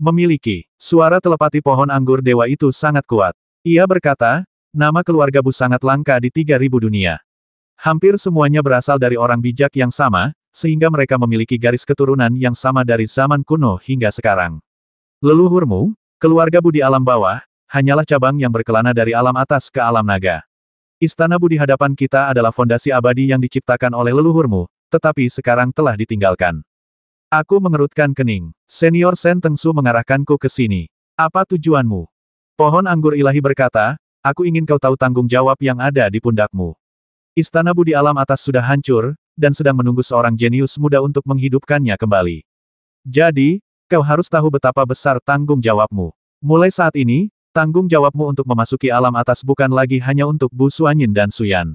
Memiliki. Suara telepati pohon anggur dewa itu sangat kuat. Ia berkata, nama keluarga Bu sangat langka di 3000 dunia. Hampir semuanya berasal dari orang bijak yang sama, sehingga mereka memiliki garis keturunan yang sama dari zaman kuno hingga sekarang. Leluhurmu, keluarga Bu di alam bawah, hanyalah cabang yang berkelana dari alam atas ke alam naga. Istana Bu di hadapan kita adalah fondasi abadi yang diciptakan oleh leluhurmu, tetapi sekarang telah ditinggalkan. Aku mengerutkan kening. Senior Sen Tengsu mengarahkanku ke sini. Apa tujuanmu? Pohon anggur ilahi berkata, aku ingin kau tahu tanggung jawab yang ada di pundakmu. Istana Bu di alam atas sudah hancur, dan sedang menunggu seorang jenius muda untuk menghidupkannya kembali. Jadi, kau harus tahu betapa besar tanggung jawabmu. Mulai saat ini, tanggung jawabmu untuk memasuki alam atas bukan lagi hanya untuk Bu Suanyin dan Suyan.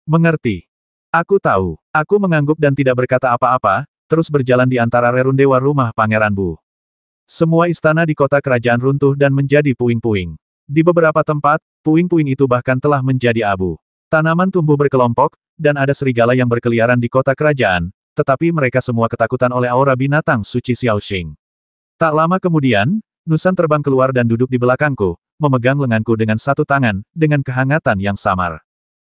Mengerti? Aku tahu. Aku mengangguk dan tidak berkata apa-apa, terus berjalan di antara rerundewa rumah Pangeran Bu. Semua istana di kota kerajaan runtuh dan menjadi puing-puing. Di beberapa tempat, puing-puing itu bahkan telah menjadi abu. Tanaman tumbuh berkelompok, dan ada serigala yang berkeliaran di kota kerajaan, tetapi mereka semua ketakutan oleh aura binatang suci Xiaoxing. Tak lama kemudian, Nusan terbang keluar dan duduk di belakangku, memegang lenganku dengan satu tangan, dengan kehangatan yang samar.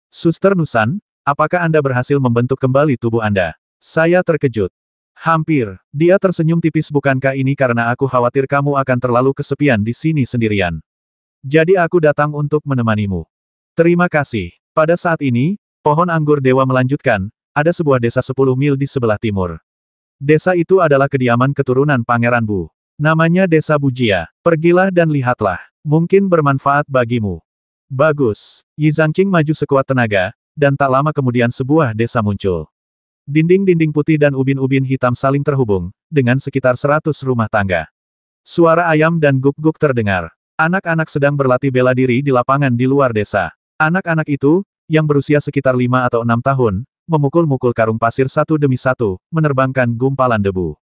Suster Nusan, apakah Anda berhasil membentuk kembali tubuh Anda? Saya terkejut. Hampir. Dia tersenyum tipis. Bukankah ini karena aku khawatir kamu akan terlalu kesepian di sini sendirian? Jadi aku datang untuk menemanimu. Terima kasih. Pada saat ini, pohon anggur dewa melanjutkan, ada sebuah desa 10 mil di sebelah timur. Desa itu adalah kediaman keturunan Pangeran Bu. Namanya Desa Bujia. Pergilah dan lihatlah. Mungkin bermanfaat bagimu. Bagus. Yi Zhangqing maju sekuat tenaga, dan tak lama kemudian sebuah desa muncul. Dinding-dinding putih dan ubin-ubin hitam saling terhubung, dengan sekitar 100 rumah tangga. Suara ayam dan guk-guk terdengar. Anak-anak sedang berlatih bela diri di lapangan di luar desa. Anak-anak itu, yang berusia sekitar 5 atau 6 tahun, memukul-mukul karung pasir satu demi satu, menerbangkan gumpalan debu.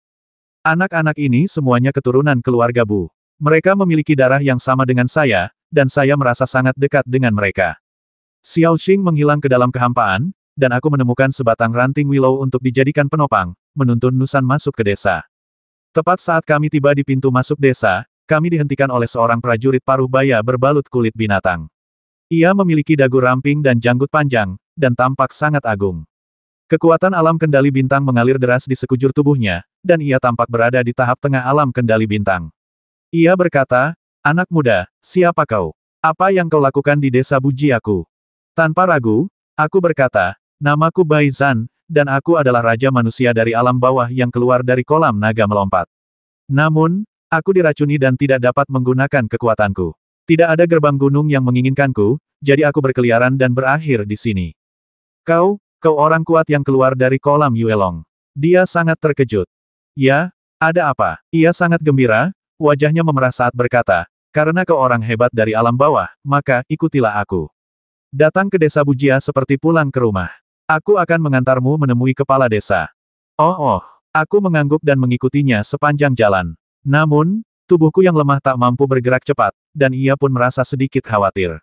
Anak-anak ini semuanya keturunan keluarga Bu. Mereka memiliki darah yang sama dengan saya, dan saya merasa sangat dekat dengan mereka. Xiaoxing menghilang ke dalam kehampaan, dan aku menemukan sebatang ranting willow untuk dijadikan penopang, menuntun Nusan masuk ke desa. Tepat saat kami tiba di pintu masuk desa, kami dihentikan oleh seorang prajurit paruh baya berbalut kulit binatang. Ia memiliki dagu ramping dan janggut panjang, dan tampak sangat agung. Kekuatan alam kendali bintang mengalir deras di sekujur tubuhnya, dan ia tampak berada di tahap tengah alam kendali bintang. Ia berkata, anak muda, siapa kau? Apa yang kau lakukan di desa Bujiaku? Tanpa ragu, aku berkata, namaku Bai Zan, dan aku adalah Raja Manusia dari alam bawah yang keluar dari kolam naga melompat. Namun, aku diracuni dan tidak dapat menggunakan kekuatanku. Tidak ada gerbang gunung yang menginginkanku, jadi aku berkeliaran dan berakhir di sini. Kau orang kuat yang keluar dari kolam Yuelong. Dia sangat terkejut. Ya, ada apa? Ia sangat gembira, wajahnya memerah saat berkata, karena kau orang hebat dari alam bawah, maka ikutilah aku. Datang ke desa Bujia seperti pulang ke rumah. Aku akan mengantarmu menemui kepala desa. Aku mengangguk dan mengikutinya sepanjang jalan. Namun, tubuhku yang lemah tak mampu bergerak cepat, dan ia pun merasa sedikit khawatir.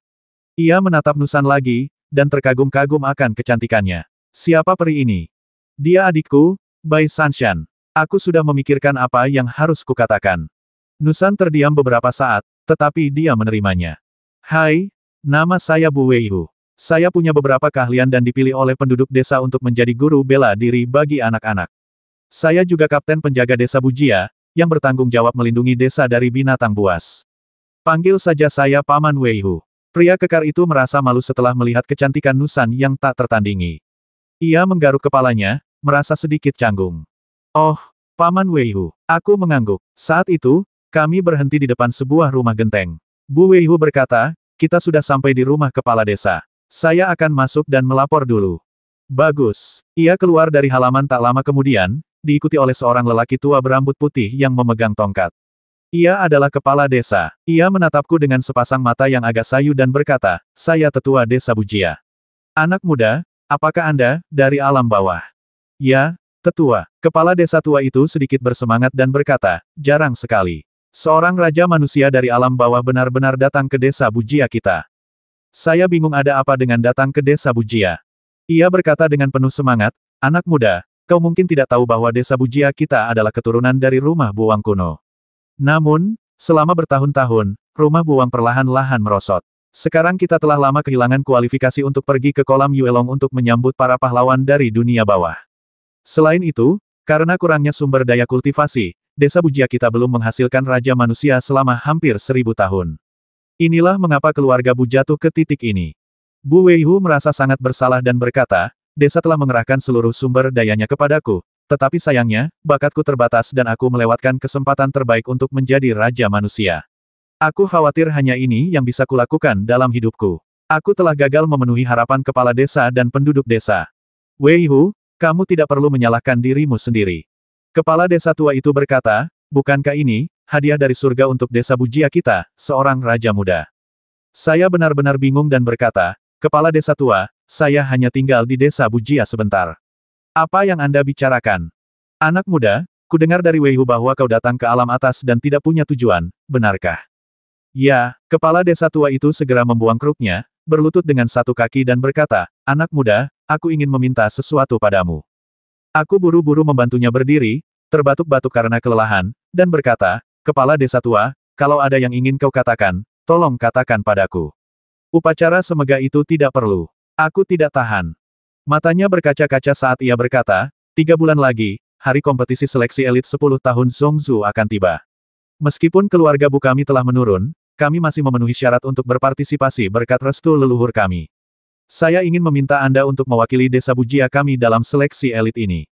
Ia menatap Nusan lagi, dan terkagum-kagum akan kecantikannya. Siapa peri ini? Dia adikku, Bai Sanshan. Aku sudah memikirkan apa yang harus kukatakan. Nusan terdiam beberapa saat, tetapi dia menerimanya. Hai, nama saya Bu Weihu. Saya punya beberapa keahlian dan dipilih oleh penduduk desa untuk menjadi guru bela diri bagi anak-anak. Saya juga kapten penjaga desa Bujia, yang bertanggung jawab melindungi desa dari binatang buas. Panggil saja saya Paman Weihu. Pria kekar itu merasa malu setelah melihat kecantikan Nusan yang tak tertandingi. Ia menggaruk kepalanya, merasa sedikit canggung. Oh, Paman Weihu. Aku mengangguk. Saat itu, kami berhenti di depan sebuah rumah genteng. Bu Weihu berkata, kita sudah sampai di rumah kepala desa. Saya akan masuk dan melapor dulu. Bagus. Ia keluar dari halaman tak lama kemudian, diikuti oleh seorang lelaki tua berambut putih yang memegang tongkat. Ia adalah kepala desa. Ia menatapku dengan sepasang mata yang agak sayu dan berkata, saya tetua desa Bujia. Anak muda, apakah Anda dari alam bawah? Ya, tetua. Kepala desa tua itu sedikit bersemangat dan berkata, jarang sekali. Seorang raja manusia dari alam bawah benar-benar datang ke desa Bujia kita. Saya bingung ada apa dengan datang ke desa Bujia. Ia berkata dengan penuh semangat, anak muda, kau mungkin tidak tahu bahwa desa Bujia kita adalah keturunan dari rumah Buang kuno. Namun, selama bertahun-tahun, rumah Buwang perlahan-lahan merosot. Sekarang kita telah lama kehilangan kualifikasi untuk pergi ke kolam Yuelong untuk menyambut para pahlawan dari dunia bawah. Selain itu, karena kurangnya sumber daya kultivasi, desa Bujia kita belum menghasilkan raja manusia selama hampir 1000 tahun. Inilah mengapa keluarga Bu jatuh ke titik ini. Bu Weihu merasa sangat bersalah dan berkata, desa telah mengerahkan seluruh sumber dayanya kepadaku, tetapi sayangnya, bakatku terbatas dan aku melewatkan kesempatan terbaik untuk menjadi raja manusia. Aku khawatir hanya ini yang bisa kulakukan dalam hidupku. Aku telah gagal memenuhi harapan kepala desa dan penduduk desa. Weihu, kamu tidak perlu menyalahkan dirimu sendiri. Kepala desa tua itu berkata, bukankah ini, hadiah dari surga untuk desa Bujia kita, seorang raja muda. Saya benar-benar bingung dan berkata, kepala desa tua, saya hanya tinggal di desa Bujia sebentar. Apa yang Anda bicarakan? Anak muda, kudengar dari Weihu bahwa kau datang ke alam atas dan tidak punya tujuan, benarkah? Ya, kepala desa tua itu segera membuang kruknya, berlutut dengan satu kaki dan berkata, anak muda, aku ingin meminta sesuatu padamu. Aku buru-buru membantunya berdiri, terbatuk-batuk karena kelelahan, dan berkata, kepala desa tua, kalau ada yang ingin kau katakan, tolong katakan padaku. Upacara semegah itu tidak perlu. Aku tidak tahan. Matanya berkaca-kaca saat ia berkata, 3 bulan lagi, hari kompetisi seleksi elit 10 tahun Zhongzhou akan tiba. Meskipun keluarga Bu kami telah menurun, kami masih memenuhi syarat untuk berpartisipasi berkat restu leluhur kami. Saya ingin meminta Anda untuk mewakili desa Bujia kami dalam seleksi elit ini.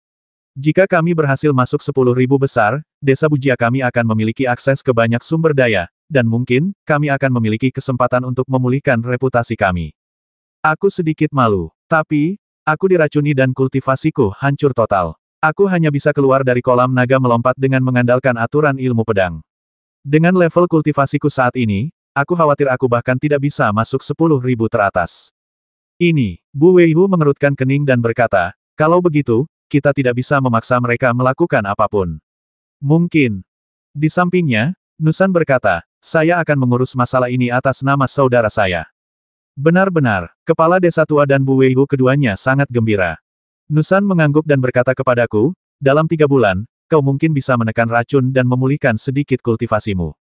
Jika kami berhasil masuk 10.000 besar, desa Bujia kami akan memiliki akses ke banyak sumber daya, dan mungkin, kami akan memiliki kesempatan untuk memulihkan reputasi kami. Aku sedikit malu. Tapi, aku diracuni dan kultivasiku hancur total. Aku hanya bisa keluar dari kolam naga melompat dengan mengandalkan aturan ilmu pedang. Dengan level kultivasiku saat ini, aku khawatir aku bahkan tidak bisa masuk 10.000 teratas. Ini, Bu Weihu mengerutkan kening dan berkata, kalau begitu, kita tidak bisa memaksa mereka melakukan apapun. Mungkin. Di sampingnya, Nusan berkata, saya akan mengurus masalah ini atas nama saudara saya. Benar-benar, kepala desa tua dan Bu Weihu keduanya sangat gembira. Nusan mengangguk dan berkata kepadaku, dalam 3 bulan, kau mungkin bisa menekan racun dan memulihkan sedikit kultivasimu.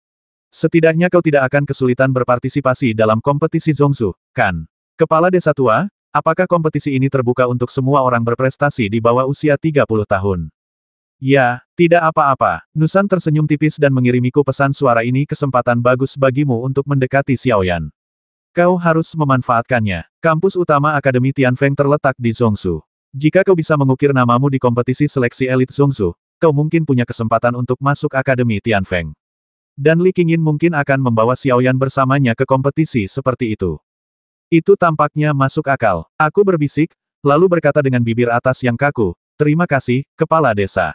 Setidaknya kau tidak akan kesulitan berpartisipasi dalam kompetisi Zhongzhou, kan? Kepala desa tua, apakah kompetisi ini terbuka untuk semua orang berprestasi di bawah usia 30 tahun? Ya, tidak apa-apa. Nusan tersenyum tipis dan mengirimiku pesan suara ini kesempatan bagus bagimu untuk mendekati Xiaoyan. Kau harus memanfaatkannya. Kampus utama Akademi Tianfeng terletak di Zhongzhou. Jika kau bisa mengukir namamu di kompetisi seleksi elit Zhongzhou, kau mungkin punya kesempatan untuk masuk Akademi Tianfeng. Dan Li Qingyin mungkin akan membawa Xiaoyan bersamanya ke kompetisi seperti itu. Itu tampaknya masuk akal. Aku berbisik, lalu berkata dengan bibir atas yang kaku, terima kasih, kepala desa.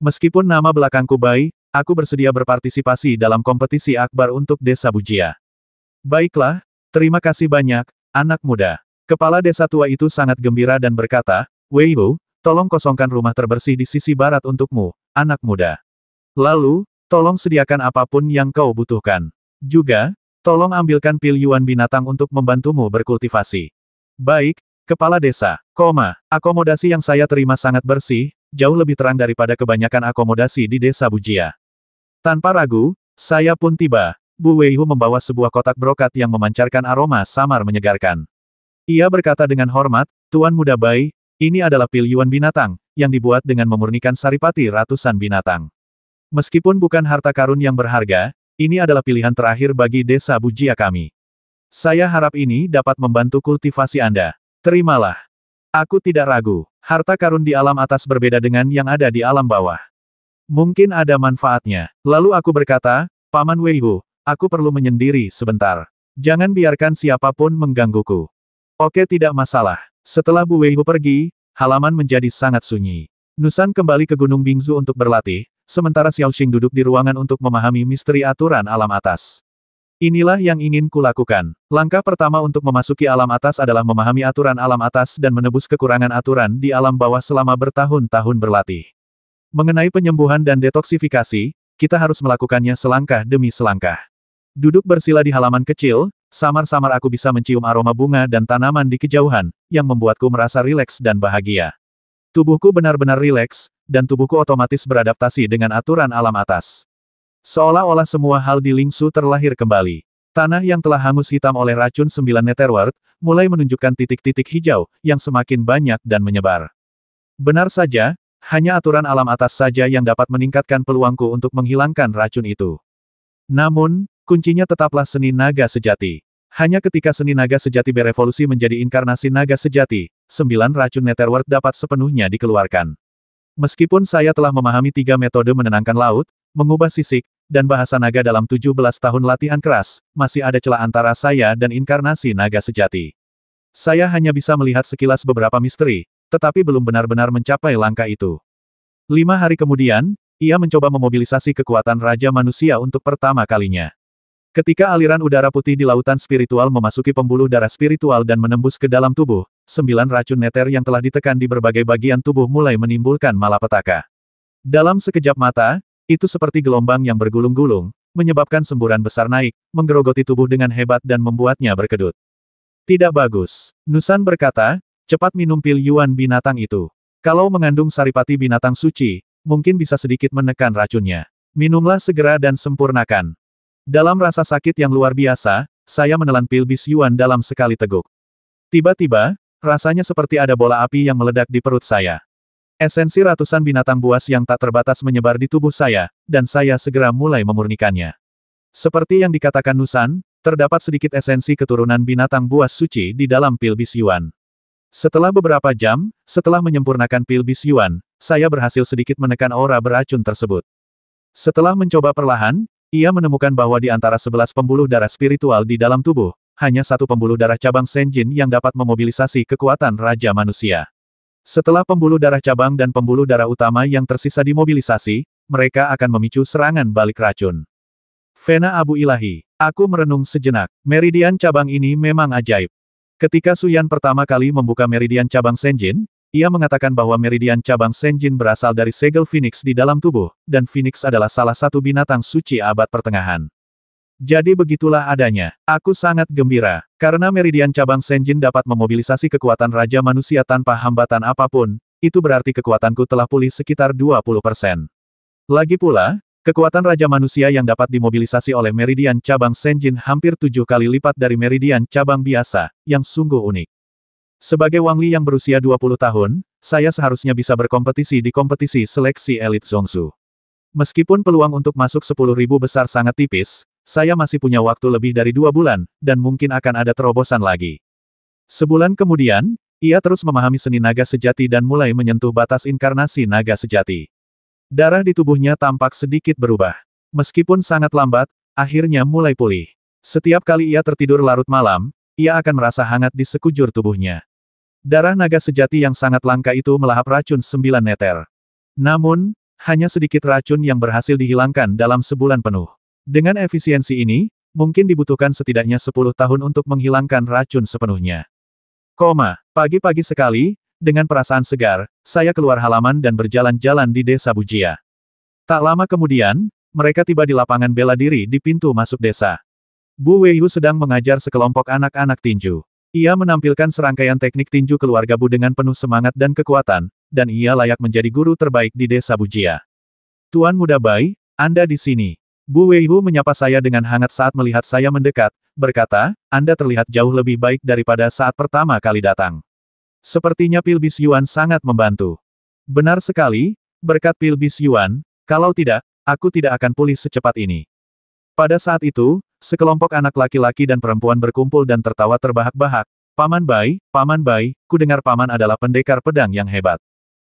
Meskipun nama belakangku Bai, aku bersedia berpartisipasi dalam kompetisi akbar untuk desa Bujia. Baiklah, terima kasih banyak, anak muda. Kepala desa tua itu sangat gembira dan berkata, Weihu, tolong kosongkan rumah terbersih di sisi barat untukmu, anak muda. Lalu, tolong sediakan apapun yang kau butuhkan. Juga, tolong ambilkan pil yuan binatang untuk membantumu berkultivasi. Baik, kepala desa, akomodasi yang saya terima sangat bersih, jauh lebih terang daripada kebanyakan akomodasi di desa Bujia. Tanpa ragu, saya pun tiba. Bu Weihu membawa sebuah kotak brokat yang memancarkan aroma samar menyegarkan. Ia berkata dengan hormat, Tuan Muda Bai, ini adalah pil yuan binatang, yang dibuat dengan memurnikan saripati ratusan binatang. Meskipun bukan harta karun yang berharga, ini adalah pilihan terakhir bagi desa Bujia kami. Saya harap ini dapat membantu kultivasi Anda. Terimalah. Aku tidak ragu, harta karun di alam atas berbeda dengan yang ada di alam bawah. Mungkin ada manfaatnya. Lalu aku berkata, Paman Weihu, aku perlu menyendiri sebentar. Jangan biarkan siapapun menggangguku. Oke, tidak masalah. Setelah Bu Weihu pergi, halaman menjadi sangat sunyi. Nusan kembali ke Gunung Bingzu untuk berlatih, sementara Xiaoxing duduk di ruangan untuk memahami misteri aturan alam atas. Inilah yang ingin kulakukan. Langkah pertama untuk memasuki alam atas adalah memahami aturan alam atas dan menebus kekurangan aturan di alam bawah selama bertahun-tahun berlatih. Mengenai penyembuhan dan detoksifikasi, kita harus melakukannya selangkah demi selangkah. Duduk bersila di halaman kecil, samar-samar aku bisa mencium aroma bunga dan tanaman di kejauhan, yang membuatku merasa rileks dan bahagia. Tubuhku benar-benar rileks, dan tubuhku otomatis beradaptasi dengan aturan alam atas. Seolah-olah semua hal di Lingsu terlahir kembali. Tanah yang telah hangus hitam oleh racun 9 Netherworld, mulai menunjukkan titik-titik hijau, yang semakin banyak dan menyebar. Benar saja, hanya aturan alam atas saja yang dapat meningkatkan peluangku untuk menghilangkan racun itu. Namun, kuncinya tetaplah seni naga sejati. Hanya ketika seni naga sejati berevolusi menjadi inkarnasi naga sejati, 9 racun Netherworld dapat sepenuhnya dikeluarkan. Meskipun saya telah memahami 3 metode menenangkan laut, mengubah sisik, dan bahasa naga dalam 17 tahun latihan keras, masih ada celah antara saya dan inkarnasi naga sejati. Saya hanya bisa melihat sekilas beberapa misteri, tetapi belum benar-benar mencapai langkah itu. 5 hari kemudian, ia mencoba memobilisasi kekuatan Raja Manusia untuk pertama kalinya. Ketika aliran udara putih di lautan spiritual memasuki pembuluh darah spiritual dan menembus ke dalam tubuh, 9 racun neter yang telah ditekan di berbagai bagian tubuh mulai menimbulkan malapetaka. Dalam sekejap mata, itu seperti gelombang yang bergulung-gulung, menyebabkan semburan besar naik, menggerogoti tubuh dengan hebat dan membuatnya berkedut. Tidak bagus. Nusan berkata, cepat minum pil Yuan binatang itu. Kalau mengandung saripati binatang suci, mungkin bisa sedikit menekan racunnya. Minumlah segera dan sempurnakan. Dalam rasa sakit yang luar biasa, saya menelan pil bis Yuan dalam sekali teguk. Tiba-tiba, rasanya seperti ada bola api yang meledak di perut saya. Esensi ratusan binatang buas yang tak terbatas menyebar di tubuh saya, dan saya segera mulai memurnikannya. Seperti yang dikatakan Nusan, terdapat sedikit esensi keturunan binatang buas suci di dalam pil bis Yuan. Setelah beberapa jam, setelah menyempurnakan pil bis Yuan, saya berhasil sedikit menekan aura beracun tersebut. Setelah mencoba perlahan, ia menemukan bahwa di antara 11 pembuluh darah spiritual di dalam tubuh, hanya satu pembuluh darah cabang Senjin yang dapat memobilisasi kekuatan Raja Manusia. Setelah pembuluh darah cabang dan pembuluh darah utama yang tersisa dimobilisasi, mereka akan memicu serangan balik racun. Vena Abu Ilahi. Aku merenung sejenak. Meridian cabang ini memang ajaib. Ketika Suyan pertama kali membuka meridian cabang Senjin, ia mengatakan bahwa meridian cabang Senjin berasal dari segel Phoenix di dalam tubuh, dan Phoenix adalah salah satu binatang suci abad pertengahan. Jadi begitulah adanya. Aku sangat gembira, karena meridian cabang Senjin dapat memobilisasi kekuatan Raja Manusia tanpa hambatan apapun, itu berarti kekuatanku telah pulih sekitar 20%. Lagi pula, kekuatan Raja Manusia yang dapat dimobilisasi oleh meridian cabang Senjin hampir 7 kali lipat dari meridian cabang biasa, yang sungguh unik. Sebagai Wang Li yang berusia 20 tahun, saya seharusnya bisa berkompetisi di kompetisi seleksi elit Zongsu. Meskipun peluang untuk masuk 10.000 besar sangat tipis, saya masih punya waktu lebih dari 2 bulan, dan mungkin akan ada terobosan lagi. Sebulan kemudian, ia terus memahami seni naga sejati dan mulai menyentuh batas inkarnasi naga sejati. Darah di tubuhnya tampak sedikit berubah. Meskipun sangat lambat, akhirnya mulai pulih. Setiap kali ia tertidur larut malam, ia akan merasa hangat di sekujur tubuhnya. Darah naga sejati yang sangat langka itu melahap racun 9 neter. Namun, hanya sedikit racun yang berhasil dihilangkan dalam sebulan penuh. Dengan efisiensi ini, mungkin dibutuhkan setidaknya 10 tahun untuk menghilangkan racun sepenuhnya. Pagi-pagi sekali, dengan perasaan segar, saya keluar halaman dan berjalan-jalan di desa Bujia. Tak lama kemudian, mereka tiba di lapangan bela diri di pintu masuk desa. Bu Weiyu sedang mengajar sekelompok anak-anak tinju. Ia menampilkan serangkaian teknik tinju keluarga Bu dengan penuh semangat dan kekuatan, dan ia layak menjadi guru terbaik di desa Bujia. Tuan Muda Bai, Anda di sini. Bu Weiyu menyapa saya dengan hangat saat melihat saya mendekat, berkata, Anda terlihat jauh lebih baik daripada saat pertama kali datang. Sepertinya pil bis Yuan sangat membantu. Benar sekali, berkat pil bis Yuan, kalau tidak, aku tidak akan pulih secepat ini. Pada saat itu, sekelompok anak laki-laki dan perempuan berkumpul dan tertawa terbahak-bahak. Paman Bai, kudengar Paman adalah pendekar pedang yang hebat.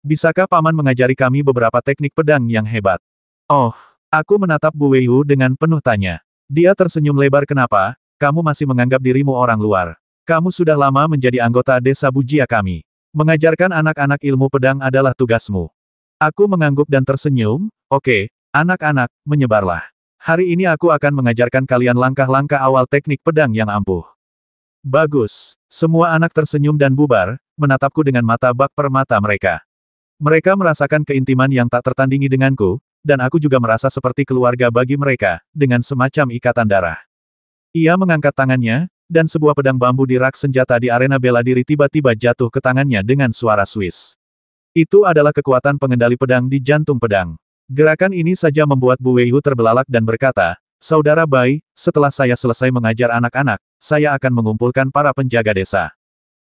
Bisakah Paman mengajari kami beberapa teknik pedang yang hebat? Oh. Aku menatap Bu Weiyu dengan penuh tanya. Dia tersenyum lebar. Kenapa, kamu masih menganggap dirimu orang luar? Kamu sudah lama menjadi anggota desa Bujia kami. Mengajarkan anak-anak ilmu pedang adalah tugasmu. Aku mengangguk dan tersenyum. Oke, anak-anak, menyebarlah. Hari ini aku akan mengajarkan kalian langkah-langkah awal teknik pedang yang ampuh. Bagus. Semua anak tersenyum dan bubar, menatapku dengan mata bak permata mereka. Mereka merasakan keintiman yang tak tertandingi denganku, dan aku juga merasa seperti keluarga bagi mereka, dengan semacam ikatan darah. Ia mengangkat tangannya, dan sebuah pedang bambu di rak senjata di arena bela diri tiba-tiba jatuh ke tangannya dengan suara Swiss. Itu adalah kekuatan pengendali pedang di jantung pedang. Gerakan ini saja membuat Bu Weihu terbelalak dan berkata, Saudara Bai, setelah saya selesai mengajar anak-anak, saya akan mengumpulkan para penjaga desa.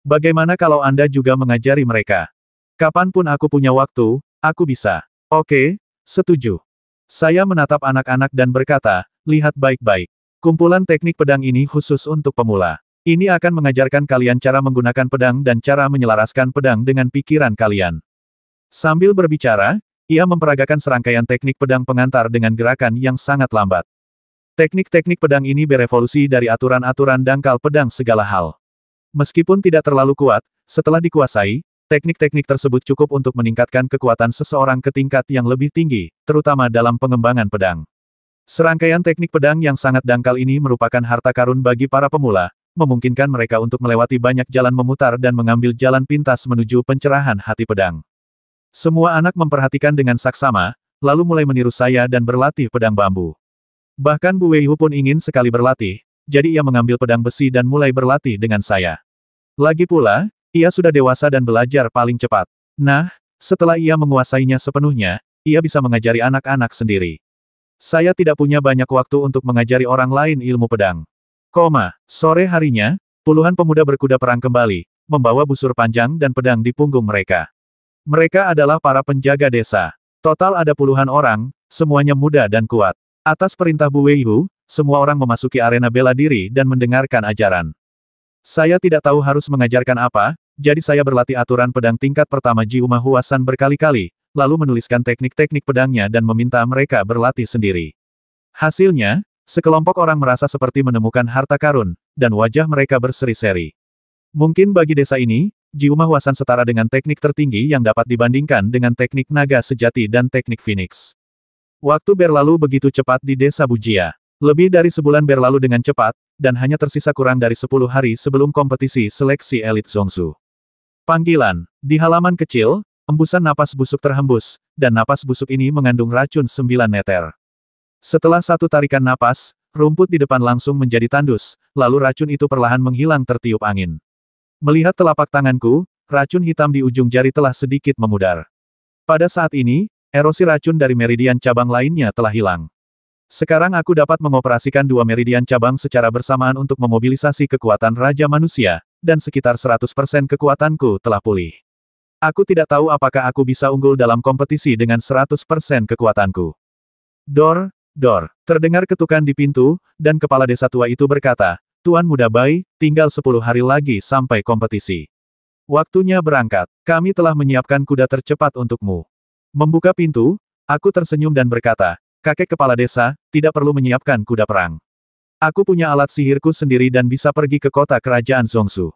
Bagaimana kalau Anda juga mengajari mereka? Kapanpun aku punya waktu, aku bisa. Oke, setuju. Saya menatap anak-anak dan berkata, lihat baik-baik. Kumpulan teknik pedang ini khusus untuk pemula. Ini akan mengajarkan kalian cara menggunakan pedang dan cara menyelaraskan pedang dengan pikiran kalian. Sambil berbicara, ia memperagakan serangkaian teknik pedang pengantar dengan gerakan yang sangat lambat. Teknik-teknik pedang ini berevolusi dari aturan-aturan dangkal pedang segala hal. Meskipun tidak terlalu kuat, setelah dikuasai, teknik-teknik tersebut cukup untuk meningkatkan kekuatan seseorang ke tingkat yang lebih tinggi, terutama dalam pengembangan pedang. Serangkaian teknik pedang yang sangat dangkal ini merupakan harta karun bagi para pemula, memungkinkan mereka untuk melewati banyak jalan memutar dan mengambil jalan pintas menuju pencerahan hati pedang. Semua anak memperhatikan dengan saksama, lalu mulai meniru saya dan berlatih pedang bambu. Bahkan Bu Weihu pun ingin sekali berlatih, jadi ia mengambil pedang besi dan mulai berlatih dengan saya. Lagi pula, ia sudah dewasa dan belajar paling cepat. Nah, setelah ia menguasainya sepenuhnya, ia bisa mengajari anak-anak sendiri. Saya tidak punya banyak waktu untuk mengajari orang lain ilmu pedang. Sore harinya, puluhan pemuda berkuda perang kembali, membawa busur panjang dan pedang di punggung mereka. Mereka adalah para penjaga desa. Total ada puluhan orang, semuanya muda dan kuat. Atas perintah Bu Weihu, semua orang memasuki arena bela diri dan mendengarkan ajaran. Saya tidak tahu harus mengajarkan apa, jadi saya berlatih aturan pedang tingkat pertama Jiuma Huasan berkali-kali, lalu menuliskan teknik-teknik pedangnya dan meminta mereka berlatih sendiri. Hasilnya, sekelompok orang merasa seperti menemukan harta karun, dan wajah mereka berseri-seri. Mungkin bagi desa ini, Jiuma Huasan setara dengan teknik tertinggi yang dapat dibandingkan dengan teknik naga sejati dan teknik Phoenix. Waktu berlalu begitu cepat di desa Bujia. Lebih dari sebulan berlalu dengan cepat, dan hanya tersisa kurang dari 10 hari sebelum kompetisi seleksi elit Zongzu. Panggilan. Di halaman kecil, embusan napas busuk terhembus, dan napas busuk ini mengandung racun 9 neter. Setelah satu tarikan napas, rumput di depan langsung menjadi tandus, lalu racun itu perlahan menghilang tertiup angin. Melihat telapak tanganku, racun hitam di ujung jari telah sedikit memudar. Pada saat ini, erosi racun dari meridian cabang lainnya telah hilang. Sekarang aku dapat mengoperasikan dua meridian cabang secara bersamaan untuk memobilisasi kekuatan Raja Manusia, dan sekitar 100% kekuatanku telah pulih. Aku tidak tahu apakah aku bisa unggul dalam kompetisi dengan 100% kekuatanku. Dor, dor, terdengar ketukan di pintu, dan kepala desa tua itu berkata, Tuan Muda Bai, tinggal 10 hari lagi sampai kompetisi. Waktunya berangkat, kami telah menyiapkan kuda tercepat untukmu. Membuka pintu, aku tersenyum dan berkata, Kakek kepala desa, tidak perlu menyiapkan kuda perang. Aku punya alat sihirku sendiri dan bisa pergi ke kota kerajaan Zongzu.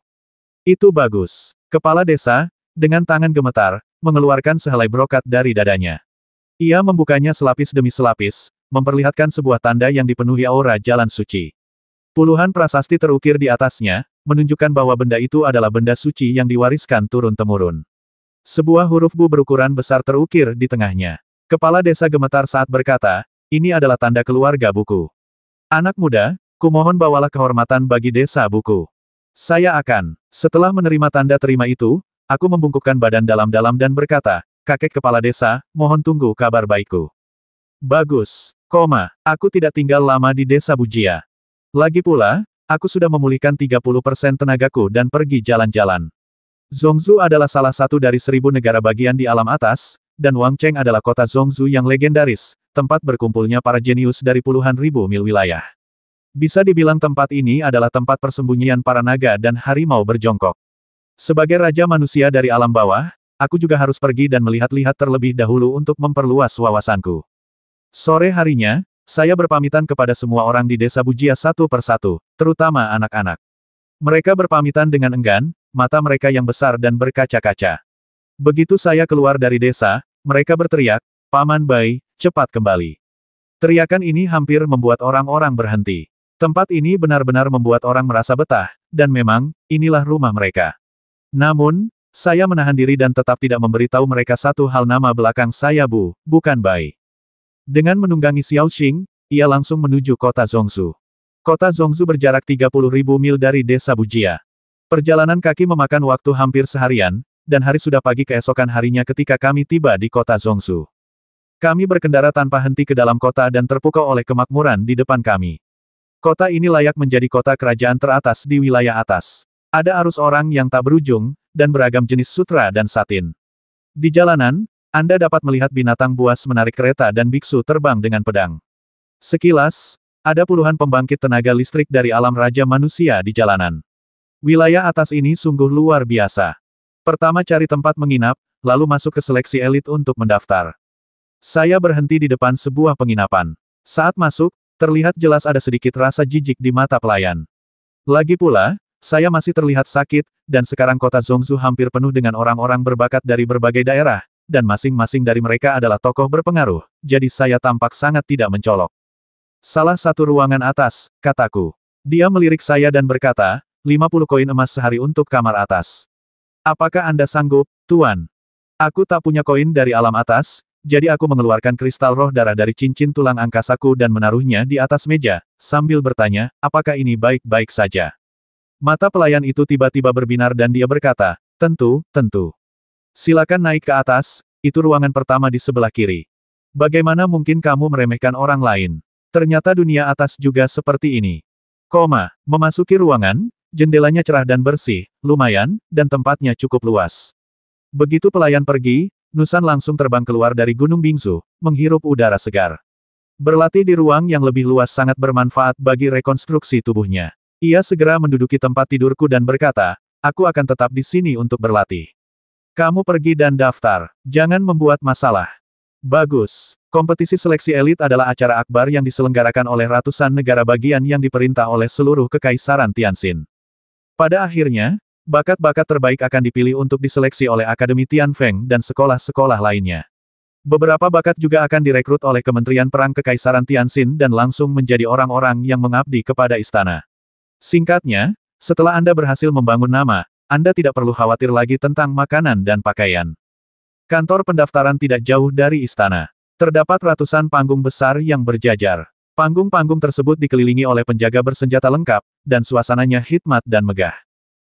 Itu bagus. Kepala desa, dengan tangan gemetar, mengeluarkan sehelai brokat dari dadanya. Ia membukanya selapis demi selapis, memperlihatkan sebuah tanda yang dipenuhi aura jalan suci. Puluhan prasasti terukir di atasnya, menunjukkan bahwa benda itu adalah benda suci yang diwariskan turun-temurun. Sebuah huruf Bu berukuran besar terukir di tengahnya. Kepala desa gemetar saat berkata, ini adalah tanda keluarga buku. Anak muda, kumohon bawalah kehormatan bagi desa buku. Saya akan. Setelah menerima tanda terima itu, aku membungkukkan badan dalam-dalam dan berkata, kakek kepala desa, mohon tunggu kabar baikku. Bagus, aku tidak tinggal lama di desa Bujia. Lagi pula, aku sudah memulihkan 30% tenagaku dan pergi jalan-jalan. Zongzu adalah salah satu dari 1000 negara bagian di alam atas, dan Wangcheng adalah kota Zongzu yang legendaris, tempat berkumpulnya para jenius dari puluhan ribu mil wilayah. Bisa dibilang tempat ini adalah tempat persembunyian para naga dan harimau berjongkok. Sebagai raja manusia dari alam bawah, aku juga harus pergi dan melihat-lihat terlebih dahulu untuk memperluas wawasanku. Sore harinya, saya berpamitan kepada semua orang di desa Bujia satu persatu, terutama anak-anak. Mereka berpamitan dengan enggan, mata mereka yang besar dan berkaca-kaca. Begitu saya keluar dari desa, mereka berteriak, Paman Bai, cepat kembali. Teriakan ini hampir membuat orang-orang berhenti. Tempat ini benar-benar membuat orang merasa betah, dan memang, inilah rumah mereka. Namun, saya menahan diri dan tetap tidak memberitahu mereka satu hal, nama belakang saya Bu, bukan Bai. Dengan menunggangi Xiao Xing, ia langsung menuju kota Zongzu. Kota Zongzu berjarak 30.000 mil dari desa Bujia. Perjalanan kaki memakan waktu hampir seharian, dan hari sudah pagi keesokan harinya ketika kami tiba di kota Zongzu. Kami berkendara tanpa henti ke dalam kota dan terpukau oleh kemakmuran di depan kami. Kota ini layak menjadi kota kerajaan teratas di wilayah atas. Ada arus orang yang tak berujung, dan beragam jenis sutra dan satin. Di jalanan, Anda dapat melihat binatang buas menarik kereta dan biksu terbang dengan pedang. Sekilas, ada puluhan pembangkit tenaga listrik dari alam raja manusia di jalanan. Wilayah atas ini sungguh luar biasa. Pertama cari tempat menginap, lalu masuk ke seleksi elit untuk mendaftar. Saya berhenti di depan sebuah penginapan. Saat masuk, terlihat jelas ada sedikit rasa jijik di mata pelayan. Lagi pula, saya masih terlihat sakit, dan sekarang kota Zhongzhou hampir penuh dengan orang-orang berbakat dari berbagai daerah, dan masing-masing dari mereka adalah tokoh berpengaruh, jadi saya tampak sangat tidak mencolok. Salah satu ruangan atas, kataku. Dia melirik saya dan berkata, 50 koin emas sehari untuk kamar atas. Apakah Anda sanggup, Tuan? Aku tak punya koin dari alam atas, jadi aku mengeluarkan kristal roh darah dari cincin tulang angkasaku dan menaruhnya di atas meja, sambil bertanya, apakah ini baik-baik saja? Mata pelayan itu tiba-tiba berbinar dan dia berkata, tentu, tentu. Silakan naik ke atas, itu ruangan pertama di sebelah kiri. Bagaimana mungkin kamu meremehkan orang lain? Ternyata dunia atas juga seperti ini. Memasuki ruangan, jendelanya cerah dan bersih, lumayan, dan tempatnya cukup luas. Begitu pelayan pergi, Nusan langsung terbang keluar dari Gunung Bingsu, menghirup udara segar. Berlatih di ruang yang lebih luas sangat bermanfaat bagi rekonstruksi tubuhnya. Ia segera menduduki tempat tidurku dan berkata, aku akan tetap di sini untuk berlatih. Kamu pergi dan daftar, jangan membuat masalah. Bagus. Kompetisi seleksi elit adalah acara akbar yang diselenggarakan oleh ratusan negara bagian yang diperintah oleh seluruh Kekaisaran Tianxin. Pada akhirnya, bakat-bakat terbaik akan dipilih untuk diseleksi oleh Akademi Tianfeng dan sekolah-sekolah lainnya. Beberapa bakat juga akan direkrut oleh Kementerian Perang Kekaisaran Tianxin dan langsung menjadi orang-orang yang mengabdi kepada istana. Singkatnya, setelah Anda berhasil membangun nama, Anda tidak perlu khawatir lagi tentang makanan dan pakaian. Kantor pendaftaran tidak jauh dari istana. Terdapat ratusan panggung besar yang berjajar. Panggung-panggung tersebut dikelilingi oleh penjaga bersenjata lengkap, dan suasananya hikmat dan megah.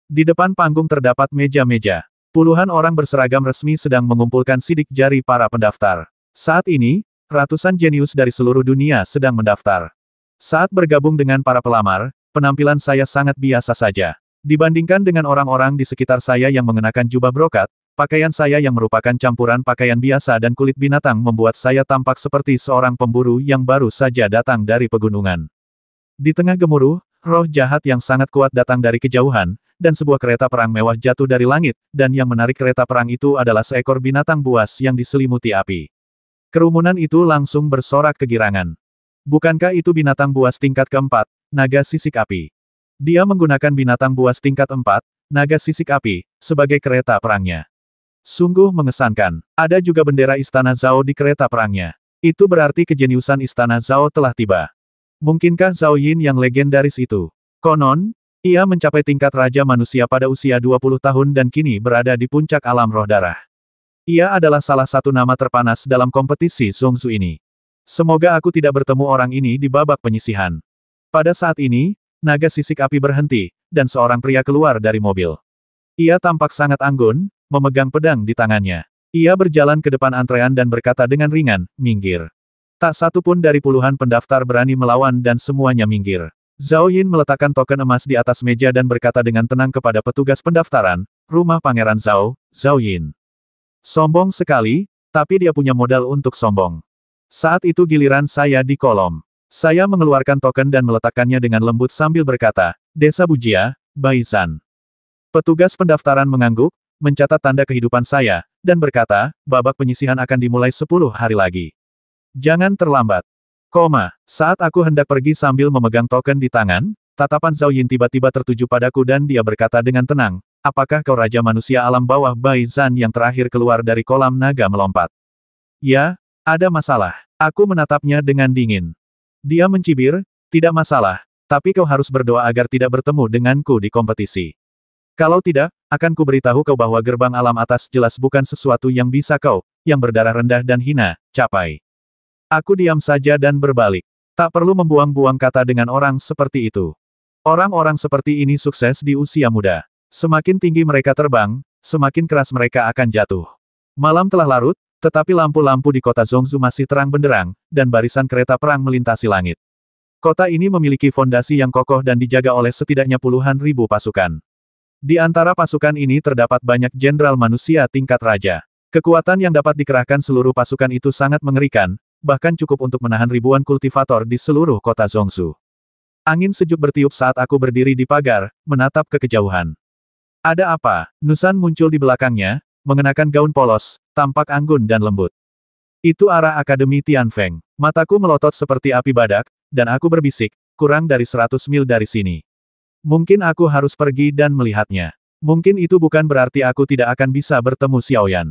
Di depan panggung terdapat meja-meja. Puluhan orang berseragam resmi sedang mengumpulkan sidik jari para pendaftar. Saat ini, ratusan jenius dari seluruh dunia sedang mendaftar. Saat bergabung dengan para pelamar, penampilan saya sangat biasa saja. Dibandingkan dengan orang-orang di sekitar saya yang mengenakan jubah brokat, pakaian saya yang merupakan campuran pakaian biasa dan kulit binatang membuat saya tampak seperti seorang pemburu yang baru saja datang dari pegunungan. Di tengah gemuruh, roh jahat yang sangat kuat datang dari kejauhan, dan sebuah kereta perang mewah jatuh dari langit, dan yang menarik kereta perang itu adalah seekor binatang buas yang diselimuti api. Kerumunan itu langsung bersorak kegirangan. Bukankah itu binatang buas tingkat keempat, naga sisik api? Dia menggunakan binatang buas tingkat 4, naga sisik api, sebagai kereta perangnya. Sungguh mengesankan. Ada juga bendera Istana Zhao di kereta perangnya. Itu berarti kejeniusan Istana Zhao telah tiba. Mungkinkah Zhao Yin yang legendaris itu? Konon, ia mencapai tingkat Raja Manusia pada usia 20 tahun dan kini berada di puncak alam roh darah. Ia adalah salah satu nama terpanas dalam kompetisi Zhongzhou ini. Semoga aku tidak bertemu orang ini di babak penyisihan. Pada saat ini, naga sisik api berhenti, dan seorang pria keluar dari mobil. Ia tampak sangat anggun, memegang pedang di tangannya. Ia berjalan ke depan antrean dan berkata dengan ringan, minggir. Tak satu pun dari puluhan pendaftar berani melawan dan semuanya minggir. Zhao Yin meletakkan token emas di atas meja dan berkata dengan tenang kepada petugas pendaftaran, rumah Pangeran Zhao, Zhao Yin. Sombong sekali, tapi dia punya modal untuk sombong. Saat itu giliran saya di kolom. Saya mengeluarkan token dan meletakkannya dengan lembut sambil berkata, Desa Bujia, Baizan. Petugas pendaftaran mengangguk, mencatat tanda kehidupan saya, dan berkata, babak penyisihan akan dimulai 10 hari lagi. Jangan terlambat. Saat aku hendak pergi sambil memegang token di tangan, tatapan Zhao Yin tiba-tiba tertuju padaku dan dia berkata dengan tenang, apakah kau Raja Manusia alam bawah Bai Zan yang terakhir keluar dari kolam naga melompat? Ya, ada masalah. Aku menatapnya dengan dingin. Dia mencibir, tidak masalah, tapi kau harus berdoa agar tidak bertemu denganku di kompetisi. Kalau tidak, akan kuberitahu kau bahwa gerbang alam atas jelas bukan sesuatu yang bisa kau, yang berdarah rendah dan hina, capai. Aku diam saja dan berbalik. Tak perlu membuang-buang kata dengan orang seperti itu. Orang-orang seperti ini sukses di usia muda. Semakin tinggi mereka terbang, semakin keras mereka akan jatuh. Malam telah larut, Tetapi lampu-lampu di kota Zhongzhou masih terang benderang, dan barisan kereta perang melintasi langit. Kota ini memiliki fondasi yang kokoh dan dijaga oleh setidaknya puluhan ribu pasukan. Di antara pasukan ini terdapat banyak jenderal manusia tingkat raja. Kekuatan yang dapat dikerahkan seluruh pasukan itu sangat mengerikan, bahkan cukup untuk menahan ribuan kultivator di seluruh kota Zhongzhou. Angin sejuk bertiup saat aku berdiri di pagar, menatap ke kejauhan. Ada apa? Nusan muncul di belakangnya, mengenakan gaun polos, tampak anggun dan lembut. Itu arah Akademi Tianfeng. Mataku melotot seperti api badak, dan aku berbisik, kurang dari 100 mil dari sini. Mungkin aku harus pergi dan melihatnya. Mungkin itu bukan berarti aku tidak akan bisa bertemu Xiaoyan.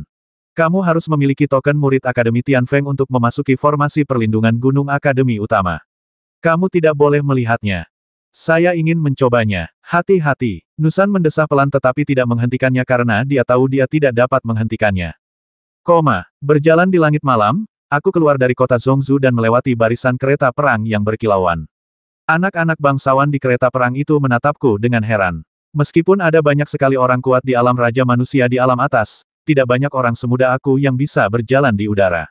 Kamu harus memiliki token murid Akademi Tianfeng untuk memasuki formasi perlindungan Gunung Akademi Utama. Kamu tidak boleh melihatnya. Saya ingin mencobanya. Hati-hati. Nusan mendesah pelan tetapi tidak menghentikannya karena dia tahu dia tidak dapat menghentikannya. Berjalan di langit malam, aku keluar dari kota Zhongzhou dan melewati barisan kereta perang yang berkilauan. Anak-anak bangsawan di kereta perang itu menatapku dengan heran. Meskipun ada banyak sekali orang kuat di alam raja manusia di alam atas, tidak banyak orang semuda aku yang bisa berjalan di udara.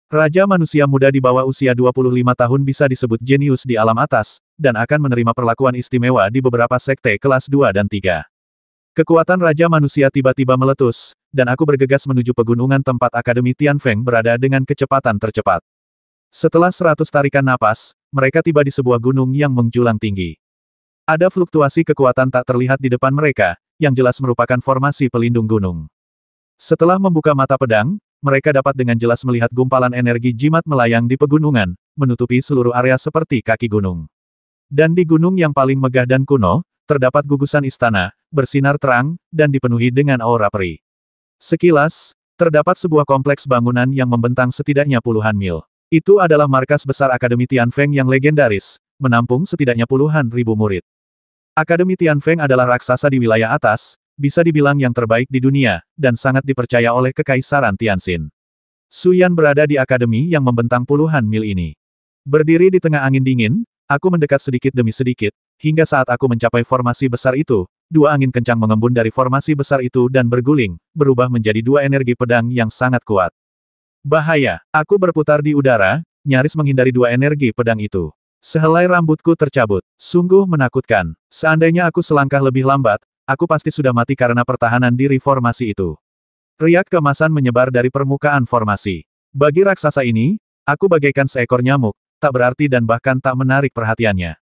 Raja manusia muda di bawah usia 25 tahun bisa disebut jenius di alam atas, dan akan menerima perlakuan istimewa di beberapa sekte kelas 2 dan 3. Kekuatan Raja Manusia tiba-tiba meletus, dan aku bergegas menuju pegunungan tempat Akademi Tianfeng berada dengan kecepatan tercepat. Setelah 100 tarikan napas, mereka tiba di sebuah gunung yang menjulang tinggi. Ada fluktuasi kekuatan tak terlihat di depan mereka, yang jelas merupakan formasi pelindung gunung. Setelah membuka mata pedang, mereka dapat dengan jelas melihat gumpalan energi jimat melayang di pegunungan, menutupi seluruh area seperti kaki gunung. Dan di gunung yang paling megah dan kuno, terdapat gugusan istana, bersinar terang, dan dipenuhi dengan aura peri. Sekilas, terdapat sebuah kompleks bangunan yang membentang setidaknya puluhan mil. Itu adalah markas besar Akademi Tianfeng yang legendaris, menampung setidaknya puluhan ribu murid. Akademi Tianfeng adalah raksasa di wilayah atas, bisa dibilang yang terbaik di dunia, dan sangat dipercaya oleh Kekaisaran Tianxin. Su Yan berada di akademi yang membentang puluhan mil ini. Berdiri di tengah angin dingin, aku mendekat sedikit demi sedikit, hingga saat aku mencapai formasi besar itu, dua angin kencang mengembun dari formasi besar itu dan berguling, berubah menjadi dua energi pedang yang sangat kuat. Bahaya! Aku berputar di udara, nyaris menghindari dua energi pedang itu. Sehelai rambutku tercabut. Sungguh menakutkan. Seandainya aku selangkah lebih lambat, aku pasti sudah mati karena pertahanan diri formasi itu. Riak keemasan menyebar dari permukaan formasi. Bagi raksasa ini, aku bagaikan seekor nyamuk, tak berarti dan bahkan tak menarik perhatiannya.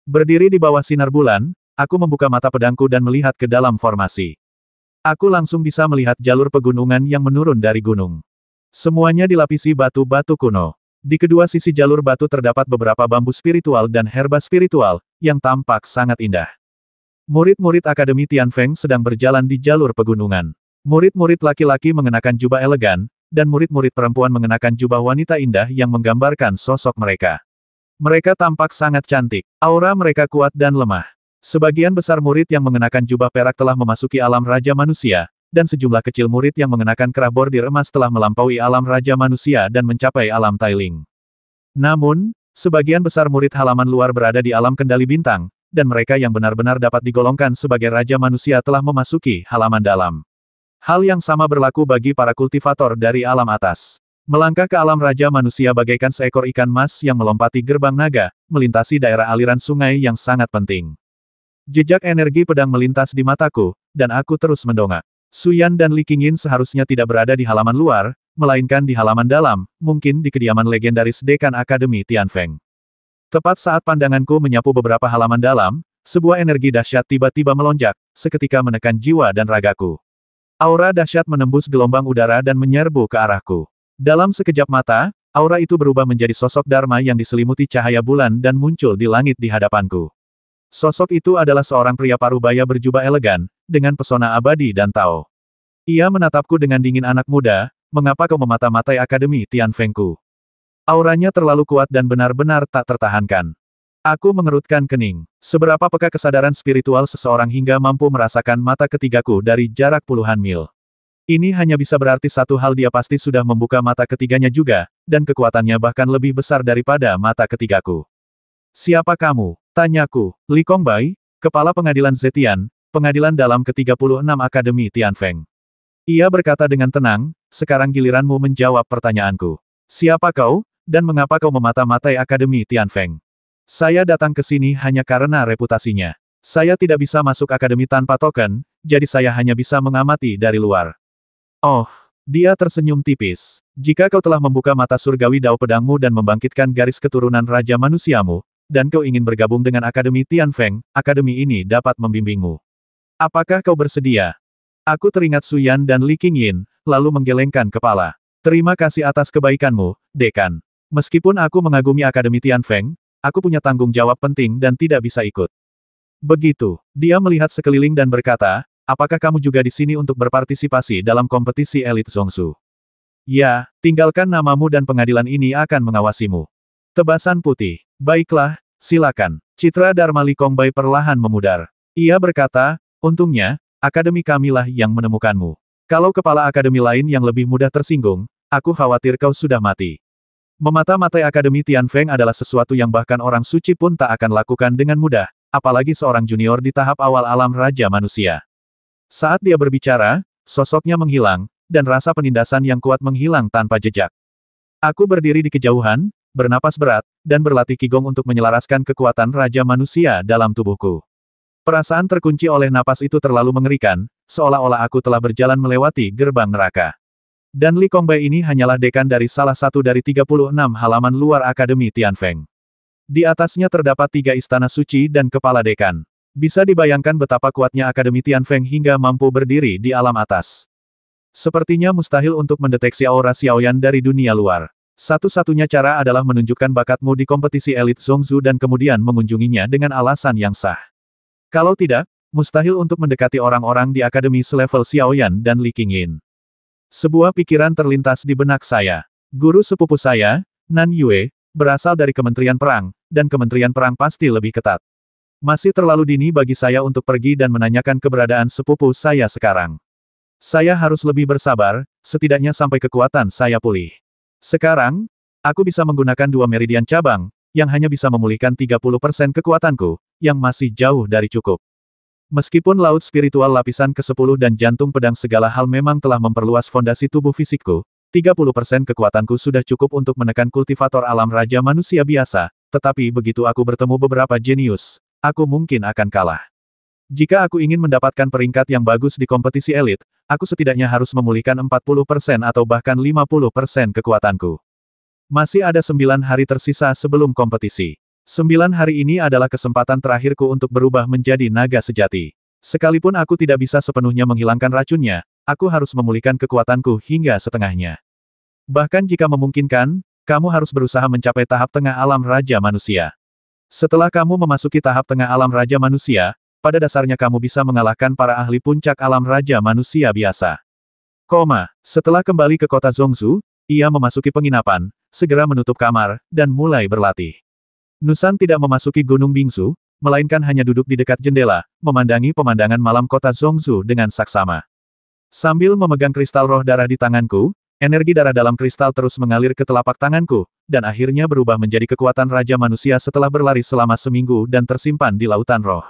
Berdiri di bawah sinar bulan, aku membuka mata pedangku dan melihat ke dalam formasi. Aku langsung bisa melihat jalur pegunungan yang menurun dari gunung. Semuanya dilapisi batu-batu kuno. Di kedua sisi jalur batu terdapat beberapa bambu spiritual dan herba spiritual, yang tampak sangat indah. Murid-murid Akademi Tianfeng sedang berjalan di jalur pegunungan. Murid-murid laki-laki mengenakan jubah elegan, dan murid-murid perempuan mengenakan jubah wanita indah yang menggambarkan sosok mereka. Mereka tampak sangat cantik. Aura mereka kuat dan lemah. Sebagian besar murid yang mengenakan jubah perak telah memasuki alam Raja Manusia, dan sejumlah kecil murid yang mengenakan kerah bordir emas telah melampaui alam Raja Manusia dan mencapai alam Tailing. Namun, sebagian besar murid halaman luar berada di alam kendali bintang, dan mereka yang benar-benar dapat digolongkan sebagai Raja Manusia telah memasuki halaman dalam. Hal yang sama berlaku bagi para kultivator dari alam atas. Melangkah ke alam Raja Manusia bagaikan seekor ikan mas yang melompati gerbang naga, melintasi daerah aliran sungai yang sangat penting. Jejak energi pedang melintas di mataku, dan aku terus mendongak. Su Yan dan Li Qingyin seharusnya tidak berada di halaman luar, melainkan di halaman dalam, mungkin di kediaman legendaris Dekan Akademi Tianfeng. Tepat saat pandanganku menyapu beberapa halaman dalam, sebuah energi dahsyat tiba-tiba melonjak, seketika menekan jiwa dan ragaku. Aura dahsyat menembus gelombang udara dan menyerbu ke arahku. Dalam sekejap mata, aura itu berubah menjadi sosok Dharma yang diselimuti cahaya bulan dan muncul di langit di hadapanku. Sosok itu adalah seorang pria parubaya berjubah elegan, dengan pesona abadi dan Tao. Ia menatapku dengan dingin. Anak muda, mengapa kau memata-matai Akademi Tianfengku? Auranya terlalu kuat dan benar-benar tak tertahankan. Aku mengerutkan kening. Seberapa peka kesadaran spiritual seseorang hingga mampu merasakan mata ketigaku dari jarak puluhan mil. Ini hanya bisa berarti satu hal, dia pasti sudah membuka mata ketiganya juga, dan kekuatannya bahkan lebih besar daripada mata ketigaku. Siapa kamu? Tanyaku. Li Kongbai, Kepala Pengadilan Zetian, Pengadilan Dalam ke-36 Akademi Tianfeng. Ia berkata dengan tenang, sekarang giliranmu menjawab pertanyaanku. Siapa kau, dan mengapa kau memata-matai Akademi Tianfeng? Saya datang ke sini hanya karena reputasinya. Saya tidak bisa masuk akademi tanpa token, jadi saya hanya bisa mengamati dari luar. Oh, dia tersenyum tipis. Jika kau telah membuka mata surgawi dao pedangmu dan membangkitkan garis keturunan Raja Manusiamu, dan kau ingin bergabung dengan Akademi Tianfeng, akademi ini dapat membimbingmu. Apakah kau bersedia? Aku teringat Su Yan dan Li Qingyin, lalu menggelengkan kepala. Terima kasih atas kebaikanmu, Dekan. Meskipun aku mengagumi Akademi Tianfeng, aku punya tanggung jawab penting dan tidak bisa ikut. Begitu, dia melihat sekeliling dan berkata, apakah kamu juga di sini untuk berpartisipasi dalam kompetisi elit Zongsu? Ya, tinggalkan namamu dan pengadilan ini akan mengawasimu. Tebasan putih. Baiklah, silakan. Citra Dharma Li Kongbai perlahan memudar. Ia berkata, untungnya, akademi kamilah yang menemukanmu. Kalau kepala akademi lain yang lebih mudah tersinggung, aku khawatir kau sudah mati. Memata-matai Akademi Tianfeng adalah sesuatu yang bahkan orang suci pun tak akan lakukan dengan mudah, apalagi seorang junior di tahap awal alam Raja Manusia. Saat dia berbicara, sosoknya menghilang, dan rasa penindasan yang kuat menghilang tanpa jejak. Aku berdiri di kejauhan, bernapas berat, dan berlatih Qigong untuk menyelaraskan kekuatan Raja Manusia dalam tubuhku. Perasaan terkunci oleh napas itu terlalu mengerikan, seolah-olah aku telah berjalan melewati gerbang neraka. Dan Li Kongbai ini hanyalah dekan dari salah satu dari 36 halaman luar Akademi Tianfeng. Di atasnya terdapat 3 istana suci dan kepala dekan. Bisa dibayangkan betapa kuatnya Akademi Tianfeng hingga mampu berdiri di alam atas. Sepertinya mustahil untuk mendeteksi aura Xiaoyan dari dunia luar. Satu-satunya cara adalah menunjukkan bakatmu di kompetisi elit Zongzu dan kemudian mengunjunginya dengan alasan yang sah. Kalau tidak, mustahil untuk mendekati orang-orang di Akademi selevel Xiaoyan dan Li Qingyin. Sebuah pikiran terlintas di benak saya. Guru sepupu saya, Nan Yue, berasal dari Kementerian Perang, dan Kementerian Perang pasti lebih ketat. Masih terlalu dini bagi saya untuk pergi dan menanyakan keberadaan sepupu saya sekarang. Saya harus lebih bersabar, setidaknya sampai kekuatan saya pulih. Sekarang, aku bisa menggunakan 2 meridian cabang, yang hanya bisa memulihkan 30% kekuatanku, yang masih jauh dari cukup. Meskipun laut spiritual lapisan ke-10 dan jantung pedang segala hal memang telah memperluas fondasi tubuh fisikku, 30% kekuatanku sudah cukup untuk menekan kultivator alam Raja Manusia biasa, tetapi begitu aku bertemu beberapa jenius, aku mungkin akan kalah. Jika aku ingin mendapatkan peringkat yang bagus di kompetisi elit, aku setidaknya harus memulihkan 40% atau bahkan 50% kekuatanku. Masih ada 9 hari tersisa sebelum kompetisi. 9 hari ini adalah kesempatan terakhirku untuk berubah menjadi naga sejati. Sekalipun aku tidak bisa sepenuhnya menghilangkan racunnya, aku harus memulihkan kekuatanku hingga setengahnya. Bahkan jika memungkinkan, kamu harus berusaha mencapai tahap tengah alam Raja Manusia. Setelah kamu memasuki tahap tengah alam Raja Manusia, pada dasarnya kamu bisa mengalahkan para ahli puncak alam Raja Manusia biasa. Setelah kembali ke kota Zongzu, ia memasuki penginapan, segera menutup kamar, dan mulai berlatih. Nusan tidak memasuki Gunung Bingsu, melainkan hanya duduk di dekat jendela, memandangi pemandangan malam kota Zongzu dengan saksama. Sambil memegang kristal roh darah di tanganku, energi darah dalam kristal terus mengalir ke telapak tanganku, dan akhirnya berubah menjadi kekuatan Raja Manusia setelah berlari selama seminggu dan tersimpan di lautan roh.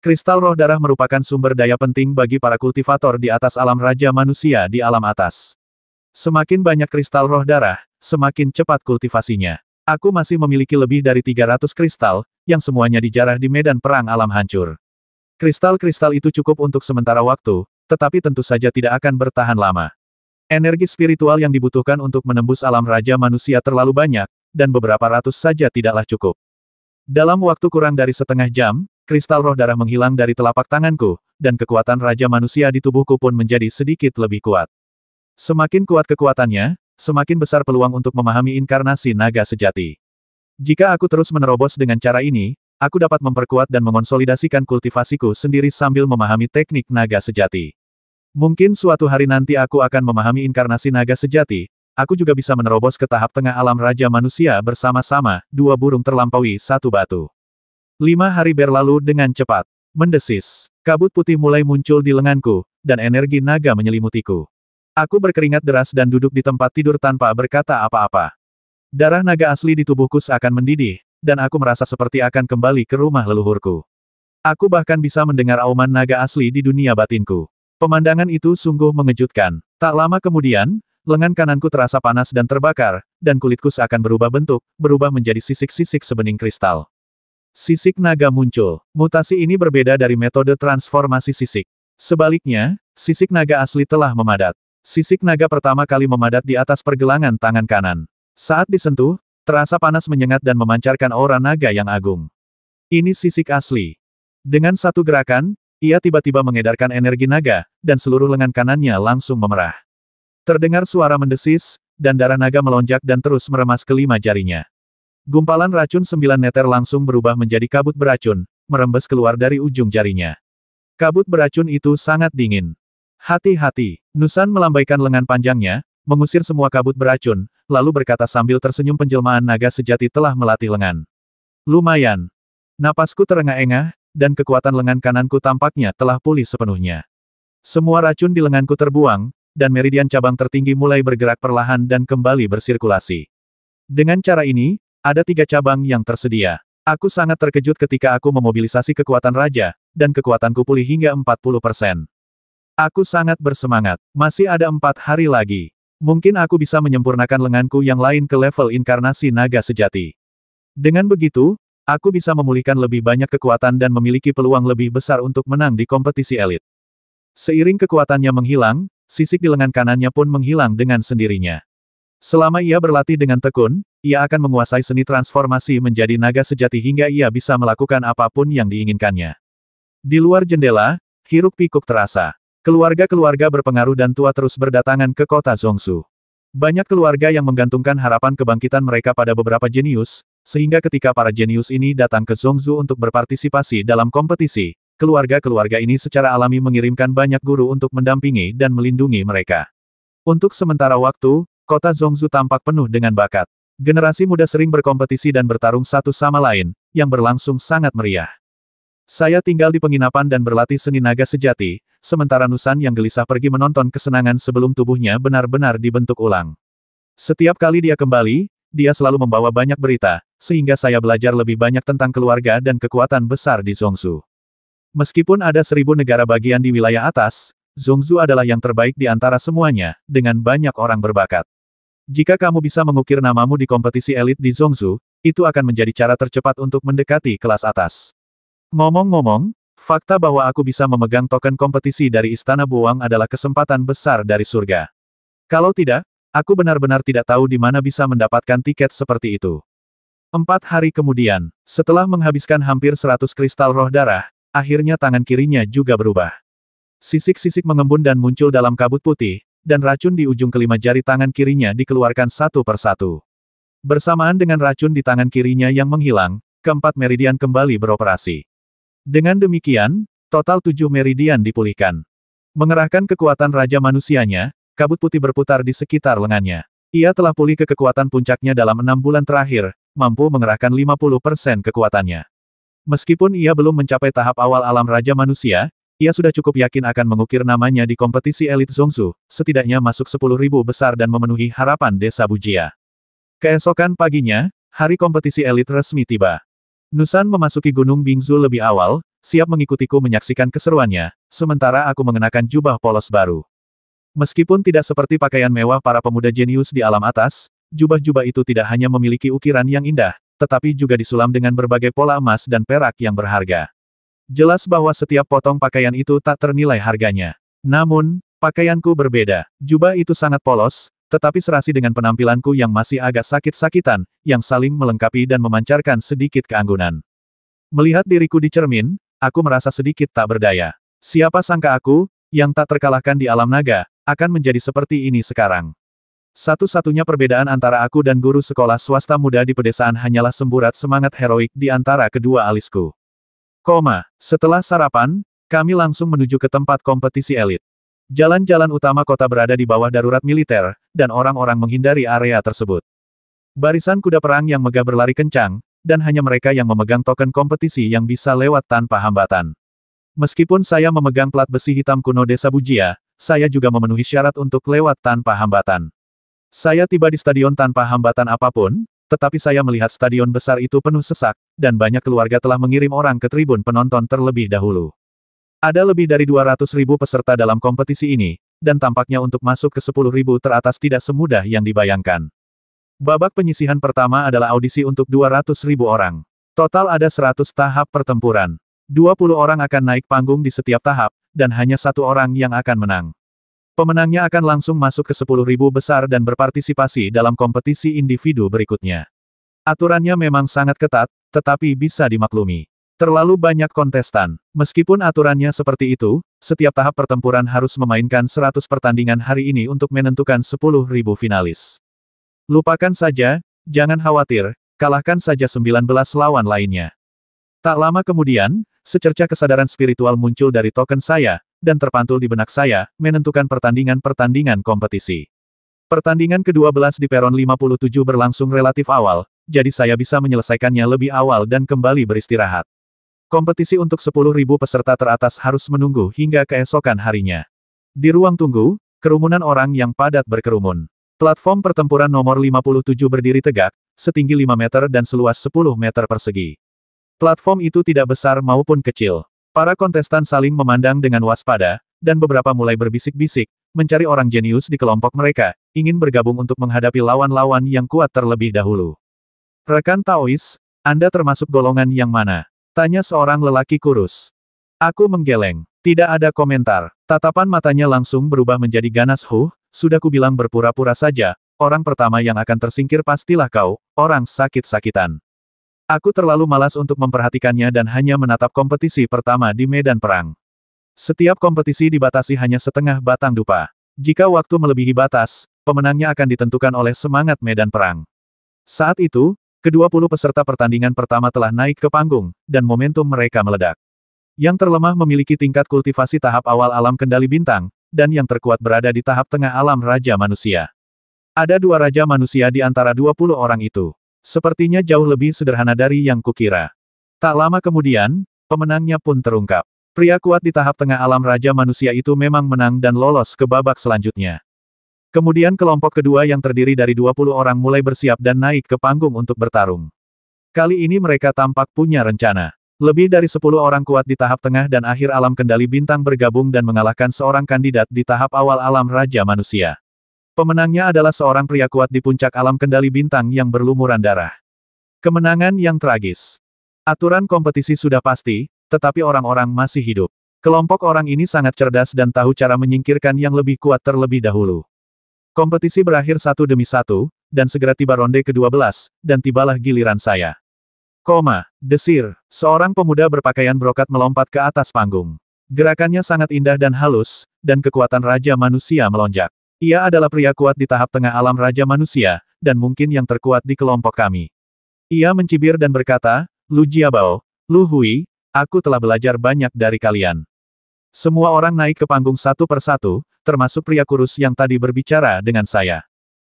Kristal roh darah merupakan sumber daya penting bagi para kultivator di atas alam Raja Manusia di alam atas. Semakin banyak kristal roh darah, semakin cepat kultivasinya. Aku masih memiliki lebih dari 300 kristal, yang semuanya dijarah di medan perang alam hancur. Kristal-kristal itu cukup untuk sementara waktu, tetapi tentu saja tidak akan bertahan lama. Energi spiritual yang dibutuhkan untuk menembus alam Raja Manusia terlalu banyak, dan beberapa ratus saja tidaklah cukup. Dalam waktu kurang dari setengah jam, kristal roh darah menghilang dari telapak tanganku, dan kekuatan Raja Manusia di tubuhku pun menjadi sedikit lebih kuat. Semakin kuat kekuatannya, semakin besar peluang untuk memahami inkarnasi naga sejati. Jika aku terus menerobos dengan cara ini, aku dapat memperkuat dan mengonsolidasikan kultivasiku sendiri sambil memahami teknik naga sejati. Mungkin suatu hari nanti aku akan memahami inkarnasi naga sejati, aku juga bisa menerobos ke tahap tengah alam Raja Manusia bersama-sama, 2 burung terlampaui 1 batu. 5 hari berlalu dengan cepat. Mendesis. Kabut putih mulai muncul di lenganku, dan energi naga menyelimutiku. Aku berkeringat deras dan duduk di tempat tidur tanpa berkata apa-apa. Darah naga asli di tubuhku seakan mendidih, dan aku merasa seperti akan kembali ke rumah leluhurku. Aku bahkan bisa mendengar auman naga asli di dunia batinku. Pemandangan itu sungguh mengejutkan. Tak lama kemudian, lengan kananku terasa panas dan terbakar, dan kulitku seakan berubah bentuk, berubah menjadi sisik-sisik sebening kristal. Sisik naga muncul. Mutasi ini berbeda dari metode transformasi sisik. Sebaliknya, sisik naga asli telah memadat. Sisik naga pertama kali memadat di atas pergelangan tangan kanan. Saat disentuh, terasa panas menyengat dan memancarkan aura naga yang agung. Ini sisik asli. Dengan satu gerakan, ia tiba-tiba mengedarkan energi naga, dan seluruh lengan kanannya langsung memerah. Terdengar suara mendesis, dan darah naga melonjak dan terus meremas kelima jarinya. Gumpalan racun 9 neter langsung berubah menjadi kabut beracun, merembes keluar dari ujung jarinya. Kabut beracun itu sangat dingin. Hati-hati, Nusan melambaikan lengan panjangnya, mengusir semua kabut beracun, lalu berkata sambil tersenyum penjelmaan naga sejati telah melatih lengan. Lumayan. Napasku terengah-engah, dan kekuatan lengan kananku tampaknya telah pulih sepenuhnya. Semua racun di lenganku terbuang, dan meridian cabang tertinggi mulai bergerak perlahan dan kembali bersirkulasi. Dengan cara ini, ada 3 cabang yang tersedia. Aku sangat terkejut ketika aku memobilisasi kekuatan raja, dan kekuatanku pulih hingga 40%. Aku sangat bersemangat. Masih ada 4 hari lagi. Mungkin aku bisa menyempurnakan lenganku yang lain ke level inkarnasi naga sejati. Dengan begitu, aku bisa memulihkan lebih banyak kekuatan dan memiliki peluang lebih besar untuk menang di kompetisi elit. Seiring kekuatannya menghilang, sisik di lengan kanannya pun menghilang dengan sendirinya. Selama ia berlatih dengan tekun, ia akan menguasai seni transformasi menjadi naga sejati hingga ia bisa melakukan apapun yang diinginkannya. Di luar jendela, hiruk-pikuk terasa. Keluarga-keluarga berpengaruh dan tua terus berdatangan ke kota Zhongsu. Banyak keluarga yang menggantungkan harapan kebangkitan mereka pada beberapa jenius, sehingga ketika para jenius ini datang ke Zhongsu untuk berpartisipasi dalam kompetisi, keluarga-keluarga ini secara alami mengirimkan banyak guru untuk mendampingi dan melindungi mereka. Untuk sementara waktu, kota Zhongsu tampak penuh dengan bakat. Generasi muda sering berkompetisi dan bertarung satu sama lain, yang berlangsung sangat meriah. Saya tinggal di penginapan dan berlatih seni naga sejati, sementara Nusan yang gelisah pergi menonton kesenangan sebelum tubuhnya benar-benar dibentuk ulang. Setiap kali dia kembali, dia selalu membawa banyak berita, sehingga saya belajar lebih banyak tentang keluarga dan kekuatan besar di Zhongsu. Meskipun ada 1000 negara bagian di wilayah atas, Zhongsu adalah yang terbaik di antara semuanya, dengan banyak orang berbakat. Jika kamu bisa mengukir namamu di kompetisi elit di Zhongsu, itu akan menjadi cara tercepat untuk mendekati kelas atas. Ngomong-ngomong, fakta bahwa aku bisa memegang token kompetisi dari Istana Buang adalah kesempatan besar dari surga. Kalau tidak, aku benar-benar tidak tahu di mana bisa mendapatkan tiket seperti itu. 4 hari kemudian, setelah menghabiskan hampir 100 kristal roh darah, akhirnya tangan kirinya juga berubah. Sisik-sisik mengembun dan muncul dalam kabut putih, dan racun di ujung kelima jari tangan kirinya dikeluarkan satu persatu. Bersamaan dengan racun di tangan kirinya yang menghilang, keempat meridian kembali beroperasi. Dengan demikian, total 7 meridian dipulihkan. Mengerahkan kekuatan Raja Manusianya, kabut putih berputar di sekitar lengannya. Ia telah pulih ke kekuatan puncaknya dalam 6 bulan terakhir, mampu mengerahkan 50% kekuatannya. Meskipun ia belum mencapai tahap awal alam Raja Manusia, ia sudah cukup yakin akan mengukir namanya di kompetisi elit Zhongsu, setidaknya masuk 10.000 besar dan memenuhi harapan desa Bujia. Keesokan paginya, hari kompetisi elit resmi tiba. Nusan memasuki Gunung Bingzu lebih awal, siap mengikutiku menyaksikan keseruannya, sementara aku mengenakan jubah polos baru. Meskipun tidak seperti pakaian mewah para pemuda jenius di alam atas, jubah-jubah itu tidak hanya memiliki ukiran yang indah, tetapi juga disulam dengan berbagai pola emas dan perak yang berharga. Jelas bahwa setiap potong pakaian itu tak ternilai harganya. Namun, pakaianku berbeda. Jubah itu sangat polos, tetapi serasi dengan penampilanku yang masih agak sakit-sakitan, yang saling melengkapi dan memancarkan sedikit keanggunan. Melihat diriku di cermin, aku merasa sedikit tak berdaya. Siapa sangka aku, yang tak terkalahkan di alam naga, akan menjadi seperti ini sekarang. Satu-satunya perbedaan antara aku dan guru sekolah swasta muda di pedesaan hanyalah semburat semangat heroik di antara kedua alisku. Setelah sarapan, kami langsung menuju ke tempat kompetisi elit. Jalan-jalan utama kota berada di bawah darurat militer, dan orang-orang menghindari area tersebut. Barisan kuda perang yang megah berlari kencang, dan hanya mereka yang memegang token kompetisi yang bisa lewat tanpa hambatan. Meskipun saya memegang plat besi hitam kuno desa Bujia, saya juga memenuhi syarat untuk lewat tanpa hambatan. Saya tiba di stadion tanpa hambatan apapun, tetapi saya melihat stadion besar itu penuh sesak, dan banyak keluarga telah mengirim orang ke tribun penonton terlebih dahulu. Ada lebih dari 200.000 peserta dalam kompetisi ini, dan tampaknya untuk masuk ke 10.000 teratas tidak semudah yang dibayangkan. Babak penyisihan pertama adalah audisi untuk 200.000 orang. Total ada 100 tahap pertempuran. 20 orang akan naik panggung di setiap tahap, dan hanya satu orang yang akan menang. Pemenangnya akan langsung masuk ke 10.000 besar dan berpartisipasi dalam kompetisi individu berikutnya. Aturannya memang sangat ketat, tetapi bisa dimaklumi. Terlalu banyak kontestan. Meskipun aturannya seperti itu, setiap tahap pertempuran harus memainkan 100 pertandingan hari ini untuk menentukan 10.000 finalis. Lupakan saja, jangan khawatir, kalahkan saja 19 lawan lainnya. Tak lama kemudian, secerca kesadaran spiritual muncul dari token saya, dan terpantul di benak saya, menentukan pertandingan-pertandingan kompetisi. Pertandingan ke-12 di peron 57 berlangsung relatif awal, jadi saya bisa menyelesaikannya lebih awal dan kembali beristirahat. Kompetisi untuk 10.000 peserta teratas harus menunggu hingga keesokan harinya. Di ruang tunggu, kerumunan orang yang padat berkerumun. Platform pertempuran nomor 57 berdiri tegak, setinggi 5 meter dan seluas 10 meter persegi. Platform itu tidak besar maupun kecil. Para kontestan saling memandang dengan waspada, dan beberapa mulai berbisik-bisik, mencari orang jenius di kelompok mereka, ingin bergabung untuk menghadapi lawan-lawan yang kuat terlebih dahulu. Rekan Taois, Anda termasuk golongan yang mana? Tanya seorang lelaki kurus. Aku menggeleng. Tidak ada komentar. Tatapan matanya langsung berubah menjadi ganas. Sudah kubilang berpura-pura saja, orang pertama yang akan tersingkir pastilah kau, orang sakit-sakitan. Aku terlalu malas untuk memperhatikannya dan hanya menatap kompetisi pertama di medan perang. Setiap kompetisi dibatasi hanya setengah batang dupa. Jika waktu melebihi batas, pemenangnya akan ditentukan oleh semangat medan perang. Saat itu, ke-20 peserta pertandingan pertama telah naik ke panggung, dan momentum mereka meledak. Yang terlemah memiliki tingkat kultivasi tahap awal alam kendali bintang, dan yang terkuat berada di tahap tengah alam Raja Manusia. Ada 2 Raja Manusia di antara 20 orang itu. Sepertinya jauh lebih sederhana dari yang kukira. Tak lama kemudian, pemenangnya pun terungkap. Pria kuat di tahap tengah alam Raja Manusia itu memang menang dan lolos ke babak selanjutnya. Kemudian kelompok kedua yang terdiri dari 20 orang mulai bersiap dan naik ke panggung untuk bertarung. Kali ini mereka tampak punya rencana. Lebih dari 10 orang kuat di tahap tengah dan akhir alam kendali bintang bergabung dan mengalahkan seorang kandidat di tahap awal alam Raja Manusia. Pemenangnya adalah seorang pria kuat di puncak alam kendali bintang yang berlumuran darah. Kemenangan yang tragis. Aturan kompetisi sudah pasti, tetapi orang-orang masih hidup. Kelompok orang ini sangat cerdas dan tahu cara menyingkirkan yang lebih kuat terlebih dahulu. Kompetisi berakhir satu demi satu, dan segera tiba ronde ke-12, dan tibalah giliran saya. Desir, seorang pemuda berpakaian brokat melompat ke atas panggung. Gerakannya sangat indah dan halus, dan kekuatan Raja Manusia melonjak. Ia adalah pria kuat di tahap tengah alam Raja Manusia, dan mungkin yang terkuat di kelompok kami. Ia mencibir dan berkata, Lu Jiabao, Lu Hui, aku telah belajar banyak dari kalian. Semua orang naik ke panggung satu persatu, termasuk pria kurus yang tadi berbicara dengan saya.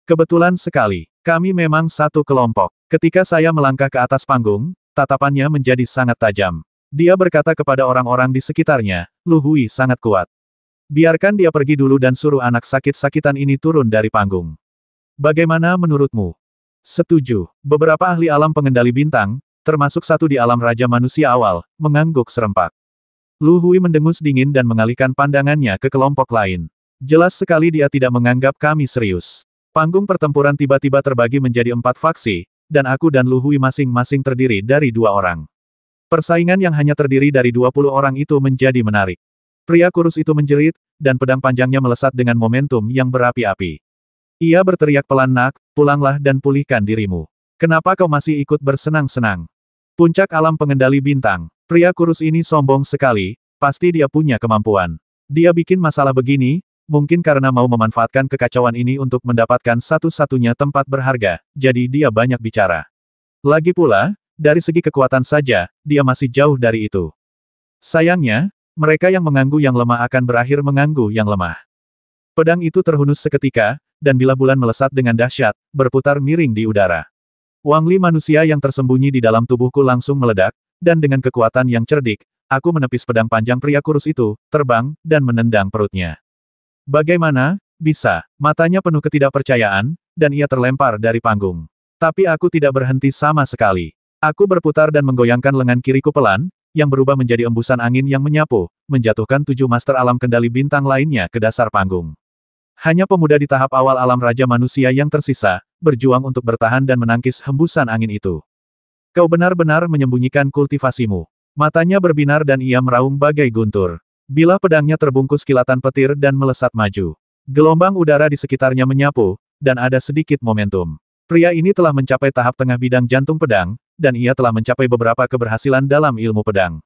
Kebetulan sekali, kami memang satu kelompok. Ketika saya melangkah ke atas panggung, tatapannya menjadi sangat tajam. Dia berkata kepada orang-orang di sekitarnya, Lu Hui sangat kuat. Biarkan dia pergi dulu dan suruh anak sakit-sakitan ini turun dari panggung. Bagaimana menurutmu? Setuju. Beberapa ahli alam pengendali bintang, termasuk satu di alam Raja Manusia awal, mengangguk serempak. Lu Hui mendengus dingin dan mengalihkan pandangannya ke kelompok lain. Jelas sekali dia tidak menganggap kami serius. Panggung pertempuran tiba-tiba terbagi menjadi 4 faksi, dan aku dan Lu Hui masing-masing terdiri dari 2 orang. Persaingan yang hanya terdiri dari 20 orang itu menjadi menarik. Pria kurus itu menjerit, dan pedang panjangnya melesat dengan momentum yang berapi-api. Ia berteriak pelan, Nak, pulanglah dan pulihkan dirimu. Kenapa kau masih ikut bersenang-senang? Puncak alam pengendali bintang. Pria kurus ini sombong sekali, pasti dia punya kemampuan. Dia bikin masalah begini, mungkin karena mau memanfaatkan kekacauan ini untuk mendapatkan satu-satunya tempat berharga, jadi dia banyak bicara. Lagi pula, dari segi kekuatan saja, dia masih jauh dari itu. Sayangnya, mereka yang mengganggu yang lemah akan berakhir mengganggu yang lemah. Pedang itu terhunus seketika, dan bila bulan melesat dengan dahsyat, berputar miring di udara. Wangli manusia yang tersembunyi di dalam tubuhku langsung meledak, dan dengan kekuatan yang cerdik, aku menepis pedang panjang pria kurus itu, terbang, dan menendang perutnya. Bagaimana bisa? Matanya penuh ketidakpercayaan, dan ia terlempar dari panggung. Tapi aku tidak berhenti sama sekali. Aku berputar dan menggoyangkan lengan kiriku pelan, yang berubah menjadi embusan angin yang menyapu, menjatuhkan 7 master alam kendali bintang lainnya ke dasar panggung. Hanya pemuda di tahap awal alam Raja Manusia yang tersisa, berjuang untuk bertahan dan menangkis hembusan angin itu. Kau benar-benar menyembunyikan kultivasimu. Matanya berbinar dan ia meraung bagai guntur. Bilah pedangnya terbungkus kilatan petir dan melesat maju. Gelombang udara di sekitarnya menyapu, dan ada sedikit momentum. Pria ini telah mencapai tahap tengah bidang jantung pedang, dan ia telah mencapai beberapa keberhasilan dalam ilmu pedang.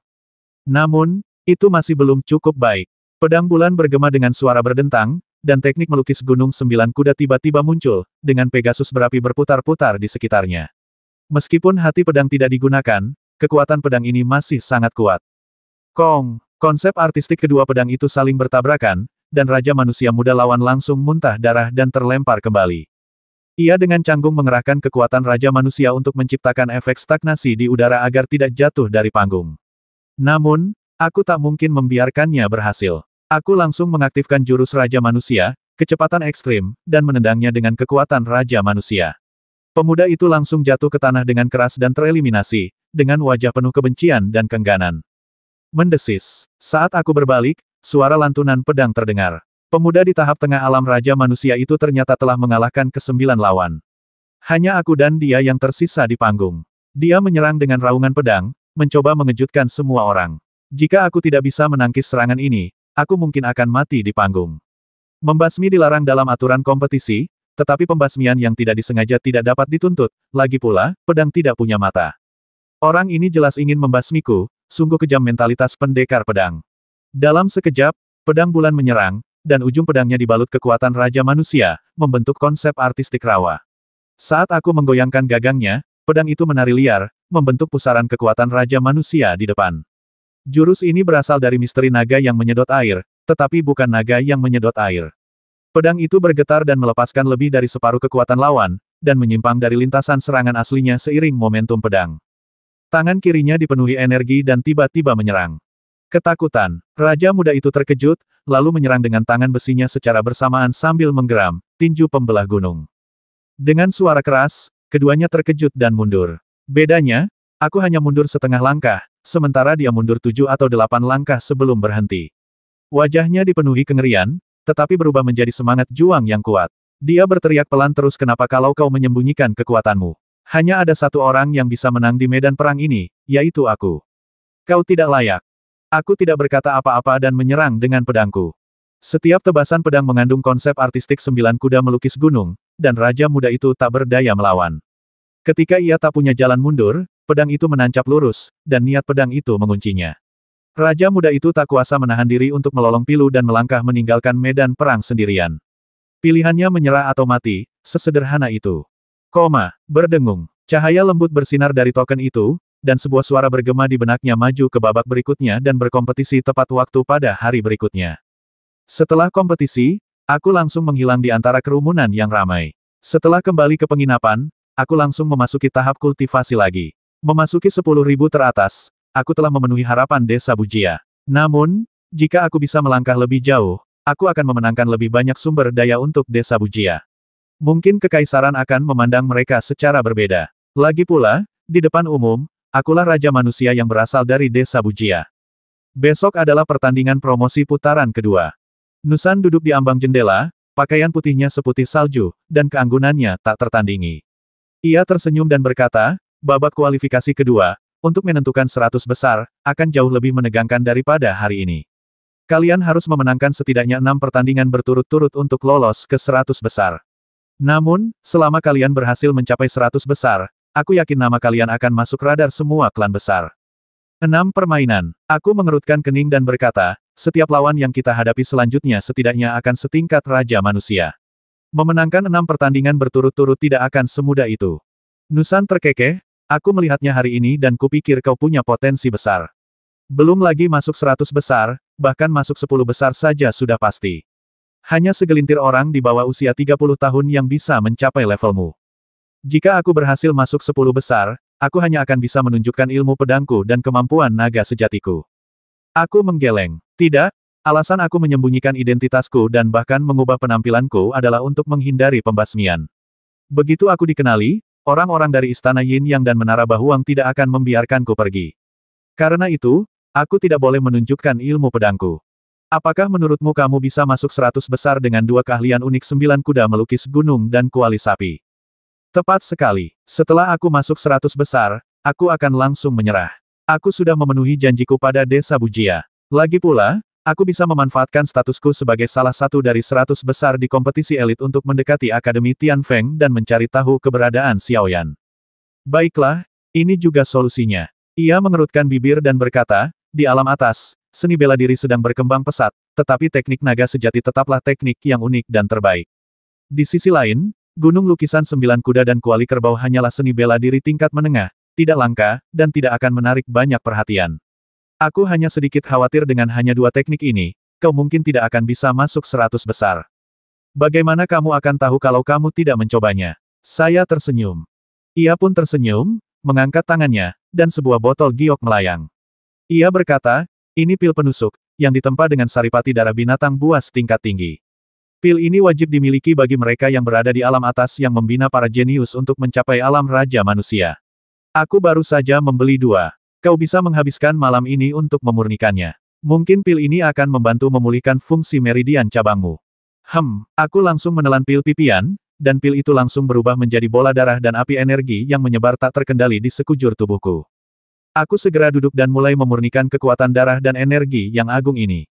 Namun, itu masih belum cukup baik. Pedang bulan bergema dengan suara berdentang, dan teknik melukis gunung 9 kuda tiba-tiba muncul, dengan Pegasus berapi berputar-putar di sekitarnya. Meskipun hati pedang tidak digunakan, kekuatan pedang ini masih sangat kuat. Kong, konsep artistik kedua pedang itu saling bertabrakan, dan Raja Manusia Muda lawan langsung muntah darah dan terlempar kembali. Ia dengan canggung mengerahkan kekuatan Raja Manusia untuk menciptakan efek stagnasi di udara agar tidak jatuh dari panggung. Namun, aku tak mungkin membiarkannya berhasil. Aku langsung mengaktifkan jurus Raja Manusia, kecepatan ekstrim, dan menendangnya dengan kekuatan Raja Manusia. Pemuda itu langsung jatuh ke tanah dengan keras dan tereliminasi, dengan wajah penuh kebencian dan keengganan. Mendesis. Saat aku berbalik, suara lantunan pedang terdengar. Pemuda di tahap tengah alam Raja Manusia itu ternyata telah mengalahkan ke-9 lawan. Hanya aku dan dia yang tersisa di panggung. Dia menyerang dengan raungan pedang, mencoba mengejutkan semua orang. Jika aku tidak bisa menangkis serangan ini, aku mungkin akan mati di panggung. Membasmi dilarang dalam aturan kompetisi, tetapi pembasmian yang tidak disengaja tidak dapat dituntut, lagi pula, pedang tidak punya mata. Orang ini jelas ingin membasmiku, sungguh kejam mentalitas pendekar pedang. Dalam sekejap, pedang bulan menyerang, dan ujung pedangnya dibalut kekuatan Raja Manusia, membentuk konsep artistik rawa. Saat aku menggoyangkan gagangnya, pedang itu menari liar, membentuk pusaran kekuatan Raja Manusia di depan. Jurus ini berasal dari misteri naga yang menyedot air, tetapi bukan naga yang menyedot air. Pedang itu bergetar dan melepaskan lebih dari separuh kekuatan lawan, dan menyimpang dari lintasan serangan aslinya seiring momentum pedang. Tangan kirinya dipenuhi energi dan tiba-tiba menyerang. Ketakutan. Raja muda itu terkejut, lalu menyerang dengan tangan besinya secara bersamaan sambil menggeram, tinju pembelah gunung. Dengan suara keras, keduanya terkejut dan mundur. Bedanya, aku hanya mundur setengah langkah, sementara dia mundur 7 atau 8 langkah sebelum berhenti. Wajahnya dipenuhi kengerian, tetapi berubah menjadi semangat juang yang kuat. Dia berteriak pelan terus, kenapa kalau kau menyembunyikan kekuatanmu? Hanya ada satu orang yang bisa menang di medan perang ini, yaitu aku. Kau tidak layak. Aku tidak berkata apa-apa dan menyerang dengan pedangku. Setiap tebasan pedang mengandung konsep artistik 9 kuda melukis gunung, dan Raja muda itu tak berdaya melawan. Ketika ia tak punya jalan mundur, pedang itu menancap lurus, dan niat pedang itu menguncinya. Raja muda itu tak kuasa menahan diri untuk melolong pilu dan melangkah meninggalkan medan perang sendirian. Pilihannya menyerah atau mati, sesederhana itu. Berdengung. Cahaya lembut bersinar dari token itu, dan sebuah suara bergema di benaknya maju ke babak berikutnya dan berkompetisi tepat waktu pada hari berikutnya. Setelah kompetisi, aku langsung menghilang di antara kerumunan yang ramai. Setelah kembali ke penginapan, aku langsung memasuki tahap kultivasi lagi. Memasuki 10.000 teratas, aku telah memenuhi harapan Desa Bujia. Namun, jika aku bisa melangkah lebih jauh, aku akan memenangkan lebih banyak sumber daya untuk Desa Bujia. Mungkin kekaisaran akan memandang mereka secara berbeda. Lagi pula, di depan umum, akulah Raja Manusia yang berasal dari Desa Bujia. Besok adalah pertandingan promosi putaran kedua. Nusan duduk di ambang jendela, pakaian putihnya seputih salju, dan keanggunannya tak tertandingi. Ia tersenyum dan berkata, babak kualifikasi kedua, untuk menentukan 100 besar, akan jauh lebih menegangkan daripada hari ini. Kalian harus memenangkan setidaknya 6 pertandingan berturut-turut untuk lolos ke 100 besar. Namun, selama kalian berhasil mencapai 100 besar, aku yakin nama kalian akan masuk radar semua klan besar. 6 permainan. Aku mengerutkan kening dan berkata, setiap lawan yang kita hadapi selanjutnya setidaknya akan setingkat Raja Manusia. Memenangkan 6 pertandingan berturut-turut tidak akan semudah itu. Nusan terkekeh, aku melihatnya hari ini dan kupikir kau punya potensi besar. Belum lagi masuk 100 besar, bahkan masuk 10 besar saja sudah pasti. Hanya segelintir orang di bawah usia 30 tahun yang bisa mencapai levelmu. Jika aku berhasil masuk 10 besar, aku hanya akan bisa menunjukkan ilmu pedangku dan kemampuan naga sejatiku. Aku menggeleng. Tidak, alasan aku menyembunyikan identitasku dan bahkan mengubah penampilanku adalah untuk menghindari pembasmian. Begitu aku dikenali, orang-orang dari Istana Yin Yang dan Menara Bahuang tidak akan membiarkanku pergi. Karena itu, aku tidak boleh menunjukkan ilmu pedangku. Apakah menurutmu kamu bisa masuk 100 besar dengan dua keahlian unik 9 kuda melukis gunung dan kuali sapi? Tepat sekali. Setelah aku masuk 100 besar, aku akan langsung menyerah. Aku sudah memenuhi janjiku pada desa Bujia. Lagi pula, aku bisa memanfaatkan statusku sebagai salah satu dari 100 besar di kompetisi elit untuk mendekati Akademi Tianfeng dan mencari tahu keberadaan Xiaoyan. Baiklah, ini juga solusinya. Ia mengerutkan bibir dan berkata, di alam atas, seni bela diri sedang berkembang pesat, tetapi teknik naga sejati tetaplah teknik yang unik dan terbaik. Di sisi lain, gunung lukisan 9 kuda dan kuali kerbau hanyalah seni bela diri tingkat menengah, tidak langka, dan tidak akan menarik banyak perhatian. Aku hanya sedikit khawatir dengan hanya dua teknik ini, kau mungkin tidak akan bisa masuk 100 besar. Bagaimana kamu akan tahu kalau kamu tidak mencobanya? Saya tersenyum. Ia pun tersenyum, mengangkat tangannya, dan sebuah botol giok melayang. Ia berkata, ini pil penusuk, yang ditempa dengan saripati darah binatang buas tingkat tinggi. Pil ini wajib dimiliki bagi mereka yang berada di alam atas yang membina para jenius untuk mencapai alam raja manusia. Aku baru saja membeli 2. Kau bisa menghabiskan malam ini untuk memurnikannya. Mungkin pil ini akan membantu memulihkan fungsi meridian cabangmu. Aku langsung menelan pil pipian, dan pil itu langsung berubah menjadi bola darah dan api energi yang menyebar tak terkendali di sekujur tubuhku. Aku segera duduk dan mulai memurnikan kekuatan darah dan energi yang agung ini.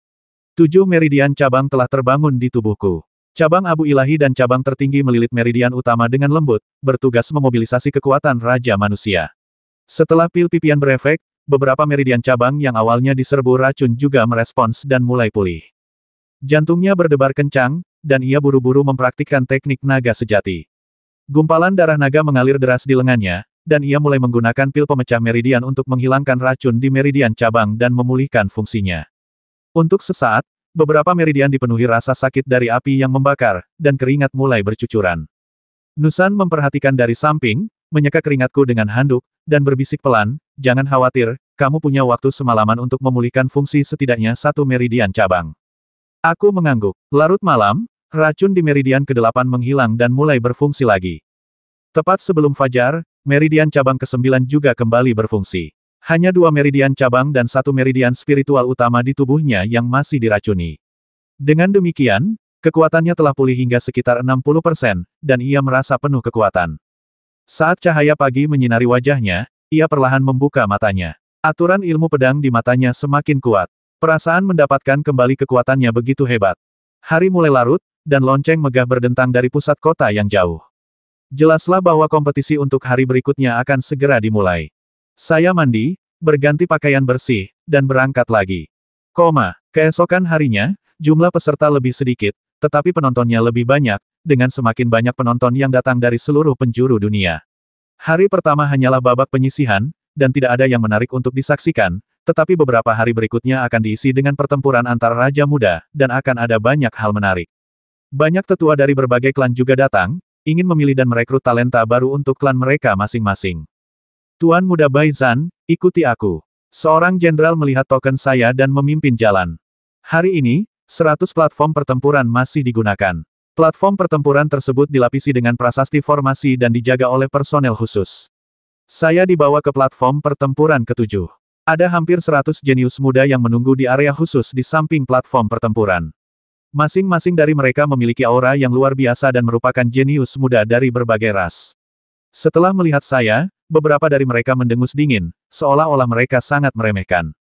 7 meridian cabang telah terbangun di tubuhku. Cabang abu ilahi dan cabang tertinggi melilit meridian utama dengan lembut, bertugas memobilisasi kekuatan Raja Manusia. Setelah pil pipian berefek, beberapa meridian cabang yang awalnya diserbu racun juga merespons dan mulai pulih. Jantungnya berdebar kencang, dan ia buru-buru mempraktikkan teknik naga sejati. Gumpalan darah naga mengalir deras di lengannya, dan ia mulai menggunakan pil pemecah meridian untuk menghilangkan racun di meridian cabang dan memulihkan fungsinya. Untuk sesaat, beberapa meridian dipenuhi rasa sakit dari api yang membakar, dan keringat mulai bercucuran. Nusan memperhatikan dari samping, menyeka keringatku dengan handuk, dan berbisik pelan, jangan khawatir, kamu punya waktu semalaman untuk memulihkan fungsi setidaknya 1 meridian cabang. Aku mengangguk. Larut malam, racun di meridian ke-8 menghilang dan mulai berfungsi lagi. Tepat sebelum fajar, meridian cabang ke-9 juga kembali berfungsi. Hanya 2 meridian cabang dan 1 meridian spiritual utama di tubuhnya yang masih diracuni. Dengan demikian, kekuatannya telah pulih hingga sekitar 60%, dan ia merasa penuh kekuatan. Saat cahaya pagi menyinari wajahnya, ia perlahan membuka matanya. Aturan ilmu pedang di matanya semakin kuat. Perasaan mendapatkan kembali kekuatannya begitu hebat. Hari mulai larut, dan lonceng megah berdentang dari pusat kota yang jauh. Jelaslah bahwa kompetisi untuk hari berikutnya akan segera dimulai. Saya mandi, berganti pakaian bersih, dan berangkat lagi. Keesokan harinya, jumlah peserta lebih sedikit, tetapi penontonnya lebih banyak, dengan semakin banyak penonton yang datang dari seluruh penjuru dunia. Hari pertama hanyalah babak penyisihan, dan tidak ada yang menarik untuk disaksikan, tetapi beberapa hari berikutnya akan diisi dengan pertempuran antar Raja Muda, dan akan ada banyak hal menarik. Banyak tetua dari berbagai klan juga datang, ingin memilih dan merekrut talenta baru untuk klan mereka masing-masing. Tuan Muda Baizan, ikuti aku. Seorang jenderal melihat token saya dan memimpin jalan. Hari ini, 100 platform pertempuran masih digunakan. Platform pertempuran tersebut dilapisi dengan prasasti formasi dan dijaga oleh personel khusus. Saya dibawa ke platform pertempuran ke-7. Ada hampir 100 jenius muda yang menunggu di area khusus di samping platform pertempuran. Masing-masing dari mereka memiliki aura yang luar biasa dan merupakan jenius muda dari berbagai ras. Setelah melihat saya, beberapa dari mereka mendengus dingin, seolah-olah mereka sangat meremehkan.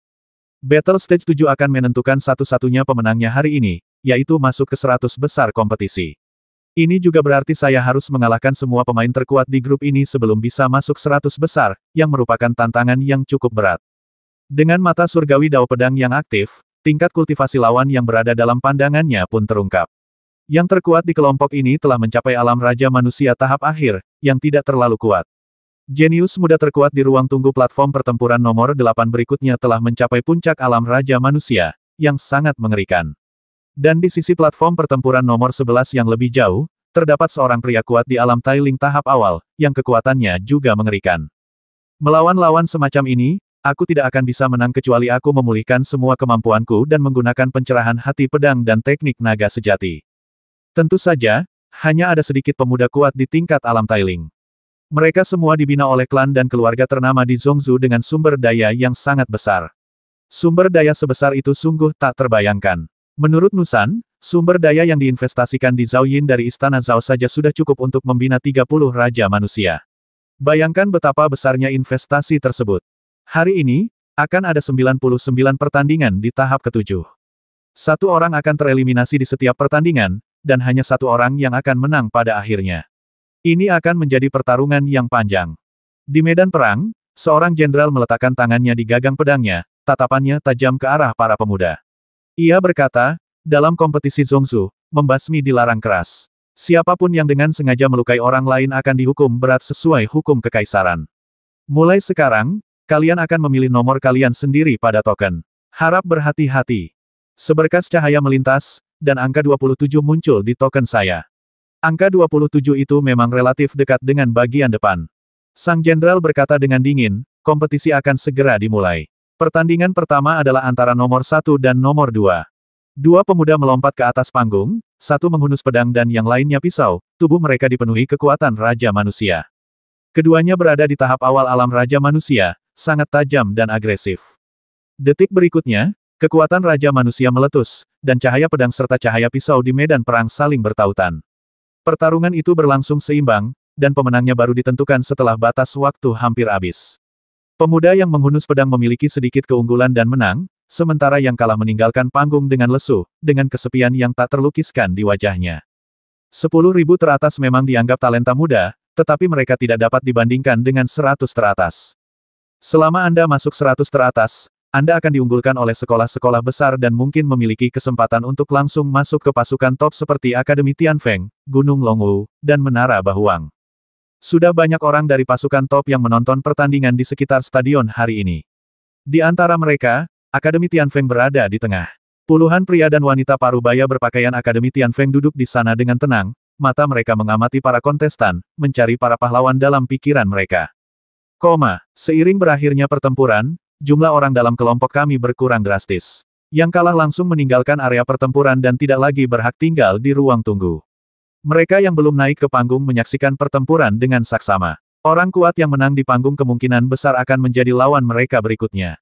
Battle Stage 7 akan menentukan satu-satunya pemenangnya hari ini, yaitu masuk ke 100 besar kompetisi. Ini juga berarti saya harus mengalahkan semua pemain terkuat di grup ini sebelum bisa masuk 100 besar, yang merupakan tantangan yang cukup berat. Dengan mata surgawi Dao Pedang yang aktif, tingkat kultivasi lawan yang berada dalam pandangannya pun terungkap. Yang terkuat di kelompok ini telah mencapai alam Raja Manusia tahap akhir, yang tidak terlalu kuat. Jenius muda terkuat di ruang tunggu platform pertempuran nomor 8 berikutnya telah mencapai puncak alam Raja Manusia, yang sangat mengerikan. Dan di sisi platform pertempuran nomor 11 yang lebih jauh, terdapat seorang pria kuat di alam Tailing tahap awal, yang kekuatannya juga mengerikan. Melawan lawan semacam ini, aku tidak akan bisa menang kecuali aku memulihkan semua kemampuanku dan menggunakan pencerahan hati pedang dan teknik naga sejati. Tentu saja, hanya ada sedikit pemuda kuat di tingkat alam Tailing. Mereka semua dibina oleh klan dan keluarga ternama di Zhongzhou dengan sumber daya yang sangat besar. Sumber daya sebesar itu sungguh tak terbayangkan. Menurut Nusan, sumber daya yang diinvestasikan di Zhao Yin dari Istana Zhao saja sudah cukup untuk membina 30 Raja Manusia. Bayangkan betapa besarnya investasi tersebut. Hari ini, akan ada 99 pertandingan di tahap ke-7. Satu orang akan tereliminasi di setiap pertandingan, dan hanya satu orang yang akan menang pada akhirnya. Ini akan menjadi pertarungan yang panjang. Di medan perang, seorang jenderal meletakkan tangannya di gagang pedangnya, tatapannya tajam ke arah para pemuda. Ia berkata, dalam kompetisi Zhongzhou, membasmi dilarang keras. Siapapun yang dengan sengaja melukai orang lain akan dihukum berat sesuai hukum kekaisaran. Mulai sekarang, kalian akan memilih nomor kalian sendiri pada token. Harap berhati-hati. Seberkas cahaya melintas, dan angka 27 muncul di token saya. Angka 27 itu memang relatif dekat dengan bagian depan. Sang jenderal berkata dengan dingin, kompetisi akan segera dimulai. Pertandingan pertama adalah antara nomor 1 dan nomor 2. Dua pemuda melompat ke atas panggung, satu menghunus pedang dan yang lainnya pisau, tubuh mereka dipenuhi kekuatan Raja Manusia. Keduanya berada di tahap awal alam Raja Manusia, sangat tajam dan agresif. Detik berikutnya, kekuatan Raja Manusia meletus, dan cahaya pedang serta cahaya pisau di medan perang saling bertautan. Pertarungan itu berlangsung seimbang, dan pemenangnya baru ditentukan setelah batas waktu hampir habis. Pemuda yang menghunus pedang memiliki sedikit keunggulan dan menang, sementara yang kalah meninggalkan panggung dengan lesu, dengan kesepian yang tak terlukiskan di wajahnya. 10.000 teratas memang dianggap talenta muda, tetapi mereka tidak dapat dibandingkan dengan 100 teratas. Selama Anda masuk 100 teratas, Anda akan diunggulkan oleh sekolah-sekolah besar dan mungkin memiliki kesempatan untuk langsung masuk ke pasukan top seperti Akademi Tianfeng, Gunung Longwu, dan Menara Bahuang. Sudah banyak orang dari pasukan top yang menonton pertandingan di sekitar stadion hari ini. Di antara mereka, Akademi Tianfeng berada di tengah. Puluhan pria dan wanita parubaya berpakaian Akademi Tianfeng duduk di sana dengan tenang, mata mereka mengamati para kontestan, mencari para pahlawan dalam pikiran mereka. Seiring berakhirnya pertempuran, jumlah orang dalam kelompok kami berkurang drastis. Yang kalah langsung meninggalkan area pertempuran dan tidak lagi berhak tinggal di ruang tunggu. Mereka yang belum naik ke panggung menyaksikan pertempuran dengan saksama. Orang kuat yang menang di panggung kemungkinan besar akan menjadi lawan mereka berikutnya.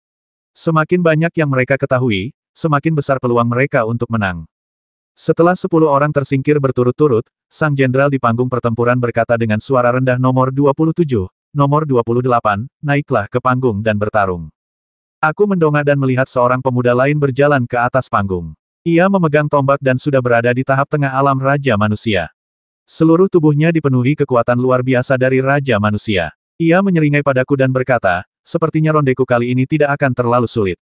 Semakin banyak yang mereka ketahui, semakin besar peluang mereka untuk menang. Setelah 10 orang tersingkir berturut-turut, sang jenderal di panggung pertempuran berkata dengan suara rendah nomor 27, nomor 28, naiklah ke panggung dan bertarung. Aku mendongak dan melihat seorang pemuda lain berjalan ke atas panggung. Ia memegang tombak dan sudah berada di tahap tengah alam Raja Manusia. Seluruh tubuhnya dipenuhi kekuatan luar biasa dari Raja Manusia. Ia menyeringai padaku dan berkata, sepertinya rondeku kali ini tidak akan terlalu sulit.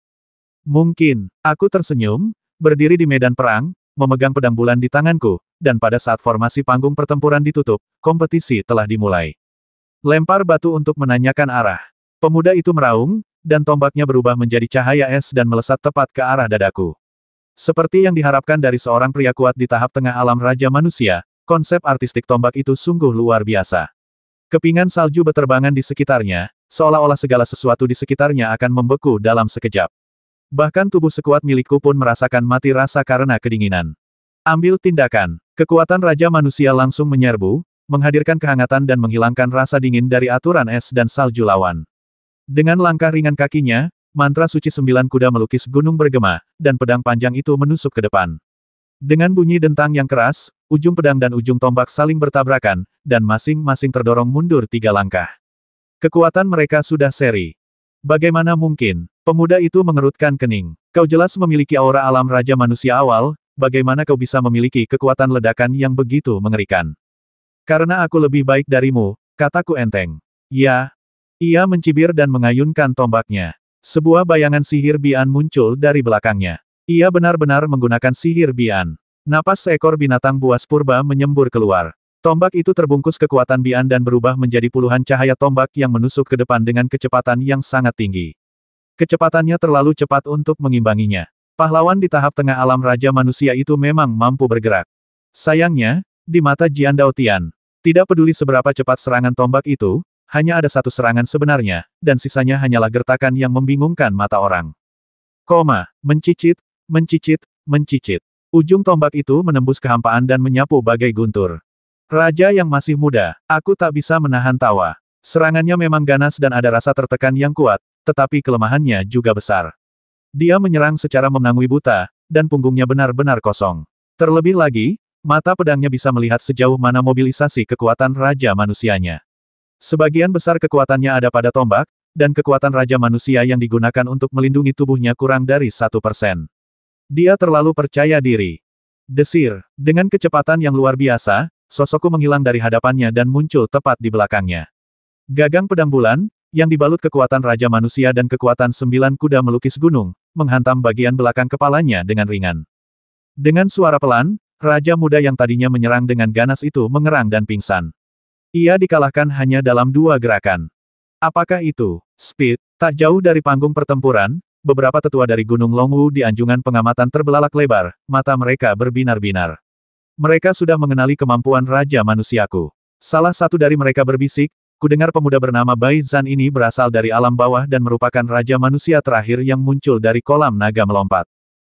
Mungkin, aku tersenyum, berdiri di medan perang, memegang pedang bulan di tanganku, dan pada saat formasi panggung pertempuran ditutup, kompetisi telah dimulai. Lempar batu untuk menanyakan arah. Pemuda itu meraung, dan tombaknya berubah menjadi cahaya es dan melesat tepat ke arah dadaku. Seperti yang diharapkan dari seorang pria kuat di tahap tengah alam Raja Manusia, konsep artistik tombak itu sungguh luar biasa. Kepingan salju beterbangan di sekitarnya, seolah-olah segala sesuatu di sekitarnya akan membeku dalam sekejap. Bahkan tubuh sekuat milikku pun merasakan mati rasa karena kedinginan. Ambil tindakan. Kekuatan Raja Manusia langsung menyerbu, menghadirkan kehangatan dan menghilangkan rasa dingin dari aturan es dan salju lawan. Dengan langkah ringan kakinya, mantra suci 9 kuda melukis gunung bergema, dan pedang panjang itu menusuk ke depan. Dengan bunyi dentang yang keras, ujung pedang dan ujung tombak saling bertabrakan, dan masing-masing terdorong mundur 3 langkah. Kekuatan mereka sudah seri. Bagaimana mungkin? Pemuda itu mengerutkan kening. Kau jelas memiliki aura alam Raja Manusia awal, bagaimana kau bisa memiliki kekuatan ledakan yang begitu mengerikan? Karena aku lebih baik darimu, kataku enteng. Ya. Ia mencibir dan mengayunkan tombaknya. Sebuah bayangan sihir Bian muncul dari belakangnya. Ia benar-benar menggunakan sihir Bian. Napas seekor binatang buas purba menyembur keluar. Tombak itu terbungkus kekuatan Bian dan berubah menjadi puluhan cahaya tombak yang menusuk ke depan dengan kecepatan yang sangat tinggi. Kecepatannya terlalu cepat untuk mengimbanginya. Pahlawan di tahap tengah alam Raja Manusia itu memang mampu bergerak. Sayangnya, di mata Jian Daotian, tidak peduli seberapa cepat serangan tombak itu, hanya ada satu serangan sebenarnya, dan sisanya hanyalah gertakan yang membingungkan mata orang. Mencicit, mencicit, mencicit. Ujung tombak itu menembus kehampaan dan menyapu bagai guntur. Raja yang masih muda, aku tak bisa menahan tawa. Serangannya memang ganas dan ada rasa tertekan yang kuat, tetapi kelemahannya juga besar. Dia menyerang secara menangui buta, dan punggungnya benar-benar kosong. Terlebih lagi, mata pedangnya bisa melihat sejauh mana mobilisasi kekuatan Raja Manusianya. Sebagian besar kekuatannya ada pada tombak, dan kekuatan Raja Manusia yang digunakan untuk melindungi tubuhnya kurang dari 1%. Dia terlalu percaya diri. Desir, dengan kecepatan yang luar biasa, sosokku menghilang dari hadapannya dan muncul tepat di belakangnya. Gagang pedang bulan, yang dibalut kekuatan Raja Manusia dan kekuatan 9 kuda melukis gunung, menghantam bagian belakang kepalanya dengan ringan. Dengan suara pelan, Raja Muda yang tadinya menyerang dengan ganas itu mengerang dan pingsan. Ia dikalahkan hanya dalam 2 gerakan. Apakah itu speed? Tak jauh dari panggung pertempuran, beberapa tetua dari Gunung Longwu di anjungan pengamatan terbelalak lebar, mata mereka berbinar-binar. Mereka sudah mengenali kemampuan Raja Manusiaku. Salah satu dari mereka berbisik, kudengar pemuda bernama Bai Zan ini berasal dari alam bawah dan merupakan Raja Manusia terakhir yang muncul dari kolam naga melompat.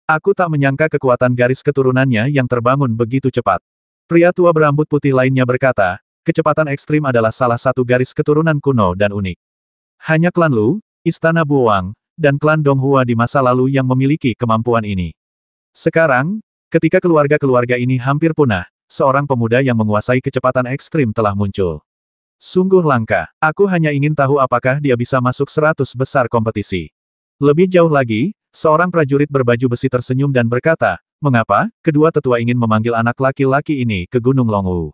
Aku tak menyangka kekuatan garis keturunannya yang terbangun begitu cepat. Pria tua berambut putih lainnya berkata, kecepatan ekstrim adalah salah satu garis keturunan kuno dan unik. Hanya klan Lu, Istana Buwang, dan klan Donghua di masa lalu yang memiliki kemampuan ini. Sekarang, ketika keluarga-keluarga ini hampir punah, seorang pemuda yang menguasai kecepatan ekstrim telah muncul. Sungguh langka. Aku hanya ingin tahu apakah dia bisa masuk 100 besar kompetisi. Lebih jauh lagi, seorang prajurit berbaju besi tersenyum dan berkata, mengapa, kedua tetua ingin memanggil anak laki-laki ini ke Gunung Longwu?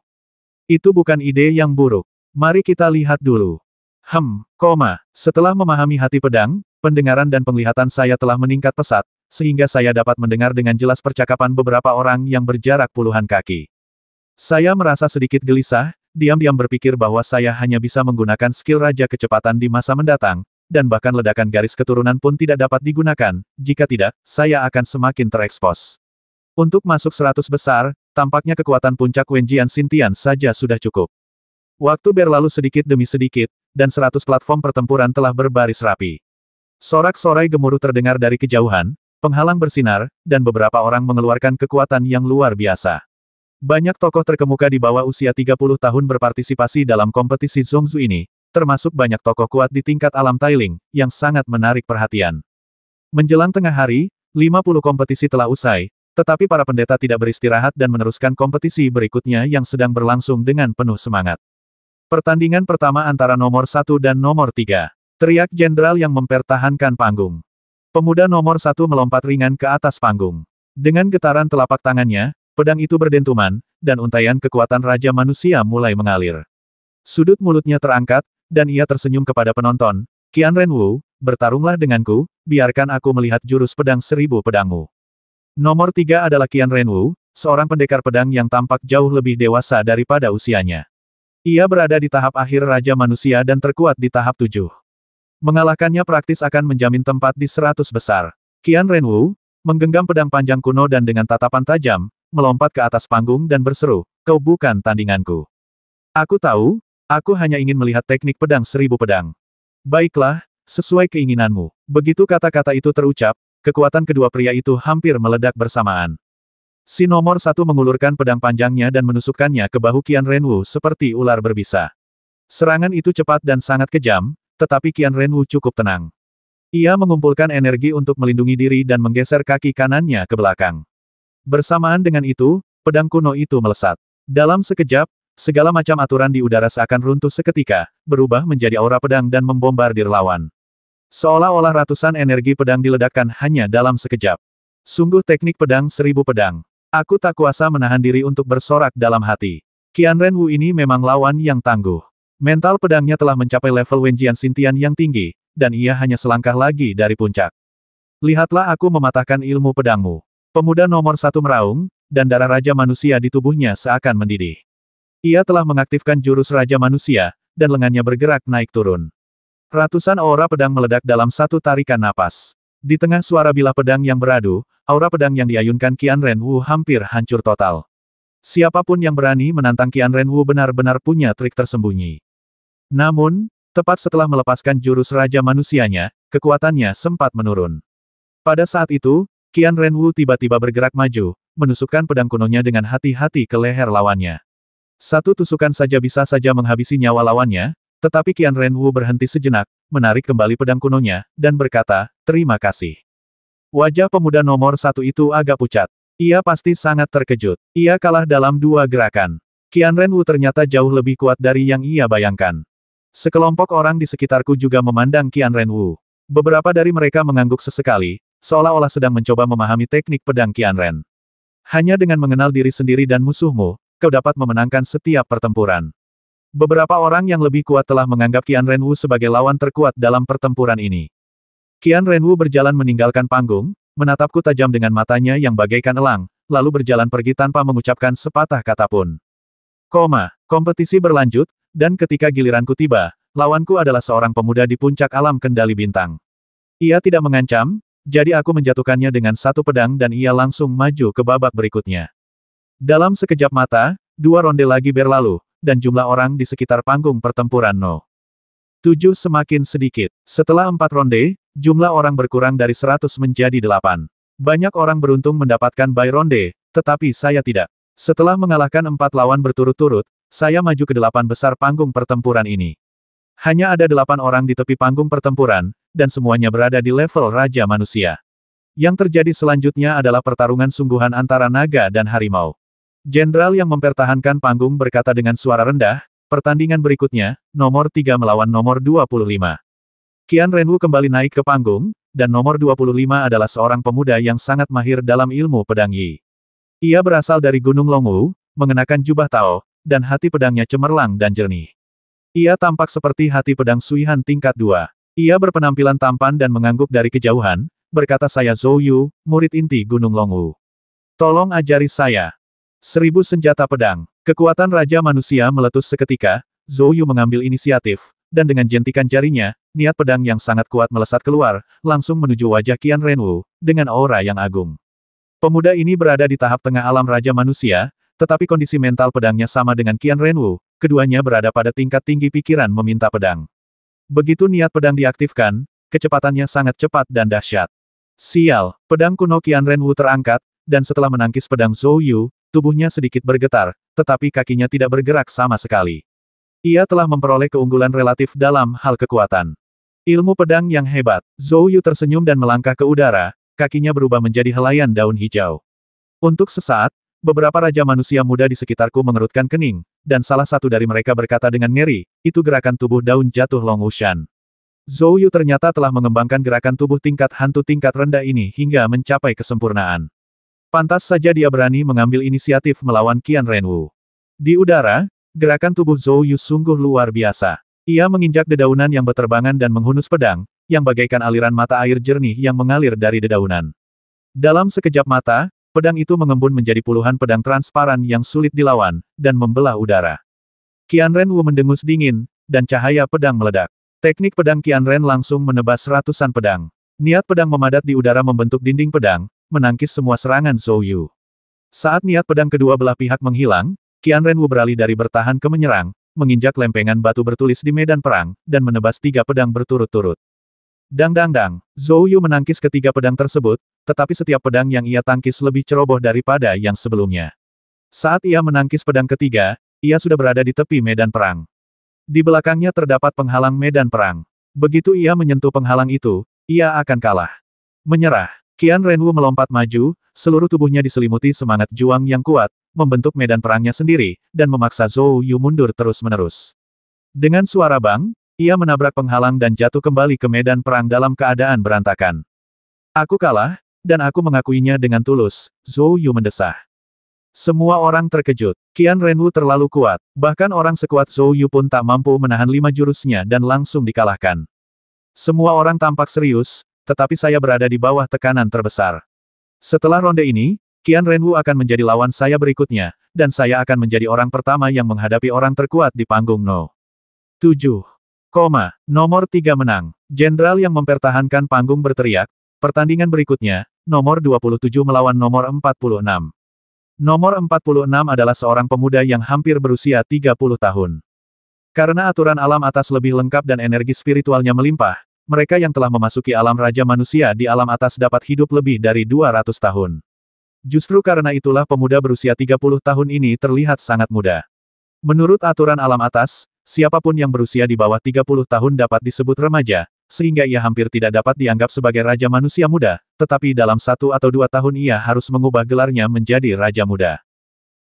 Itu bukan ide yang buruk. Mari kita lihat dulu. Setelah memahami hati pedang, pendengaran dan penglihatan saya telah meningkat pesat, sehingga saya dapat mendengar dengan jelas percakapan beberapa orang yang berjarak puluhan kaki. Saya merasa sedikit gelisah, diam-diam berpikir bahwa saya hanya bisa menggunakan skill Raja Kecepatan di masa mendatang, dan bahkan ledakan garis keturunan pun tidak dapat digunakan, jika tidak, saya akan semakin terekspos. Untuk masuk 100 besar, tampaknya kekuatan puncak Wenjian Xintian saja sudah cukup. Waktu berlalu sedikit demi sedikit, dan 100 platform pertempuran telah berbaris rapi. Sorak-sorai gemuruh terdengar dari kejauhan, penghalang bersinar, dan beberapa orang mengeluarkan kekuatan yang luar biasa. Banyak tokoh terkemuka di bawah usia 30 tahun berpartisipasi dalam kompetisi Zongzu ini, termasuk banyak tokoh kuat di tingkat alam Tailing, yang sangat menarik perhatian. Menjelang tengah hari, 50 kompetisi telah usai, tetapi para pendeta tidak beristirahat dan meneruskan kompetisi berikutnya yang sedang berlangsung dengan penuh semangat. Pertandingan pertama antara nomor 1 dan nomor 3. Teriak jenderal yang mempertahankan panggung. Pemuda nomor 1 melompat ringan ke atas panggung. Dengan getaran telapak tangannya, pedang itu berdentuman, dan untaian kekuatan Raja Manusia mulai mengalir. Sudut mulutnya terangkat, dan ia tersenyum kepada penonton. Qian Renwu, bertarunglah denganku, biarkan aku melihat jurus pedang 1000 pedangmu. Nomor 3 adalah Qian Renwu, seorang pendekar pedang yang tampak jauh lebih dewasa daripada usianya. Ia berada di tahap akhir Raja Manusia dan terkuat di tahap 7. Mengalahkannya praktis akan menjamin tempat di 100 besar. Qian Renwu, menggenggam pedang panjang kuno dan dengan tatapan tajam, melompat ke atas panggung dan berseru, kau bukan tandinganku. Aku tahu, aku hanya ingin melihat teknik pedang 1000 pedang. Baiklah, sesuai keinginanmu. Begitu kata-kata itu terucap, kekuatan kedua pria itu hampir meledak bersamaan. Si nomor 1 mengulurkan pedang panjangnya dan menusukkannya ke bahu Qian Renwu seperti ular berbisa. Serangan itu cepat dan sangat kejam, tetapi Qian Renwu cukup tenang. Ia mengumpulkan energi untuk melindungi diri dan menggeser kaki kanannya ke belakang. Bersamaan dengan itu, pedang kuno itu melesat. Dalam sekejap, segala macam aturan di udara seakan runtuh seketika, berubah menjadi aura pedang dan membombardir lawan. Seolah-olah ratusan energi pedang diledakkan hanya dalam sekejap. Sungguh teknik pedang 1000 pedang. Aku tak kuasa menahan diri untuk bersorak dalam hati. Qian Renwu ini memang lawan yang tangguh. Mental pedangnya telah mencapai level Wenjian Xintian yang tinggi, dan ia hanya selangkah lagi dari puncak. Lihatlah aku mematahkan ilmu pedangmu. Pemuda nomor 1 meraung, dan darah Raja Manusia di tubuhnya seakan mendidih. Ia telah mengaktifkan jurus Raja Manusia, dan lengannya bergerak naik turun. Ratusan aura pedang meledak dalam satu tarikan napas. Di tengah suara bilah pedang yang beradu, aura pedang yang diayunkan Qian Renwu hampir hancur total. Siapapun yang berani menantang Qian Renwu benar-benar punya trik tersembunyi. Namun, tepat setelah melepaskan jurus Raja Manusianya, kekuatannya sempat menurun. Pada saat itu, Qian Renwu tiba-tiba bergerak maju, menusukkan pedang kunonya dengan hati-hati ke leher lawannya. Satu tusukan saja bisa saja menghabisi nyawa lawannya, tetapi Qian Renwu berhenti sejenak, menarik kembali pedang kunonya, dan berkata, terima kasih. Wajah pemuda nomor 1 itu agak pucat. Ia pasti sangat terkejut. Ia kalah dalam 2 gerakan. Qian Renwu ternyata jauh lebih kuat dari yang ia bayangkan. Sekelompok orang di sekitarku juga memandang Qian Renwu. Beberapa dari mereka mengangguk sesekali, seolah-olah sedang mencoba memahami teknik pedang Qian Ren. Hanya dengan mengenal diri sendiri dan musuhmu, kau dapat memenangkan setiap pertempuran. Beberapa orang yang lebih kuat telah menganggap Qian Renwu sebagai lawan terkuat dalam pertempuran ini. Qian Renwu berjalan meninggalkan panggung, menatapku tajam dengan matanya yang bagaikan elang, lalu berjalan pergi tanpa mengucapkan sepatah kata pun. Kompetisi berlanjut, dan ketika giliranku tiba, lawanku adalah seorang pemuda di puncak alam kendali bintang. Ia tidak mengancam, jadi aku menjatuhkannya dengan satu pedang dan ia langsung maju ke babak berikutnya. Dalam sekejap mata, 2 ronde lagi berlalu, dan jumlah orang di sekitar panggung pertempuran No. 7 semakin sedikit. Setelah 4 ronde, jumlah orang berkurang dari 100 menjadi 8. Banyak orang beruntung mendapatkan bye ronde, tetapi saya tidak. Setelah mengalahkan 4 lawan berturut-turut, saya maju ke 8 besar panggung pertempuran ini. Hanya ada 8 orang di tepi panggung pertempuran, dan semuanya berada di level Raja Manusia. Yang terjadi selanjutnya adalah pertarungan sungguhan antara naga dan harimau. Jenderal yang mempertahankan panggung berkata dengan suara rendah, pertandingan berikutnya, nomor 3 melawan nomor 25. Qian Renwu kembali naik ke panggung, dan nomor 25 adalah seorang pemuda yang sangat mahir dalam ilmu pedang Yi. Ia berasal dari Gunung Longwu, mengenakan jubah Tao, dan hati pedangnya cemerlang dan jernih. Ia tampak seperti hati pedang Suihan tingkat 2. Ia berpenampilan tampan dan mengangguk dari kejauhan, berkata saya Zhou Yu, murid inti Gunung Longwu. Tolong ajari saya. 1000 senjata pedang. Kekuatan Raja Manusia meletus seketika, Zhou Yu mengambil inisiatif, dan dengan jentikan jarinya, niat pedang yang sangat kuat melesat keluar, langsung menuju wajah Qian Renwu, dengan aura yang agung. Pemuda ini berada di tahap tengah alam Raja Manusia, tetapi kondisi mental pedangnya sama dengan Qian Renwu, keduanya berada pada tingkat tinggi pikiran meminta pedang. Begitu niat pedang diaktifkan, kecepatannya sangat cepat dan dahsyat. Sial, pedang kuno Qian Renwu terangkat, dan setelah menangkis pedang Zhou Yu, tubuhnya sedikit bergetar, tetapi kakinya tidak bergerak sama sekali. Ia telah memperoleh keunggulan relatif dalam hal kekuatan. Ilmu pedang yang hebat. Zhou Yu tersenyum dan melangkah ke udara, kakinya berubah menjadi helaian daun hijau. Untuk sesaat, beberapa Raja Manusia muda di sekitarku mengerutkan kening, dan salah satu dari mereka berkata dengan ngeri, itu gerakan tubuh daun jatuh Long Wushan. Zhou Yu ternyata telah mengembangkan gerakan tubuh tingkat hantu tingkat rendah ini hingga mencapai kesempurnaan. Pantas saja dia berani mengambil inisiatif melawan Qian Renwu. Di udara, gerakan tubuh Zhou Yu sungguh luar biasa. Ia menginjak dedaunan yang berterbangan dan menghunus pedang, yang bagaikan aliran mata air jernih yang mengalir dari dedaunan. Dalam sekejap mata, pedang itu mengembun menjadi puluhan pedang transparan yang sulit dilawan, dan membelah udara. Qian Renwu mendengus dingin, dan cahaya pedang meledak. Teknik pedang Qian Ren langsung menebas ratusan pedang. Niat pedang memadat di udara membentuk dinding pedang, menangkis semua serangan Zhou Yu. Saat niat pedang kedua belah pihak menghilang, Qian Renwu beralih dari bertahan ke menyerang, menginjak lempengan batu bertulis di medan perang, dan menebas 3 pedang berturut-turut. Dang dang dang, Zhou Yu menangkis ketiga pedang tersebut, tetapi setiap pedang yang ia tangkis lebih ceroboh daripada yang sebelumnya. Saat ia menangkis pedang ketiga, ia sudah berada di tepi medan perang. Di belakangnya terdapat penghalang medan perang. Begitu ia menyentuh penghalang itu, ia akan kalah. Menyerah. Qian Renwu melompat maju, seluruh tubuhnya diselimuti semangat juang yang kuat, membentuk medan perangnya sendiri, dan memaksa Zhou Yu mundur terus-menerus. Dengan suara bang, ia menabrak penghalang dan jatuh kembali ke medan perang dalam keadaan berantakan. Aku kalah, dan aku mengakuinya dengan tulus, Zhou Yu mendesah. Semua orang terkejut. Qian Renwu terlalu kuat, bahkan orang sekuat Zhou Yu pun tak mampu menahan 5 jurusnya dan langsung dikalahkan. Semua orang tampak serius, tetapi saya berada di bawah tekanan terbesar. Setelah ronde ini, Qian Renwu akan menjadi lawan saya berikutnya, dan saya akan menjadi orang pertama yang menghadapi orang terkuat di panggung No. 7. Nomor 3 menang. Jenderal yang mempertahankan panggung berteriak, pertandingan berikutnya, nomor 27 melawan nomor 46. Nomor 46 adalah seorang pemuda yang hampir berusia 30 tahun. Karena aturan alam atas lebih lengkap dan energi spiritualnya melimpah, mereka yang telah memasuki alam Raja Manusia di alam atas dapat hidup lebih dari 200 tahun. Justru karena itulah pemuda berusia 30 tahun ini terlihat sangat muda. Menurut aturan alam atas, siapapun yang berusia di bawah 30 tahun dapat disebut remaja, sehingga ia hampir tidak dapat dianggap sebagai Raja Manusia Muda, tetapi dalam 1 atau 2 tahun ia harus mengubah gelarnya menjadi Raja Muda.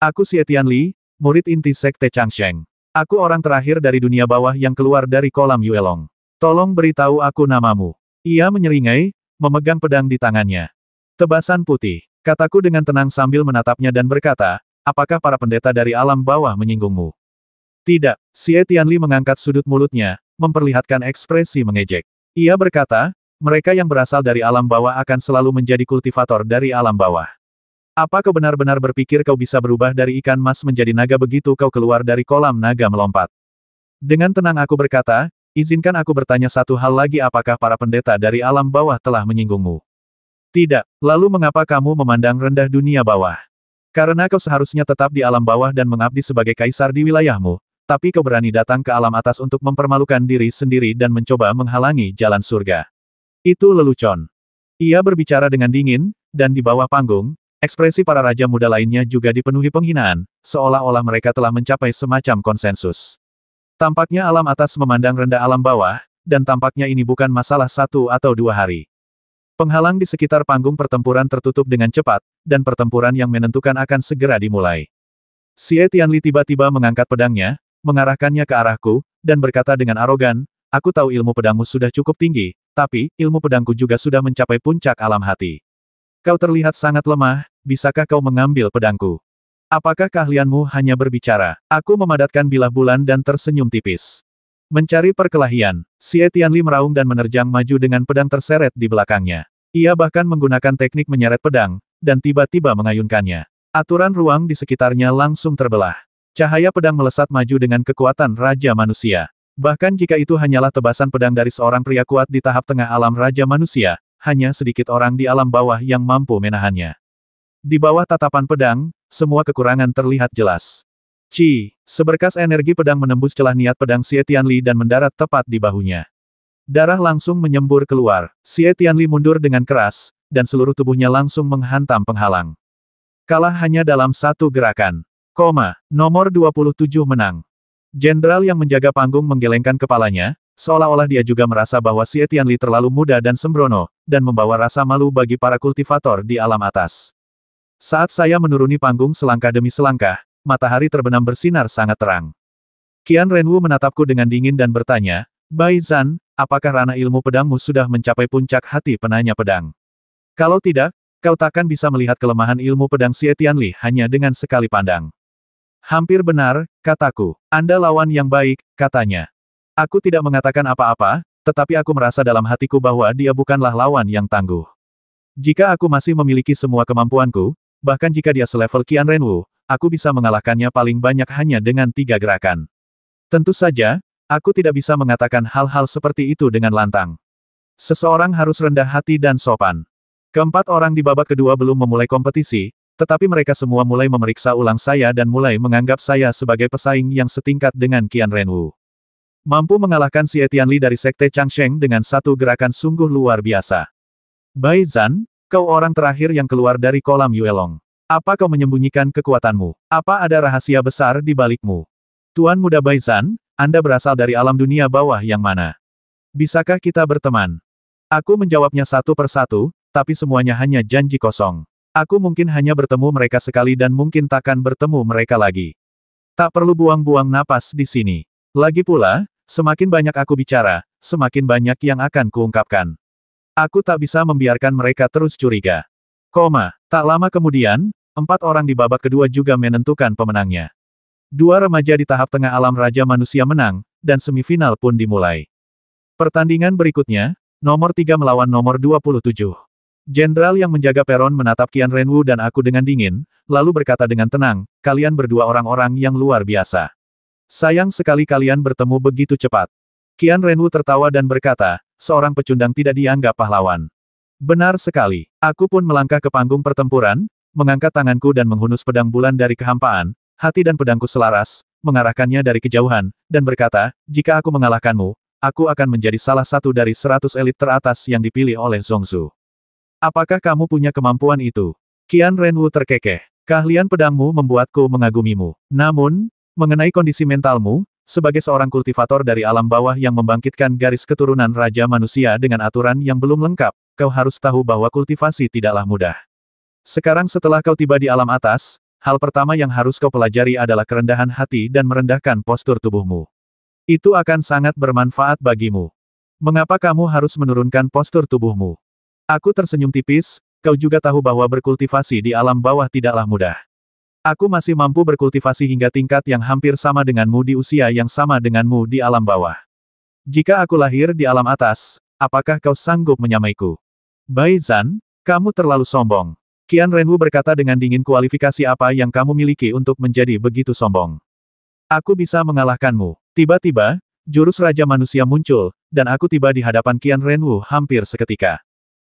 Aku Xie Tianli, murid inti Sekte Changsheng. Aku orang terakhir dari dunia bawah yang keluar dari kolam Yuelong. Tolong beritahu aku namamu. Ia menyeringai, memegang pedang di tangannya. Tebasan putih, kataku dengan tenang sambil menatapnya dan berkata, apakah para pendeta dari alam bawah menyinggungmu? Tidak, Xie Tianli mengangkat sudut mulutnya, memperlihatkan ekspresi mengejek. Ia berkata, mereka yang berasal dari alam bawah akan selalu menjadi kultivator dari alam bawah. Apa kau benar-benar berpikir kau bisa berubah dari ikan mas menjadi naga begitu kau keluar dari kolam naga melompat? Dengan tenang aku berkata, izinkan aku bertanya satu hal lagi, apakah para pendeta dari alam bawah telah menyinggungmu? Tidak, lalu mengapa kamu memandang rendah dunia bawah? Karena kau seharusnya tetap di alam bawah dan mengabdi sebagai kaisar di wilayahmu, tapi kau berani datang ke alam atas untuk mempermalukan diri sendiri dan mencoba menghalangi jalan surga. Itu lelucon. Ia berbicara dengan dingin, dan di bawah panggung, ekspresi para raja muda lainnya juga dipenuhi penghinaan, seolah-olah mereka telah mencapai semacam konsensus. Tampaknya alam atas memandang rendah alam bawah, dan tampaknya ini bukan masalah 1 atau 2 hari. Penghalang di sekitar panggung pertempuran tertutup dengan cepat, dan pertempuran yang menentukan akan segera dimulai. Xie Tianli tiba-tiba mengangkat pedangnya, mengarahkannya ke arahku, dan berkata dengan arogan, aku tahu ilmu pedangmu sudah cukup tinggi, tapi, ilmu pedangku juga sudah mencapai puncak alam hati. Kau terlihat sangat lemah, bisakah kau mengambil pedangku? Apakah keahlianmu hanya berbicara? Aku memadatkan bilah bulan dan tersenyum tipis. Mencari perkelahian, Xie Tianli meraung dan menerjang maju dengan pedang terseret di belakangnya. Ia bahkan menggunakan teknik menyeret pedang, dan tiba-tiba mengayunkannya. Aturan ruang di sekitarnya langsung terbelah. Cahaya pedang melesat maju dengan kekuatan Raja Manusia. Bahkan jika itu hanyalah tebasan pedang dari seorang pria kuat di tahap tengah alam Raja Manusia, hanya sedikit orang di alam bawah yang mampu menahannya. Di bawah tatapan pedang, semua kekurangan terlihat jelas. Seberkas energi pedang menembus celah niat pedang Xie Tianli dan mendarat tepat di bahunya. Darah langsung menyembur keluar. Xie Tianli mundur dengan keras, dan seluruh tubuhnya langsung menghantam penghalang. Kalah hanya dalam satu gerakan. Nomor 27 menang. Jenderal yang menjaga panggung menggelengkan kepalanya, seolah-olah dia juga merasa bahwa Xie Tianli terlalu muda dan sembrono, dan membawa rasa malu bagi para kultivator di alam atas. Saat saya menuruni panggung selangkah demi selangkah, matahari terbenam bersinar sangat terang. Qian Renwu menatapku dengan dingin dan bertanya, Bai Zan, apakah ranah ilmu pedangmu sudah mencapai puncak hati penanya pedang? Kalau tidak, kau takkan bisa melihat kelemahan ilmu pedang Xie Tianli hanya dengan sekali pandang. Hampir benar, kataku. Anda lawan yang baik, katanya. Aku tidak mengatakan apa-apa, tetapi aku merasa dalam hatiku bahwa dia bukanlah lawan yang tangguh. Jika aku masih memiliki semua kemampuanku, bahkan jika dia selevel Qian Renwu, aku bisa mengalahkannya paling banyak hanya dengan 3 gerakan. Tentu saja, aku tidak bisa mengatakan hal-hal seperti itu dengan lantang. Seseorang harus rendah hati dan sopan. Keempat orang di babak kedua belum memulai kompetisi, tetapi mereka semua mulai memeriksa ulang saya dan mulai menganggap saya sebagai pesaing yang setingkat dengan Qian Renwu. Mampu mengalahkan Xie Tianli dari Sekte Changsheng dengan satu gerakan sungguh luar biasa. Bai Zan, kau orang terakhir yang keluar dari kolam Yuelong. Apa kau menyembunyikan kekuatanmu? Apa ada rahasia besar di balikmu? Tuan Muda Bai Zan, Anda berasal dari alam dunia bawah yang mana? Bisakah kita berteman? Aku menjawabnya satu persatu, tapi semuanya hanya janji kosong. Aku mungkin hanya bertemu mereka sekali dan mungkin takkan bertemu mereka lagi. Tak perlu buang-buang napas di sini. Lagi pula, semakin banyak aku bicara, semakin banyak yang akan kuungkapkan. Aku tak bisa membiarkan mereka terus curiga. Tak lama kemudian, 4 orang di babak kedua juga menentukan pemenangnya. 2 remaja di tahap tengah alam Raja Manusia menang, dan semifinal pun dimulai. Pertandingan berikutnya, nomor 3 melawan nomor 27. Jenderal yang menjaga peron menatap Qian Renwu dan aku dengan dingin, lalu berkata dengan tenang, kalian berdua orang-orang yang luar biasa. Sayang sekali kalian bertemu begitu cepat. Qian Renwu tertawa dan berkata, seorang pecundang tidak dianggap pahlawan. Benar sekali. Aku pun melangkah ke panggung pertempuran, mengangkat tanganku dan menghunus pedang bulan dari kehampaan, hati dan pedangku selaras, mengarahkannya dari kejauhan, dan berkata, jika aku mengalahkanmu, aku akan menjadi salah satu dari 100 elit teratas yang dipilih oleh Zhongzhu. Apakah kamu punya kemampuan itu? Qian Renwu terkekeh. Keahlian pedangmu membuatku mengagumimu. Namun, Mengenai kondisi mentalmu, sebagai seorang kultivator dari alam bawah yang membangkitkan garis keturunan Raja Manusia dengan aturan yang belum lengkap, kau harus tahu bahwa kultivasi tidaklah mudah. Sekarang setelah kau tiba di alam atas, hal pertama yang harus kau pelajari adalah kerendahan hati dan merendahkan postur tubuhmu. Itu akan sangat bermanfaat bagimu. Mengapa kamu harus menurunkan postur tubuhmu? Aku tersenyum tipis, kau juga tahu bahwa berkultivasi di alam bawah tidaklah mudah. Aku masih mampu berkultivasi hingga tingkat yang hampir sama denganmu di usia yang sama denganmu di alam bawah. Jika aku lahir di alam atas, apakah kau sanggup menyamaiku? Bai Zan, kamu terlalu sombong. Qian Renwu berkata dengan dingin, kualifikasi apa yang kamu miliki untuk menjadi begitu sombong? Aku bisa mengalahkanmu. Tiba-tiba, jurus Raja Manusia muncul, dan aku tiba di hadapan Qian Renwu hampir seketika.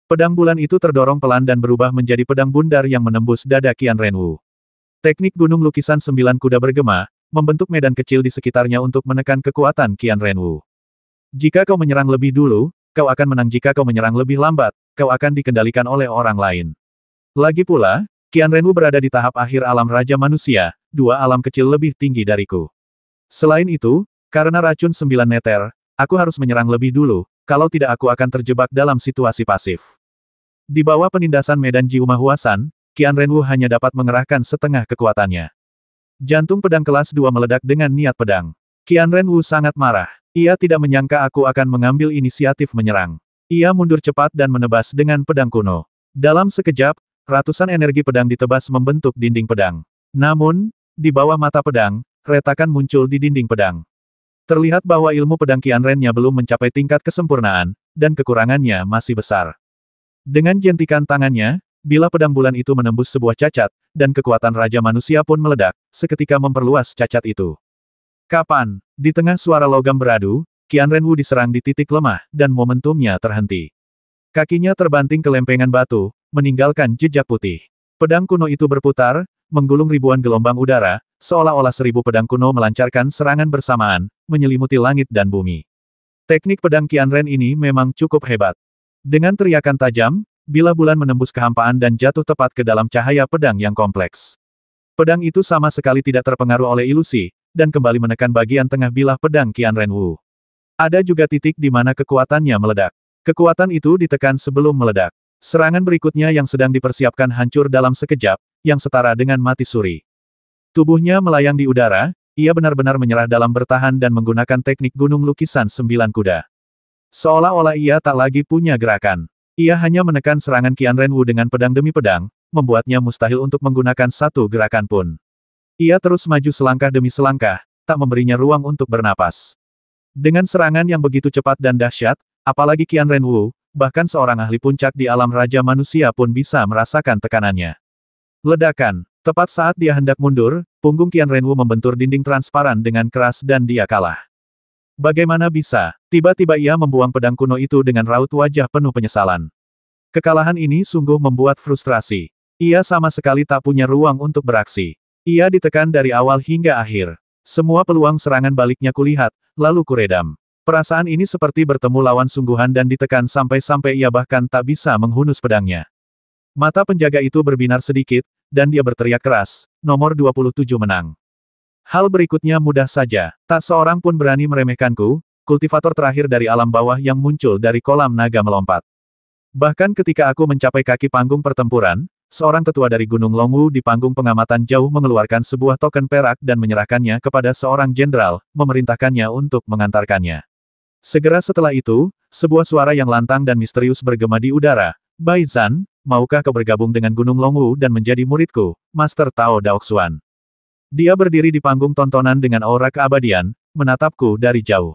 Pedang bulan itu terdorong pelan dan berubah menjadi pedang bundar yang menembus dada Qian Renwu. Teknik gunung lukisan 9 kuda bergema, membentuk medan kecil di sekitarnya untuk menekan kekuatan Qian Renwu. Jika kau menyerang lebih dulu, kau akan menang. Jika kau menyerang lebih lambat, kau akan dikendalikan oleh orang lain. Lagi pula, Qian Renwu berada di tahap akhir alam Raja Manusia, 2 alam kecil lebih tinggi dariku. Selain itu, karena racun 9 neter, aku harus menyerang lebih dulu, kalau tidak aku akan terjebak dalam situasi pasif. Di bawah penindasan medan Jiuma Huasan, Qian Renwu hanya dapat mengerahkan setengah kekuatannya. Jantung pedang kelas 2 meledak dengan niat pedang. Qian Renwu sangat marah. Ia tidak menyangka aku akan mengambil inisiatif menyerang. Ia mundur cepat dan menebas dengan pedang kuno. Dalam sekejap, ratusan energi pedang ditebas membentuk dinding pedang. Namun, di bawah mata pedang, retakan muncul di dinding pedang. Terlihat bahwa ilmu pedang Qian Rennya belum mencapai tingkat kesempurnaan, dan kekurangannya masih besar. Dengan jentikan tangannya, bilah pedang bulan itu menembus sebuah cacat, dan kekuatan Raja Manusia pun meledak, seketika memperluas cacat itu. Kapan? Di tengah suara logam beradu, Qian Renwu diserang di titik lemah, dan momentumnya terhenti. Kakinya terbanting ke lempengan batu, meninggalkan jejak putih. Pedang kuno itu berputar, menggulung ribuan gelombang udara, seolah-olah 1000 pedang kuno melancarkan serangan bersamaan, menyelimuti langit dan bumi. Teknik pedang Qian Ren ini memang cukup hebat. Dengan teriakan tajam, bilah bulan menembus kehampaan dan jatuh tepat ke dalam cahaya pedang yang kompleks. Pedang itu sama sekali tidak terpengaruh oleh ilusi, dan kembali menekan bagian tengah bilah pedang Qian Renwu. Ada juga titik di mana kekuatannya meledak. Kekuatan itu ditekan sebelum meledak. Serangan berikutnya yang sedang dipersiapkan hancur dalam sekejap, yang setara dengan mati suri. Tubuhnya melayang di udara, ia benar-benar menyerah dalam bertahan dan menggunakan teknik gunung lukisan 9 kuda. Seolah-olah ia tak lagi punya gerakan. Ia hanya menekan serangan Qian Renwu dengan pedang demi pedang, membuatnya mustahil untuk menggunakan satu gerakan pun. Ia terus maju selangkah demi selangkah, tak memberinya ruang untuk bernapas. Dengan serangan yang begitu cepat dan dahsyat, apalagi Qian Renwu, bahkan seorang ahli puncak di alam Raja Manusia pun bisa merasakan tekanannya. Ledakan. Tepat saat dia hendak mundur, punggung Qian Renwu membentur dinding transparan dengan keras dan dia kalah. Bagaimana bisa? Tiba-tiba ia membuang pedang kuno itu dengan raut wajah penuh penyesalan. Kekalahan ini sungguh membuat frustrasi. Ia sama sekali tak punya ruang untuk beraksi. Ia ditekan dari awal hingga akhir. Semua peluang serangan baliknya kulihat, lalu kuredam. Perasaan ini seperti bertemu lawan sungguhan dan ditekan sampai-sampai ia bahkan tak bisa menghunus pedangnya. Mata penjaga itu berbinar sedikit, dan dia berteriak keras, nomor 27 menang. Hal berikutnya mudah saja, tak seorang pun berani meremehkanku, kultivator terakhir dari alam bawah yang muncul dari kolam naga melompat. Bahkan ketika aku mencapai kaki panggung pertempuran, seorang tetua dari Gunung Longwu di panggung pengamatan jauh mengeluarkan sebuah token perak dan menyerahkannya kepada seorang jenderal, memerintahkannya untuk mengantarkannya. Segera setelah itu, sebuah suara yang lantang dan misterius bergema di udara, Bai Zan, maukah kau bergabung dengan Gunung Longwu dan menjadi muridku, Master Tao Daoxuan? Dia berdiri di panggung tontonan dengan aura keabadian, menatapku dari jauh.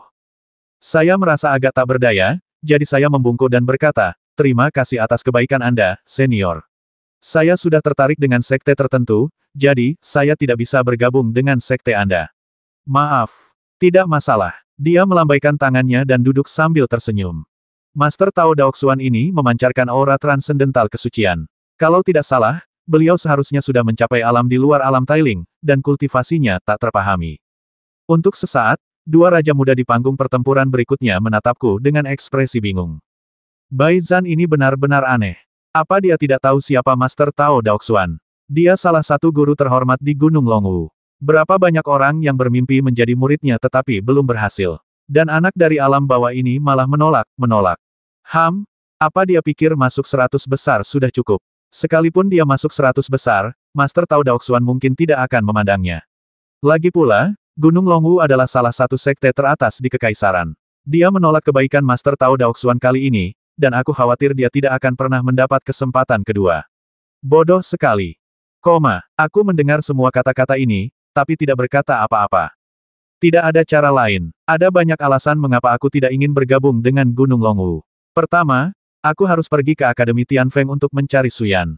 Saya merasa agak tak berdaya, jadi saya membungkuk dan berkata, terima kasih atas kebaikan Anda, senior. Saya sudah tertarik dengan sekte tertentu, jadi, saya tidak bisa bergabung dengan sekte Anda. Maaf. Tidak masalah. Dia melambaikan tangannya dan duduk sambil tersenyum. Master Tao Daoxuan ini memancarkan aura transendental kesucian. Kalau tidak salah, beliau seharusnya sudah mencapai alam di luar alam Tailing, dan kultivasinya tak terpahami. Untuk sesaat, dua raja muda di panggung pertempuran berikutnya menatapku dengan ekspresi bingung. Bai Zan ini benar-benar aneh. Apa dia tidak tahu siapa Master Tao Daoxuan? Dia salah satu guru terhormat di Gunung Longwu. Berapa banyak orang yang bermimpi menjadi muridnya tetapi belum berhasil. Dan anak dari alam bawah ini malah menolak. Apa dia pikir masuk 100 besar sudah cukup? Sekalipun dia masuk 100 besar, Master Tao Daoxuan mungkin tidak akan memandangnya. Lagi pula, Gunung Longwu adalah salah satu sekte teratas di Kekaisaran. Dia menolak kebaikan Master Tao Daoxuan kali ini, dan aku khawatir dia tidak akan pernah mendapat kesempatan kedua. Bodoh sekali. Aku mendengar semua kata-kata ini, tapi tidak berkata apa-apa. Tidak ada cara lain. Ada banyak alasan mengapa aku tidak ingin bergabung dengan Gunung Longwu. Pertama, aku harus pergi ke Akademi Tianfeng untuk mencari Suyan.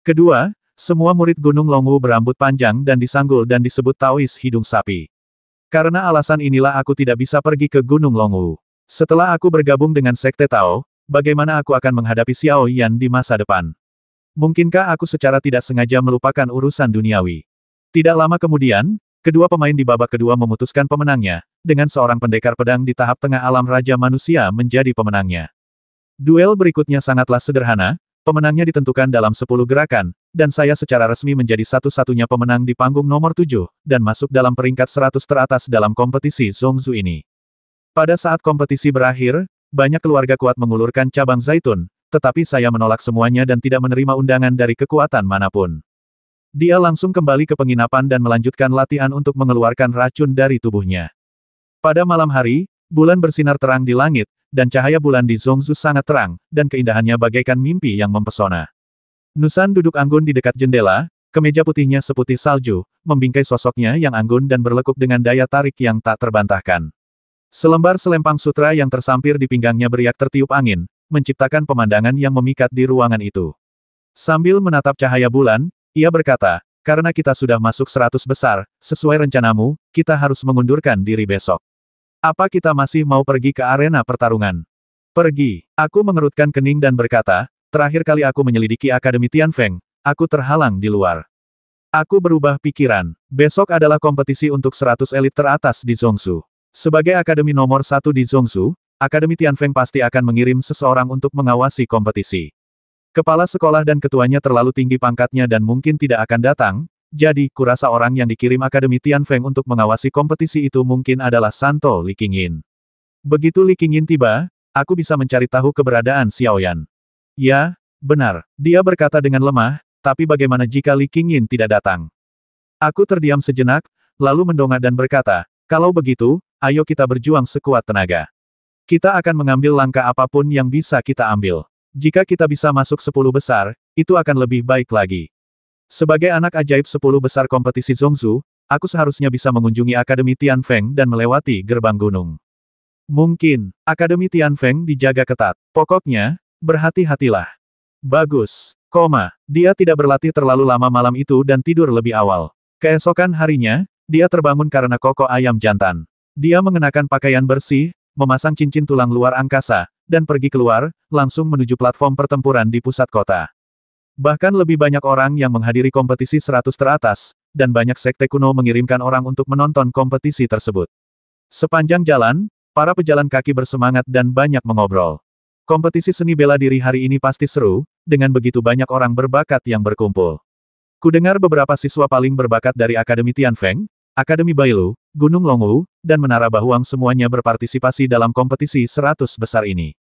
Kedua, semua murid Gunung Longwu berambut panjang dan disanggul dan disebut Taois hidung sapi. Karena alasan inilah aku tidak bisa pergi ke Gunung Longwu. Setelah aku bergabung dengan Sekte Tao, bagaimana aku akan menghadapi Xiao Yan di masa depan? Mungkinkah aku secara tidak sengaja melupakan urusan duniawi? Tidak lama kemudian, kedua pemain di babak kedua memutuskan pemenangnya, dengan seorang pendekar pedang di tahap tengah alam Raja Manusia menjadi pemenangnya. Duel berikutnya sangatlah sederhana, pemenangnya ditentukan dalam 10 gerakan, dan saya secara resmi menjadi satu-satunya pemenang di panggung nomor 7, dan masuk dalam peringkat 100 teratas dalam kompetisi Zongzu ini. Pada saat kompetisi berakhir, banyak keluarga kuat mengulurkan cabang zaitun, tetapi saya menolak semuanya dan tidak menerima undangan dari kekuatan manapun. Dia langsung kembali ke penginapan dan melanjutkan latihan untuk mengeluarkan racun dari tubuhnya. Pada malam hari, bulan bersinar terang di langit, dan cahaya bulan di Zongzu sangat terang, dan keindahannya bagaikan mimpi yang mempesona. Nusan duduk anggun di dekat jendela, kemeja putihnya seputih salju, membingkai sosoknya yang anggun dan berlekuk dengan daya tarik yang tak terbantahkan. Selembar selempang sutra yang tersampir di pinggangnya beriak tertiup angin, menciptakan pemandangan yang memikat di ruangan itu. Sambil menatap cahaya bulan, ia berkata, karena kita sudah masuk 100 besar, sesuai rencanamu, kita harus mengundurkan diri besok. Apa kita masih mau pergi ke arena pertarungan? Pergi. Aku mengerutkan kening dan berkata, terakhir kali aku menyelidiki Akademi Tianfeng, aku terhalang di luar. Aku berubah pikiran. Besok adalah kompetisi untuk 100 elit teratas di Zongzu. Sebagai akademi nomor 1 di Zongzu, Akademi Tianfeng pasti akan mengirim seseorang untuk mengawasi kompetisi. Kepala sekolah dan ketuanya terlalu tinggi pangkatnya dan mungkin tidak akan datang, jadi kurasa orang yang dikirim Akademi Tianfeng untuk mengawasi kompetisi itu mungkin adalah Santo Li Qingyin. Begitu Li Qingyin tiba, aku bisa mencari tahu keberadaan Xiao Yan. Ya, benar, dia berkata dengan lemah, tapi bagaimana jika Li Qingyin tidak datang? Aku terdiam sejenak, lalu mendongak dan berkata, kalau begitu, ayo kita berjuang sekuat tenaga. Kita akan mengambil langkah apapun yang bisa kita ambil. Jika kita bisa masuk 10 besar, itu akan lebih baik lagi. Sebagai anak ajaib 10 besar kompetisi Zongzu, aku seharusnya bisa mengunjungi Akademi Tianfeng dan melewati gerbang gunung. Mungkin, Akademi Tianfeng dijaga ketat. Pokoknya, berhati-hatilah. Bagus. Dia tidak berlatih terlalu lama malam itu dan tidur lebih awal. Keesokan harinya, dia terbangun karena kokok ayam jantan. Dia mengenakan pakaian bersih, memasang cincin tulang luar angkasa, dan pergi keluar, langsung menuju platform pertempuran di pusat kota. Bahkan lebih banyak orang yang menghadiri kompetisi 100 teratas, dan banyak sekte kuno mengirimkan orang untuk menonton kompetisi tersebut. Sepanjang jalan, para pejalan kaki bersemangat dan banyak mengobrol. Kompetisi seni bela diri hari ini pasti seru, dengan begitu banyak orang berbakat yang berkumpul. Kudengar beberapa siswa paling berbakat dari Akademi Tianfeng, Akademi Bailu, Gunung Longwu, dan Menara Bahuang semuanya berpartisipasi dalam kompetisi 100 besar ini.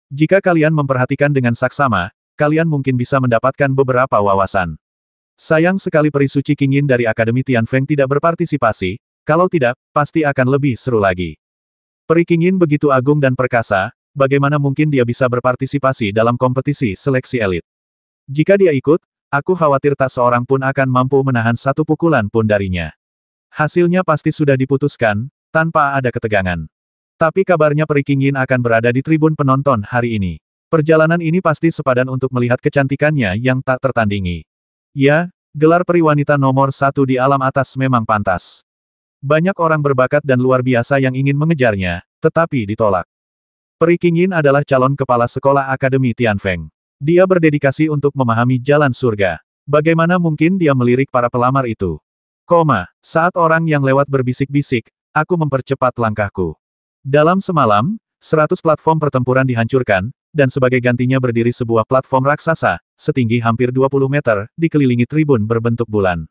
Jika kalian memperhatikan dengan saksama, kalian mungkin bisa mendapatkan beberapa wawasan. Sayang sekali peri suci Qingyin dari Akademi Tianfeng tidak berpartisipasi, kalau tidak, pasti akan lebih seru lagi. Peri Qingyin begitu agung dan perkasa, bagaimana mungkin dia bisa berpartisipasi dalam kompetisi seleksi elit? Jika dia ikut, aku khawatir tak seorang pun akan mampu menahan satu pukulan pun darinya. Hasilnya pasti sudah diputuskan, tanpa ada ketegangan. Tapi kabarnya peri Qingyin akan berada di tribun penonton hari ini. Perjalanan ini pasti sepadan untuk melihat kecantikannya yang tak tertandingi. Ya, gelar peri wanita nomor 1 di alam atas memang pantas. Banyak orang berbakat dan luar biasa yang ingin mengejarnya, tetapi ditolak. Peri Qingyin adalah calon kepala sekolah Akademi Tianfeng. Dia berdedikasi untuk memahami jalan surga. Bagaimana mungkin dia melirik para pelamar itu? Saat orang yang lewat berbisik-bisik, aku mempercepat langkahku. Dalam semalam, 100 platform pertempuran dihancurkan, dan sebagai gantinya berdiri sebuah platform raksasa, setinggi hampir 20 meter, dikelilingi tribun berbentuk bulan.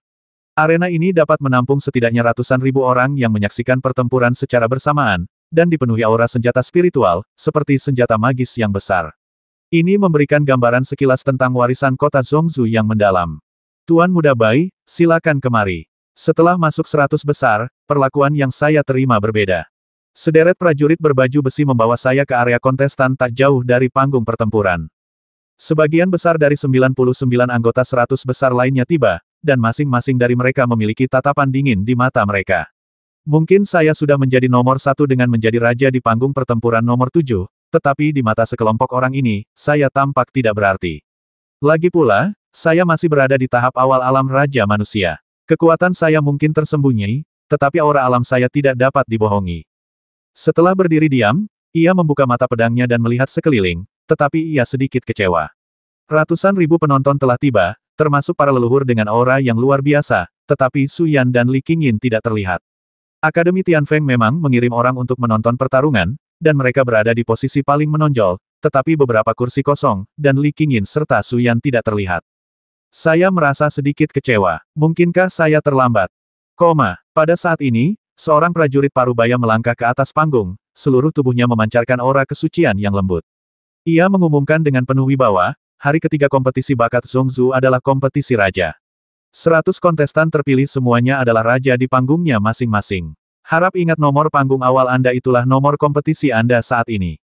Arena ini dapat menampung setidaknya ratusan ribu orang yang menyaksikan pertempuran secara bersamaan, dan dipenuhi aura senjata spiritual, seperti senjata magis yang besar. Ini memberikan gambaran sekilas tentang warisan kota Zhongzhou yang mendalam. Tuan Muda Bai, silakan kemari. Setelah masuk 100 besar, perlakuan yang saya terima berbeda. Sederet prajurit berbaju besi membawa saya ke area kontestan tak jauh dari panggung pertempuran. Sebagian besar dari 99 anggota 100 besar lainnya tiba, dan masing-masing dari mereka memiliki tatapan dingin di mata mereka. Mungkin saya sudah menjadi nomor 1 dengan menjadi raja di panggung pertempuran nomor 7, tetapi di mata sekelompok orang ini, saya tampak tidak berarti. Lagi pula, saya masih berada di tahap awal alam Raja Manusia. Kekuatan saya mungkin tersembunyi, tetapi aura alam saya tidak dapat dibohongi. Setelah berdiri diam, ia membuka mata pedangnya dan melihat sekeliling, tetapi ia sedikit kecewa. Ratusan ribu penonton telah tiba, termasuk para leluhur dengan aura yang luar biasa, tetapi Su Yan dan Li Qingyin tidak terlihat. Akademi Tianfeng memang mengirim orang untuk menonton pertarungan, dan mereka berada di posisi paling menonjol, tetapi beberapa kursi kosong, dan Li Qingyin serta Su Yan tidak terlihat. Saya merasa sedikit kecewa. Mungkinkah saya terlambat? Pada saat ini, seorang prajurit parubaya melangkah ke atas panggung, seluruh tubuhnya memancarkan aura kesucian yang lembut. Ia mengumumkan dengan penuh wibawa, hari ketiga kompetisi bakat Zhongzhou adalah kompetisi raja. 100 kontestan terpilih semuanya adalah raja di panggungnya masing-masing. Harap ingat nomor panggung awal Anda itulah nomor kompetisi Anda saat ini.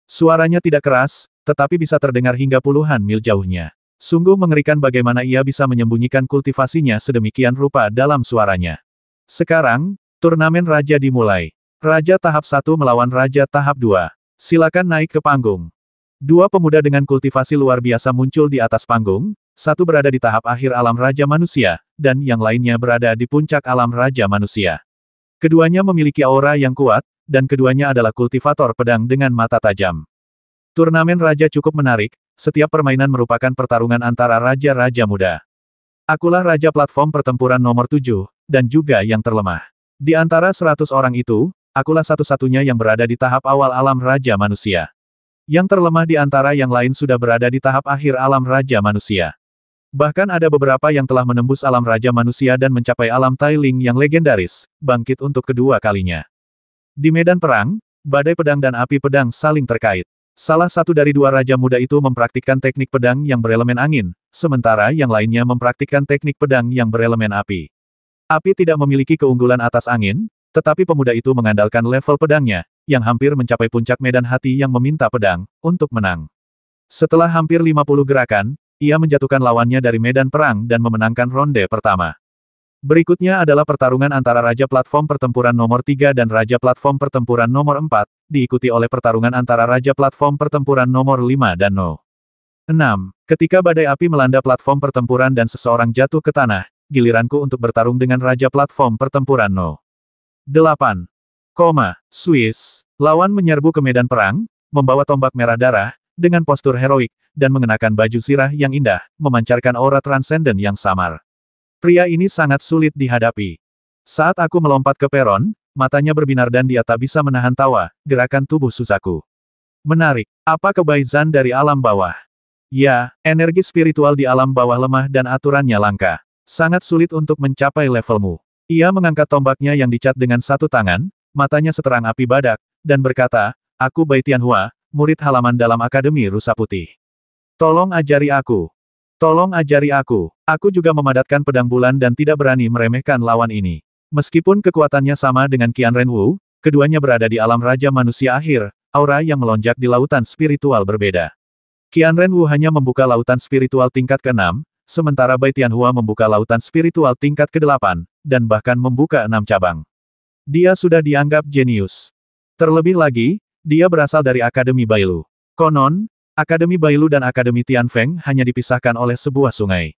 Suaranya tidak keras, tetapi bisa terdengar hingga puluhan mil jauhnya. Sungguh mengerikan bagaimana ia bisa menyembunyikan kultivasinya sedemikian rupa dalam suaranya. Sekarang, turnamen raja dimulai. Raja tahap 1 melawan raja tahap 2. Silakan naik ke panggung. Dua pemuda dengan kultivasi luar biasa muncul di atas panggung, satu berada di tahap akhir alam Raja Manusia, dan yang lainnya berada di puncak alam Raja Manusia. Keduanya memiliki aura yang kuat, dan keduanya adalah kultivator pedang dengan mata tajam. Turnamen Raja cukup menarik, setiap permainan merupakan pertarungan antara raja-raja muda. Akulah Raja platform pertempuran nomor 7, dan juga yang terlemah. Di antara 100 orang itu, akulah satu-satunya yang berada di tahap awal alam Raja Manusia. Yang terlemah di antara yang lain sudah berada di tahap akhir alam Raja Manusia. Bahkan ada beberapa yang telah menembus alam Raja Manusia dan mencapai alam Tailing yang legendaris, bangkit untuk kedua kalinya. Di medan perang, badai pedang dan api pedang saling terkait. Salah satu dari dua raja muda itu mempraktikkan teknik pedang yang berelemen angin, sementara yang lainnya mempraktikkan teknik pedang yang berelemen api. Api tidak memiliki keunggulan atas angin, tetapi pemuda itu mengandalkan level pedangnya, yang hampir mencapai puncak medan hati yang meminta pedang, untuk menang. Setelah hampir 50 gerakan, ia menjatuhkan lawannya dari medan perang dan memenangkan ronde pertama. Berikutnya adalah pertarungan antara Raja Platform Pertempuran nomor 3 dan Raja Platform Pertempuran nomor 4, diikuti oleh pertarungan antara Raja Platform Pertempuran nomor 5 dan No. 6. Ketika badai api melanda platform pertempuran dan seseorang jatuh ke tanah, giliranku untuk bertarung dengan Raja Platform Pertempuran No. 8. Swiss. Lawan menyerbu ke medan perang, membawa tombak merah darah, dengan postur heroik, dan mengenakan baju zirah yang indah, memancarkan aura transenden yang samar. Pria ini sangat sulit dihadapi. Saat aku melompat ke peron, matanya berbinar dan dia tak bisa menahan tawa, gerakan tubuh Suzaku. Menarik. Apa kebaikan dari alam bawah? Ya, energi spiritual di alam bawah lemah dan aturannya langka. Sangat sulit untuk mencapai levelmu. Ia mengangkat tombaknya yang dicat dengan satu tangan, matanya seterang api badak, dan berkata, aku Bai Tianhua, murid halaman dalam Akademi Rusa Putih. Tolong ajari aku. Tolong ajari aku. Aku juga memadatkan pedang bulan dan tidak berani meremehkan lawan ini. Meskipun kekuatannya sama dengan Qian Renwu, keduanya berada di alam Raja Manusia akhir, aura yang melonjak di lautan spiritual berbeda. Qian Renwu hanya membuka lautan spiritual tingkat ke-6, sementara Bai Tianhua membuka lautan spiritual tingkat ke-8, dan bahkan membuka 6 cabang. Dia sudah dianggap jenius. Terlebih lagi, dia berasal dari Akademi Bailu. Konon, Akademi Bailu dan Akademi Tianfeng hanya dipisahkan oleh sebuah sungai.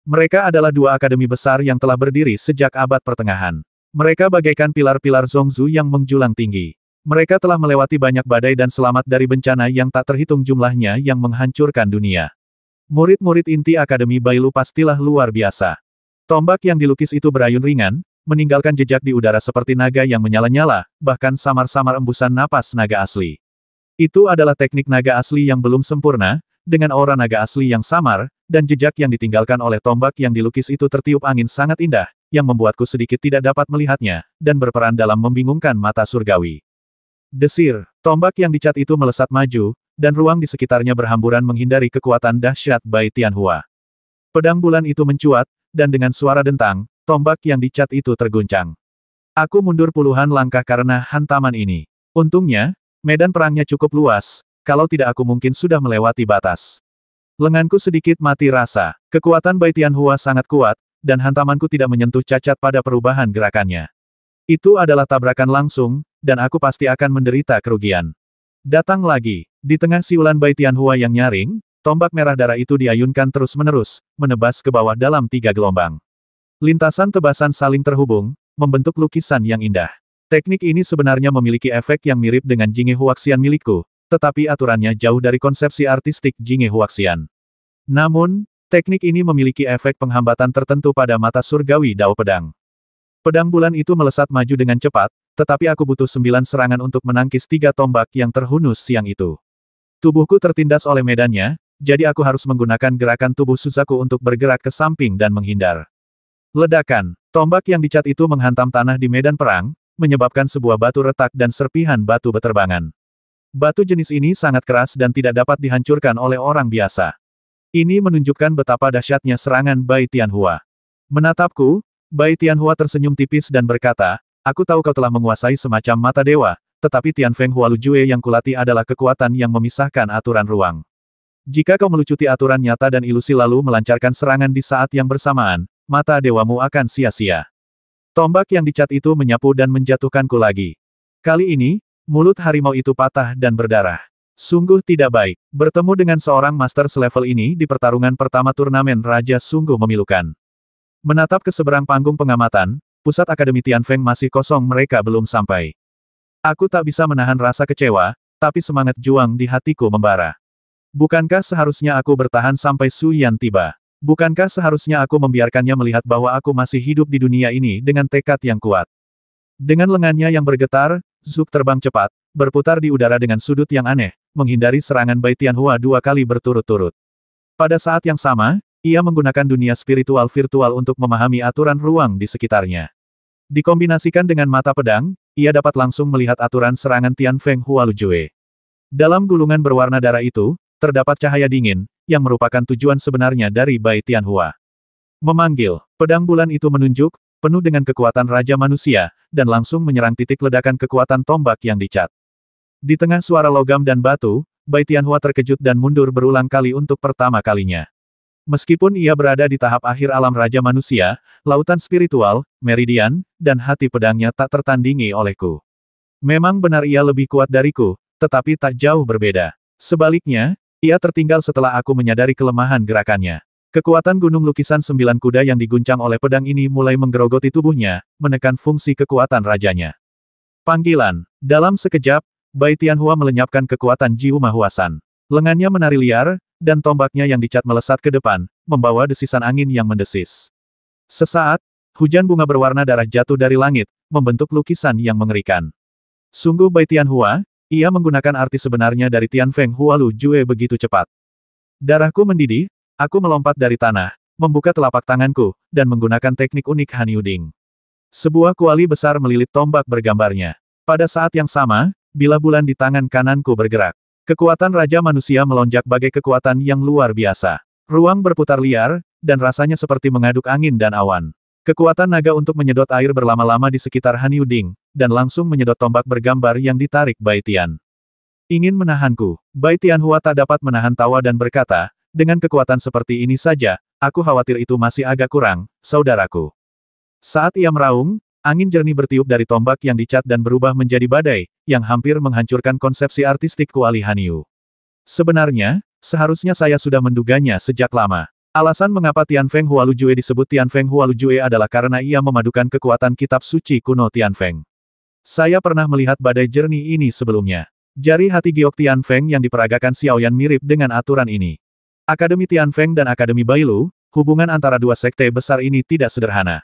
Mereka adalah dua akademi besar yang telah berdiri sejak abad pertengahan. Mereka bagaikan pilar-pilar Zhongzhou yang menjulang tinggi. Mereka telah melewati banyak badai dan selamat dari bencana yang tak terhitung jumlahnya yang menghancurkan dunia. Murid-murid inti Akademi Bailu pastilah luar biasa. Tombak yang dilukis itu berayun ringan, meninggalkan jejak di udara seperti naga yang menyala-nyala, bahkan samar-samar embusan napas naga asli. Itu adalah teknik naga asli yang belum sempurna, dengan aura naga asli yang samar, dan jejak yang ditinggalkan oleh tombak yang dilukis itu tertiup angin sangat indah, yang membuatku sedikit tidak dapat melihatnya, dan berperan dalam membingungkan mata surgawi. Desir, tombak yang dicat itu melesat maju, dan ruang di sekitarnya berhamburan menghindari kekuatan dahsyat Bai Tianhua. Pedang bulan itu mencuat, dan dengan suara dentang, tombak yang dicat itu terguncang. Aku mundur puluhan langkah karena hantaman ini. Untungnya, medan perangnya cukup luas, kalau tidak aku mungkin sudah melewati batas. Lenganku sedikit mati rasa. Kekuatan Bai Tianhua sangat kuat, dan hantamanku tidak menyentuh cacat pada perubahan gerakannya. Itu adalah tabrakan langsung, dan aku pasti akan menderita kerugian. Datang lagi. Di tengah siulan Bai Tianhua yang nyaring, tombak merah darah itu diayunkan terus-menerus, menebas ke bawah dalam 3 gelombang. Lintasan tebasan saling terhubung, membentuk lukisan yang indah. Teknik ini sebenarnya memiliki efek yang mirip dengan Jinghe Huaxian milikku, tetapi aturannya jauh dari konsepsi artistik Jinghe Huaxian. Namun, teknik ini memiliki efek penghambatan tertentu pada mata surgawi Dao Pedang. Pedang bulan itu melesat maju dengan cepat, tetapi aku butuh 9 serangan untuk menangkis 3 tombak yang terhunus siang itu. Tubuhku tertindas oleh medannya, jadi aku harus menggunakan gerakan tubuh Suzaku untuk bergerak ke samping dan menghindar. Ledakan, tombak yang dicat itu menghantam tanah di medan perang, menyebabkan sebuah batu retak dan serpihan batu beterbangan. Batu jenis ini sangat keras dan tidak dapat dihancurkan oleh orang biasa. Ini menunjukkan betapa dahsyatnya serangan Bai Tianhua. Menatapku, Bai Tianhua tersenyum tipis dan berkata, "Aku tahu kau telah menguasai semacam mata dewa, tetapi Tianfeng Hualujue yang kulatih adalah kekuatan yang memisahkan aturan ruang. Jika kau melucuti aturan nyata dan ilusi lalu melancarkan serangan di saat yang bersamaan, mata dewamu akan sia-sia." Tombak yang dicat itu menyapu dan menjatuhkanku lagi. Kali ini, mulut harimau itu patah dan berdarah. Sungguh tidak baik. Bertemu dengan seorang master selevel ini di pertarungan pertama turnamen Raja sungguh memilukan. Menatap ke seberang panggung pengamatan, pusat Akademi Tianfeng masih kosong, mereka belum sampai. Aku tak bisa menahan rasa kecewa, tapi semangat juang di hatiku membara. Bukankah seharusnya aku bertahan sampai Su Yan tiba? Bukankah seharusnya aku membiarkannya melihat bahwa aku masih hidup di dunia ini dengan tekad yang kuat? Dengan lengannya yang bergetar, Zuk terbang cepat, berputar di udara dengan sudut yang aneh, menghindari serangan Bai Tianhua 2 kali berturut-turut. Pada saat yang sama, ia menggunakan dunia spiritual virtual untuk memahami aturan ruang di sekitarnya. Dikombinasikan dengan mata pedang, ia dapat langsung melihat aturan serangan Tianfeng Hualujue. Dalam gulungan berwarna darah itu, terdapat cahaya dingin, yang merupakan tujuan sebenarnya dari Bai Tianhua. Memanggil, pedang bulan itu menunjuk, penuh dengan kekuatan Raja Manusia, dan langsung menyerang titik ledakan kekuatan tombak yang dicat. Di tengah suara logam dan batu, Bai Tianhua terkejut dan mundur berulang kali untuk pertama kalinya. Meskipun ia berada di tahap akhir alam Raja Manusia, lautan spiritual, meridian, dan hati pedangnya tak tertandingi olehku. Memang benar ia lebih kuat dariku, tetapi tak jauh berbeda. Sebaliknya, ia tertinggal setelah aku menyadari kelemahan gerakannya. Kekuatan gunung lukisan 9 kuda yang diguncang oleh pedang ini mulai menggerogoti tubuhnya, menekan fungsi kekuatan rajanya. Panggilan. Dalam sekejap, Bai Tianhua melenyapkan kekuatan Jiu Mahuasan. Lengannya menari liar, dan tombaknya yang dicat melesat ke depan, membawa desisan angin yang mendesis. Sesaat, hujan bunga berwarna darah jatuh dari langit, membentuk lukisan yang mengerikan. Sungguh Bai Tianhua, ia menggunakan arti sebenarnya dari Tianfeng Hualujue begitu cepat. Darahku mendidih, aku melompat dari tanah, membuka telapak tanganku, dan menggunakan teknik unik Hanyuding. Sebuah kuali besar melilit tombak bergambarnya. Pada saat yang sama, bilah bulan di tangan kananku bergerak. Kekuatan Raja Manusia melonjak bagai kekuatan yang luar biasa. Ruang berputar liar, dan rasanya seperti mengaduk angin dan awan. Kekuatan naga untuk menyedot air berlama-lama di sekitar Hanyuding, dan langsung menyedot tombak bergambar yang ditarik Bai Tian. Ingin menahanku. Bai Tianhua tak dapat menahan tawa dan berkata, "Dengan kekuatan seperti ini saja, aku khawatir itu masih agak kurang, saudaraku." Saat ia meraung, angin jernih bertiup dari tombak yang dicat dan berubah menjadi badai, yang hampir menghancurkan konsepsi artistik kuali Hanyu. Sebenarnya, seharusnya saya sudah menduganya sejak lama. Alasan mengapa Tianfeng Hualujue disebut Tianfeng Hualujue adalah karena ia memadukan kekuatan kitab suci kuno Tianfeng. Saya pernah melihat badai jernih ini sebelumnya. Jari hati giok Tianfeng yang diperagakan Xiaoyan mirip dengan aturan ini. Akademi Tianfeng dan Akademi Bailu, hubungan antara dua sekte besar ini tidak sederhana.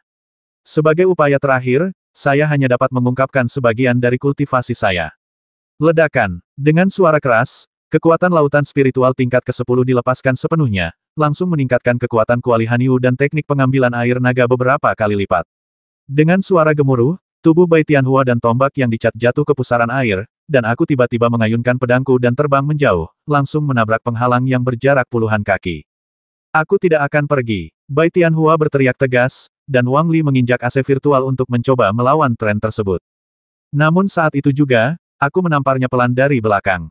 Sebagai upaya terakhir, saya hanya dapat mengungkapkan sebagian dari kultivasi saya. Ledakan. Dengan suara keras, Kekuatan lautan spiritual tingkat ke-10 dilepaskan sepenuhnya, langsung meningkatkan kekuatan kuali Hanyu dan teknik pengambilan air naga beberapa kali lipat. Dengan suara gemuruh, tubuh Bai Tianhua dan tombak yang dicat jatuh ke pusaran air, dan aku tiba-tiba mengayunkan pedangku dan terbang menjauh, langsung menabrak penghalang yang berjarak puluhan kaki. Aku tidak akan pergi. Bai Tianhua berteriak tegas, dan Wang Li menginjak AC virtual untuk mencoba melawan tren tersebut. Namun saat itu juga, aku menamparnya pelan dari belakang.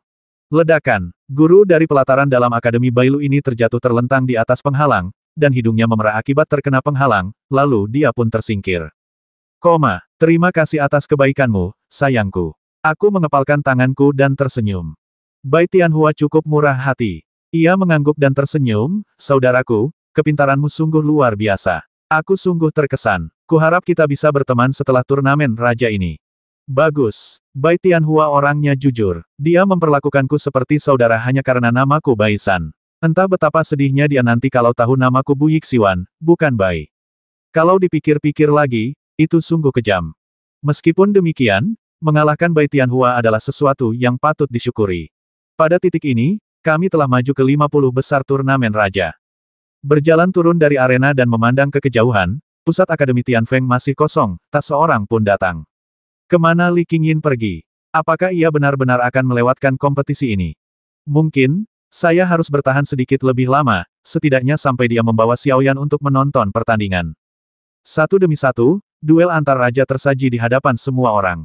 Ledakan. Guru dari pelataran dalam Akademi Bailu ini terjatuh terlentang di atas penghalang, dan hidungnya memerah akibat terkena penghalang, lalu dia pun tersingkir. Terima kasih atas kebaikanmu, sayangku. Aku mengepalkan tanganku dan tersenyum. Bai Tianhua cukup murah hati. Ia mengangguk dan tersenyum, saudaraku, kepintaranmu sungguh luar biasa. Aku sungguh terkesan. Kuharap kita bisa berteman setelah turnamen raja ini. Bagus. Bai Tianhua orangnya jujur. Dia memperlakukanku seperti saudara hanya karena namaku Bai San. Entah betapa sedihnya dia nanti kalau tahu namaku Bu Yixiwan, bukan Bai. Kalau dipikir-pikir lagi, itu sungguh kejam. Meskipun demikian, mengalahkan Bai Tianhua adalah sesuatu yang patut disyukuri. Pada titik ini, kami telah maju ke 50 besar turnamen raja. Berjalan turun dari arena dan memandang ke kejauhan, pusat Akademi Tianfeng masih kosong, tak seorang pun datang. Kemana Li Qingyin pergi? Apakah ia benar-benar akan melewatkan kompetisi ini? Mungkin, saya harus bertahan sedikit lebih lama, setidaknya sampai dia membawa Xiaoyan untuk menonton pertandingan. Satu demi satu, duel antar raja tersaji di hadapan semua orang.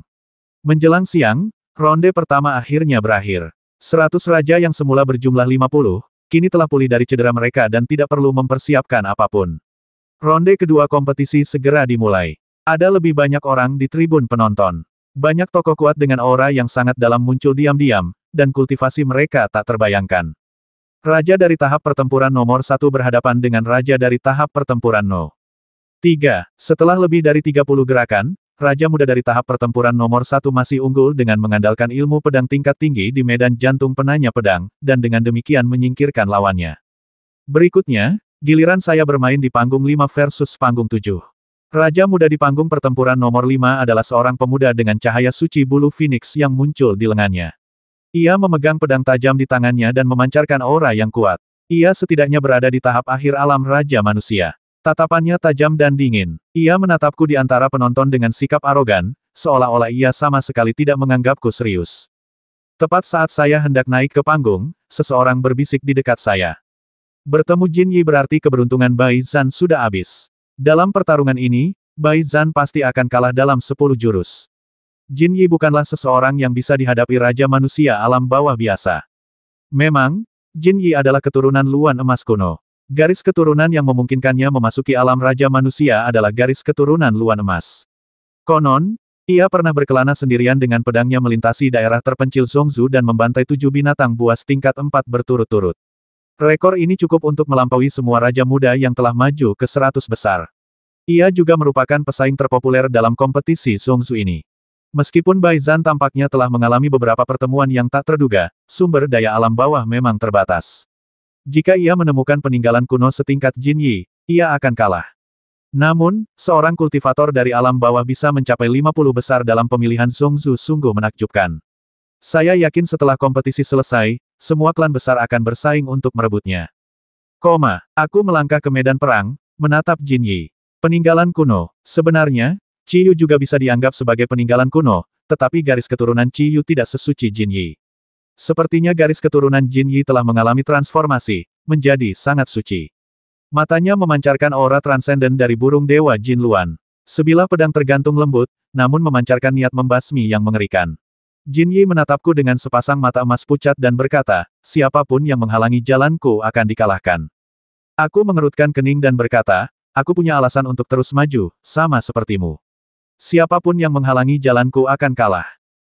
Menjelang siang, ronde pertama akhirnya berakhir. 100 raja yang semula berjumlah 50, kini telah pulih dari cedera mereka dan tidak perlu mempersiapkan apapun. Ronde kedua kompetisi segera dimulai. Ada lebih banyak orang di tribun penonton. Banyak tokoh kuat dengan aura yang sangat dalam muncul diam-diam, dan kultivasi mereka tak terbayangkan. Raja dari tahap pertempuran nomor 1 berhadapan dengan raja dari tahap pertempuran No. 3. Setelah lebih dari 30 gerakan, raja muda dari tahap pertempuran nomor 1 masih unggul dengan mengandalkan ilmu pedang tingkat tinggi di medan jantung penanya pedang, dan dengan demikian menyingkirkan lawannya. Berikutnya, giliran saya bermain di panggung 5 versus panggung 7. Raja muda di panggung pertempuran nomor 5 adalah seorang pemuda dengan cahaya suci bulu Phoenix yang muncul di lengannya. Ia memegang pedang tajam di tangannya dan memancarkan aura yang kuat. Ia setidaknya berada di tahap akhir alam Raja Manusia. Tatapannya tajam dan dingin. Ia menatapku di antara penonton dengan sikap arogan, seolah-olah ia sama sekali tidak menganggapku serius. Tepat saat saya hendak naik ke panggung, seseorang berbisik di dekat saya. Bertemu Jin Yi berarti keberuntungan Bai Zhan sudah habis. Dalam pertarungan ini, Bai Zhan pasti akan kalah dalam 10 jurus. Jin Yi bukanlah seseorang yang bisa dihadapi Raja Manusia alam bawah biasa. Memang, Jin Yi adalah keturunan Luan Emas kuno. Garis keturunan yang memungkinkannya memasuki alam Raja Manusia adalah garis keturunan Luan Emas. Konon, ia pernah berkelana sendirian dengan pedangnya melintasi daerah terpencil Zhongzhou dan membantai 7 binatang buas tingkat 4 berturut-turut. Rekor ini cukup untuk melampaui semua raja muda yang telah maju ke 100 besar. Ia juga merupakan pesaing terpopuler dalam kompetisi Zhongzhou ini. Meskipun Bai Zhan tampaknya telah mengalami beberapa pertemuan yang tak terduga, sumber daya alam bawah memang terbatas. Jika ia menemukan peninggalan kuno setingkat Jin Yi, ia akan kalah. Namun, seorang kultivator dari alam bawah bisa mencapai 50 besar dalam pemilihan Zhongzhou sungguh menakjubkan. Saya yakin setelah kompetisi selesai, semua klan besar akan bersaing untuk merebutnya. Aku melangkah ke medan perang, menatap Jin Yi. Peninggalan kuno. Sebenarnya, Qi Yu juga bisa dianggap sebagai peninggalan kuno, tetapi garis keturunan Qi Yu tidak sesuci Jin Yi. Sepertinya garis keturunan Jin Yi telah mengalami transformasi, menjadi sangat suci. Matanya memancarkan aura transenden dari burung dewa Jin Luan. Sebilah pedang tergantung lembut, namun memancarkan niat membasmi yang mengerikan. Jin Yi menatapku dengan sepasang mata emas pucat dan berkata, siapapun yang menghalangi jalanku akan dikalahkan. Aku mengerutkan kening dan berkata, aku punya alasan untuk terus maju, sama sepertimu. Siapapun yang menghalangi jalanku akan kalah.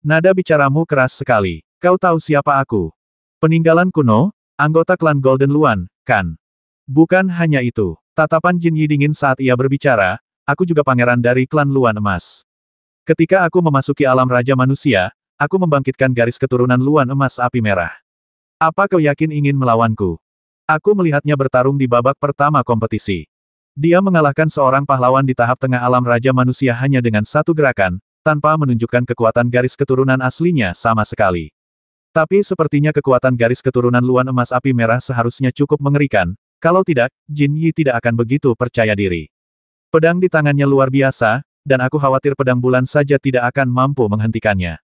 Nada bicaramu keras sekali. Kau tahu siapa aku? Peninggalan kuno, anggota klan Golden Luan, kan? Bukan hanya itu. Tatapan Jin Yi dingin saat ia berbicara, aku juga pangeran dari klan Luan Emas. Ketika aku memasuki alam Raja Manusia, aku membangkitkan garis keturunan Luan Emas Api Merah. Apa kau yakin ingin melawanku? Aku melihatnya bertarung di babak pertama kompetisi. Dia mengalahkan seorang pahlawan di tahap tengah alam Raja Manusia hanya dengan satu gerakan, tanpa menunjukkan kekuatan garis keturunan aslinya sama sekali. Tapi sepertinya kekuatan garis keturunan Luan Emas Api Merah seharusnya cukup mengerikan, kalau tidak, Jin Yi tidak akan begitu percaya diri. Pedang di tangannya luar biasa, dan aku khawatir pedang bulan saja tidak akan mampu menghentikannya.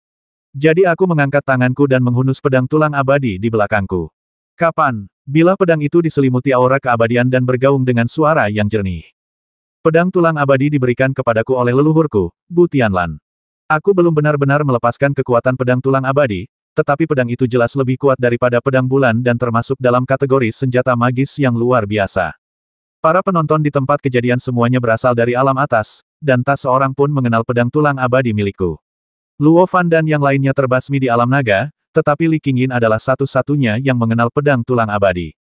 Jadi aku mengangkat tanganku dan menghunus pedang tulang abadi di belakangku. Kapan? Bila pedang itu diselimuti aura keabadian dan bergaung dengan suara yang jernih. Pedang tulang abadi diberikan kepadaku oleh leluhurku, Bu Tianlan. Aku belum benar-benar melepaskan kekuatan pedang tulang abadi, tetapi pedang itu jelas lebih kuat daripada pedang bulan dan termasuk dalam kategori senjata magis yang luar biasa. Para penonton di tempat kejadian semuanya berasal dari alam atas, dan tak seorang pun mengenal pedang tulang abadi milikku. Luo Fan dan yang lainnya terbasmi di alam naga, tetapi Li Qingyin adalah satu-satunya yang mengenal pedang tulang abadi.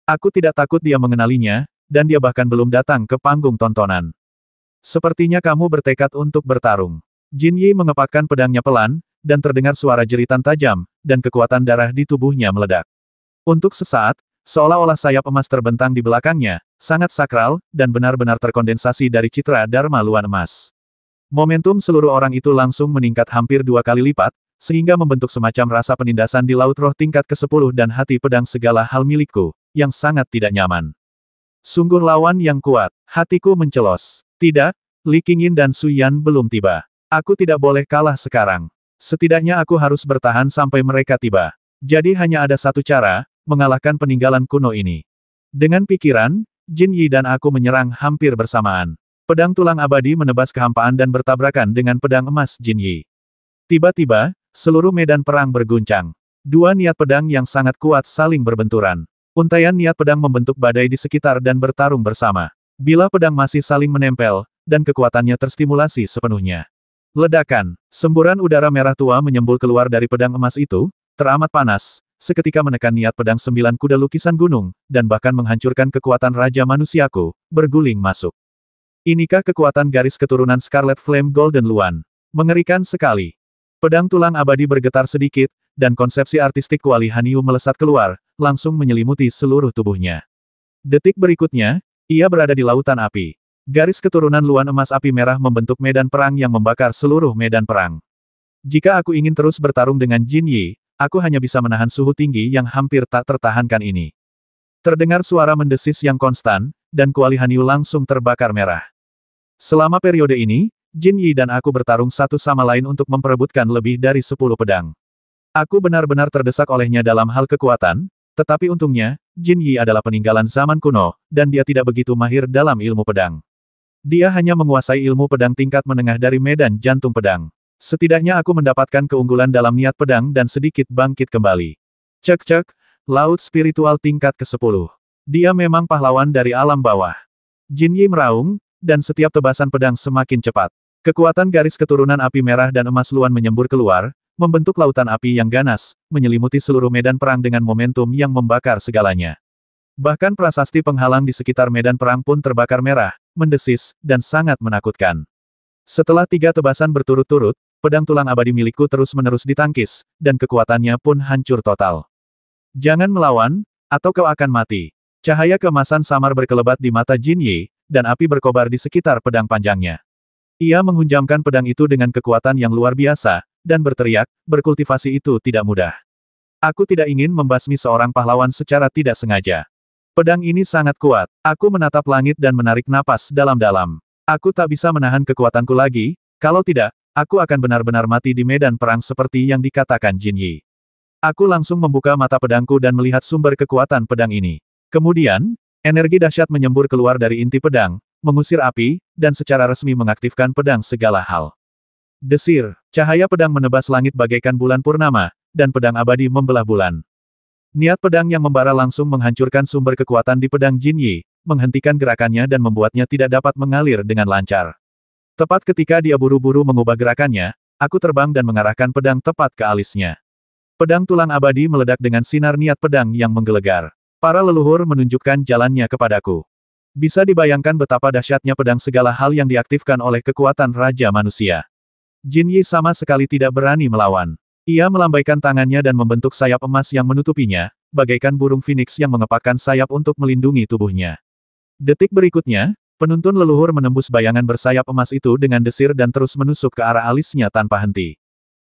Aku tidak takut dia mengenalinya, dan dia bahkan belum datang ke panggung tontonan. Sepertinya kamu bertekad untuk bertarung. Jin Yi mengepakkan pedangnya pelan, dan terdengar suara jeritan tajam, dan kekuatan darah di tubuhnya meledak. Untuk sesaat, seolah-olah sayap emas terbentang di belakangnya, sangat sakral, dan benar-benar terkondensasi dari citra Dharma Luan Emas. Momentum seluruh orang itu langsung meningkat hampir 2 kali lipat, sehingga membentuk semacam rasa penindasan di laut roh tingkat ke-10 dan hati pedang segala hal milikku, yang sangat tidak nyaman. Sungguh lawan yang kuat, hatiku mencelos. Tidak, Li Qingyin dan Su Yan belum tiba. Aku tidak boleh kalah sekarang. Setidaknya aku harus bertahan sampai mereka tiba. Jadi hanya ada satu cara, mengalahkan peninggalan kuno ini. Dengan pikiran, Jin Yi dan aku menyerang hampir bersamaan. Pedang tulang abadi menebas kehampaan dan bertabrakan dengan pedang emas Jin Yi. Tiba-tiba, seluruh medan perang berguncang. Dua niat pedang yang sangat kuat saling berbenturan. Untaian niat pedang membentuk badai di sekitar dan bertarung bersama. Bila pedang masih saling menempel, dan kekuatannya terstimulasi sepenuhnya. Ledakan, semburan udara merah tua menyembul keluar dari pedang emas itu, teramat panas, seketika menekan niat pedang 9 kuda lukisan gunung, dan bahkan menghancurkan kekuatan Raja Manusiaku, berguling masuk. Inikah kekuatan garis keturunan Scarlet Flame Golden Luan? Mengerikan sekali. Pedang tulang abadi bergetar sedikit, dan konsepsi artistik Kuali Hanyu melesat keluar, langsung menyelimuti seluruh tubuhnya. Detik berikutnya, ia berada di lautan api. Garis keturunan Luan Emas Api Merah membentuk medan perang yang membakar seluruh medan perang. Jika aku ingin terus bertarung dengan Jin Yi, aku hanya bisa menahan suhu tinggi yang hampir tak tertahankan ini. Terdengar suara mendesis yang konstan, dan Kuali Hanyu langsung terbakar merah. Selama periode ini, Jin Yi dan aku bertarung satu sama lain untuk memperebutkan lebih dari 10 pedang. Aku benar-benar terdesak olehnya dalam hal kekuatan, tetapi untungnya, Jin Yi adalah peninggalan zaman kuno, dan dia tidak begitu mahir dalam ilmu pedang. Dia hanya menguasai ilmu pedang tingkat menengah dari medan jantung pedang. Setidaknya aku mendapatkan keunggulan dalam niat pedang dan sedikit bangkit kembali. Cek-cek, laut spiritual tingkat ke-10. Dia memang pahlawan dari alam bawah. Jin Yi meraung, dan setiap tebasan pedang semakin cepat. Kekuatan garis keturunan api merah dan emas Luan menyembur keluar, membentuk lautan api yang ganas, menyelimuti seluruh medan perang dengan momentum yang membakar segalanya. Bahkan prasasti penghalang di sekitar medan perang pun terbakar merah, mendesis, dan sangat menakutkan. Setelah 3 tebasan berturut-turut, pedang tulang abadi milikku terus-menerus ditangkis, dan kekuatannya pun hancur total. Jangan melawan, atau kau akan mati. Cahaya keemasan samar berkelebat di mata Jin Yi, dan api berkobar di sekitar pedang panjangnya. Ia menghunjamkan pedang itu dengan kekuatan yang luar biasa, dan berteriak, berkultivasi itu tidak mudah. Aku tidak ingin membasmi seorang pahlawan secara tidak sengaja. Pedang ini sangat kuat. Aku menatap langit dan menarik napas dalam-dalam. Aku tak bisa menahan kekuatanku lagi, kalau tidak, aku akan benar-benar mati di medan perang seperti yang dikatakan Jin Yi. Aku langsung membuka mata pedangku dan melihat sumber kekuatan pedang ini. Kemudian, energi dahsyat menyembur keluar dari inti pedang, mengusir api, dan secara resmi mengaktifkan pedang segala hal. Desir, cahaya pedang menebas langit bagaikan bulan purnama, dan pedang abadi membelah bulan. Niat pedang yang membara langsung menghancurkan sumber kekuatan di pedang Jin Yi, menghentikan gerakannya dan membuatnya tidak dapat mengalir dengan lancar. Tepat ketika dia buru-buru mengubah gerakannya, aku terbang dan mengarahkan pedang tepat ke alisnya. Pedang tulang abadi meledak dengan sinar niat pedang yang menggelegar. Para leluhur menunjukkan jalannya kepadaku. Bisa dibayangkan betapa dahsyatnya pedang segala hal yang diaktifkan oleh kekuatan Raja Manusia. Jin Yi sama sekali tidak berani melawan. Ia melambaikan tangannya dan membentuk sayap emas yang menutupinya, bagaikan burung phoenix yang mengepakkan sayap untuk melindungi tubuhnya. Detik berikutnya, penuntun leluhur menembus bayangan bersayap emas itu dengan desir dan terus menusuk ke arah alisnya tanpa henti.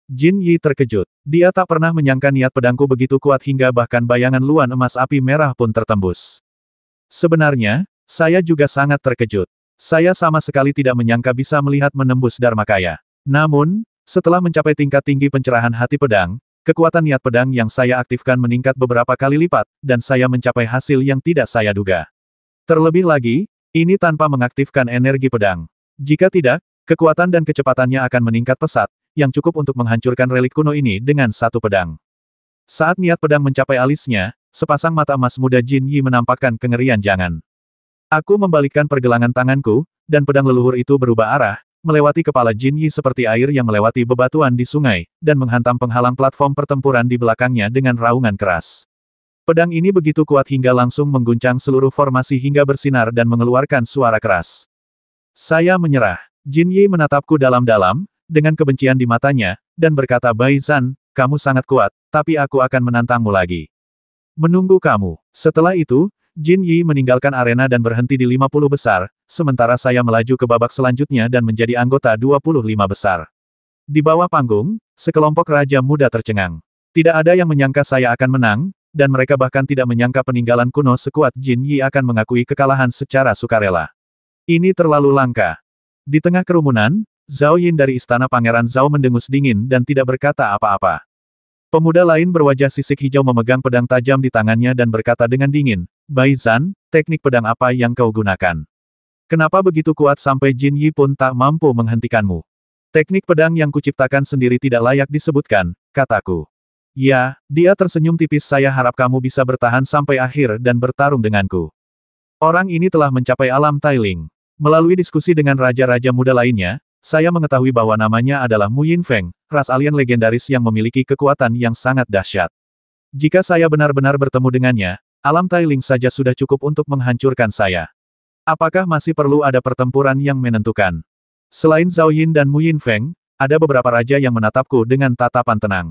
Jin Yi terkejut. Dia tak pernah menyangka niat pedangku begitu kuat hingga bahkan bayangan luan emas api merah pun tertembus. Sebenarnya, saya juga sangat terkejut. Saya sama sekali tidak menyangka bisa melihat menembus Dharmakaya. Namun, setelah mencapai tingkat tinggi pencerahan hati pedang, kekuatan niat pedang yang saya aktifkan meningkat beberapa kali lipat, dan saya mencapai hasil yang tidak saya duga. Terlebih lagi, ini tanpa mengaktifkan energi pedang. Jika tidak, kekuatan dan kecepatannya akan meningkat pesat, yang cukup untuk menghancurkan relik kuno ini dengan satu pedang. Saat niat pedang mencapai alisnya, sepasang mata emas muda Jin Yi menampakkan kengerian jangan. Aku membalikkan pergelangan tanganku, dan pedang leluhur itu berubah arah, melewati kepala Jin Yi seperti air yang melewati bebatuan di sungai, dan menghantam penghalang platform pertempuran di belakangnya dengan raungan keras. Pedang ini begitu kuat hingga langsung mengguncang seluruh formasi hingga bersinar dan mengeluarkan suara keras. Saya menyerah. Jin Yi menatapku dalam-dalam, dengan kebencian di matanya, dan berkata, Bai Zan, kamu sangat kuat, tapi aku akan menantangmu lagi. Menunggu kamu. Setelah itu, Jin Yi meninggalkan arena dan berhenti di 50 besar, sementara saya melaju ke babak selanjutnya dan menjadi anggota 25 besar. Di bawah panggung, sekelompok raja muda tercengang. Tidak ada yang menyangka saya akan menang, dan mereka bahkan tidak menyangka peninggalan kuno sekuat Jin Yi akan mengakui kekalahan secara sukarela. Ini terlalu langka. Di tengah kerumunan, Zhao Yin dari istana Pangeran Zhao mendengus dingin dan tidak berkata apa-apa. Pemuda lain berwajah sisik hijau memegang pedang tajam di tangannya dan berkata dengan dingin, Bai Zan, teknik pedang apa yang kau gunakan? Kenapa begitu kuat sampai Jin Yi pun tak mampu menghentikanmu? Teknik pedang yang kuciptakan sendiri tidak layak disebutkan, kataku. Ya, dia tersenyum tipis, saya harap kamu bisa bertahan sampai akhir dan bertarung denganku. Orang ini telah mencapai alam Tailing. Melalui diskusi dengan raja-raja muda lainnya, saya mengetahui bahwa namanya adalah Mu Yinfeng, ras alien legendaris yang memiliki kekuatan yang sangat dahsyat. Jika saya benar-benar bertemu dengannya, alam Tailing saja sudah cukup untuk menghancurkan saya. Apakah masih perlu ada pertempuran yang menentukan? Selain Zhao Yin dan Mu Yinfeng, ada beberapa raja yang menatapku dengan tatapan tenang.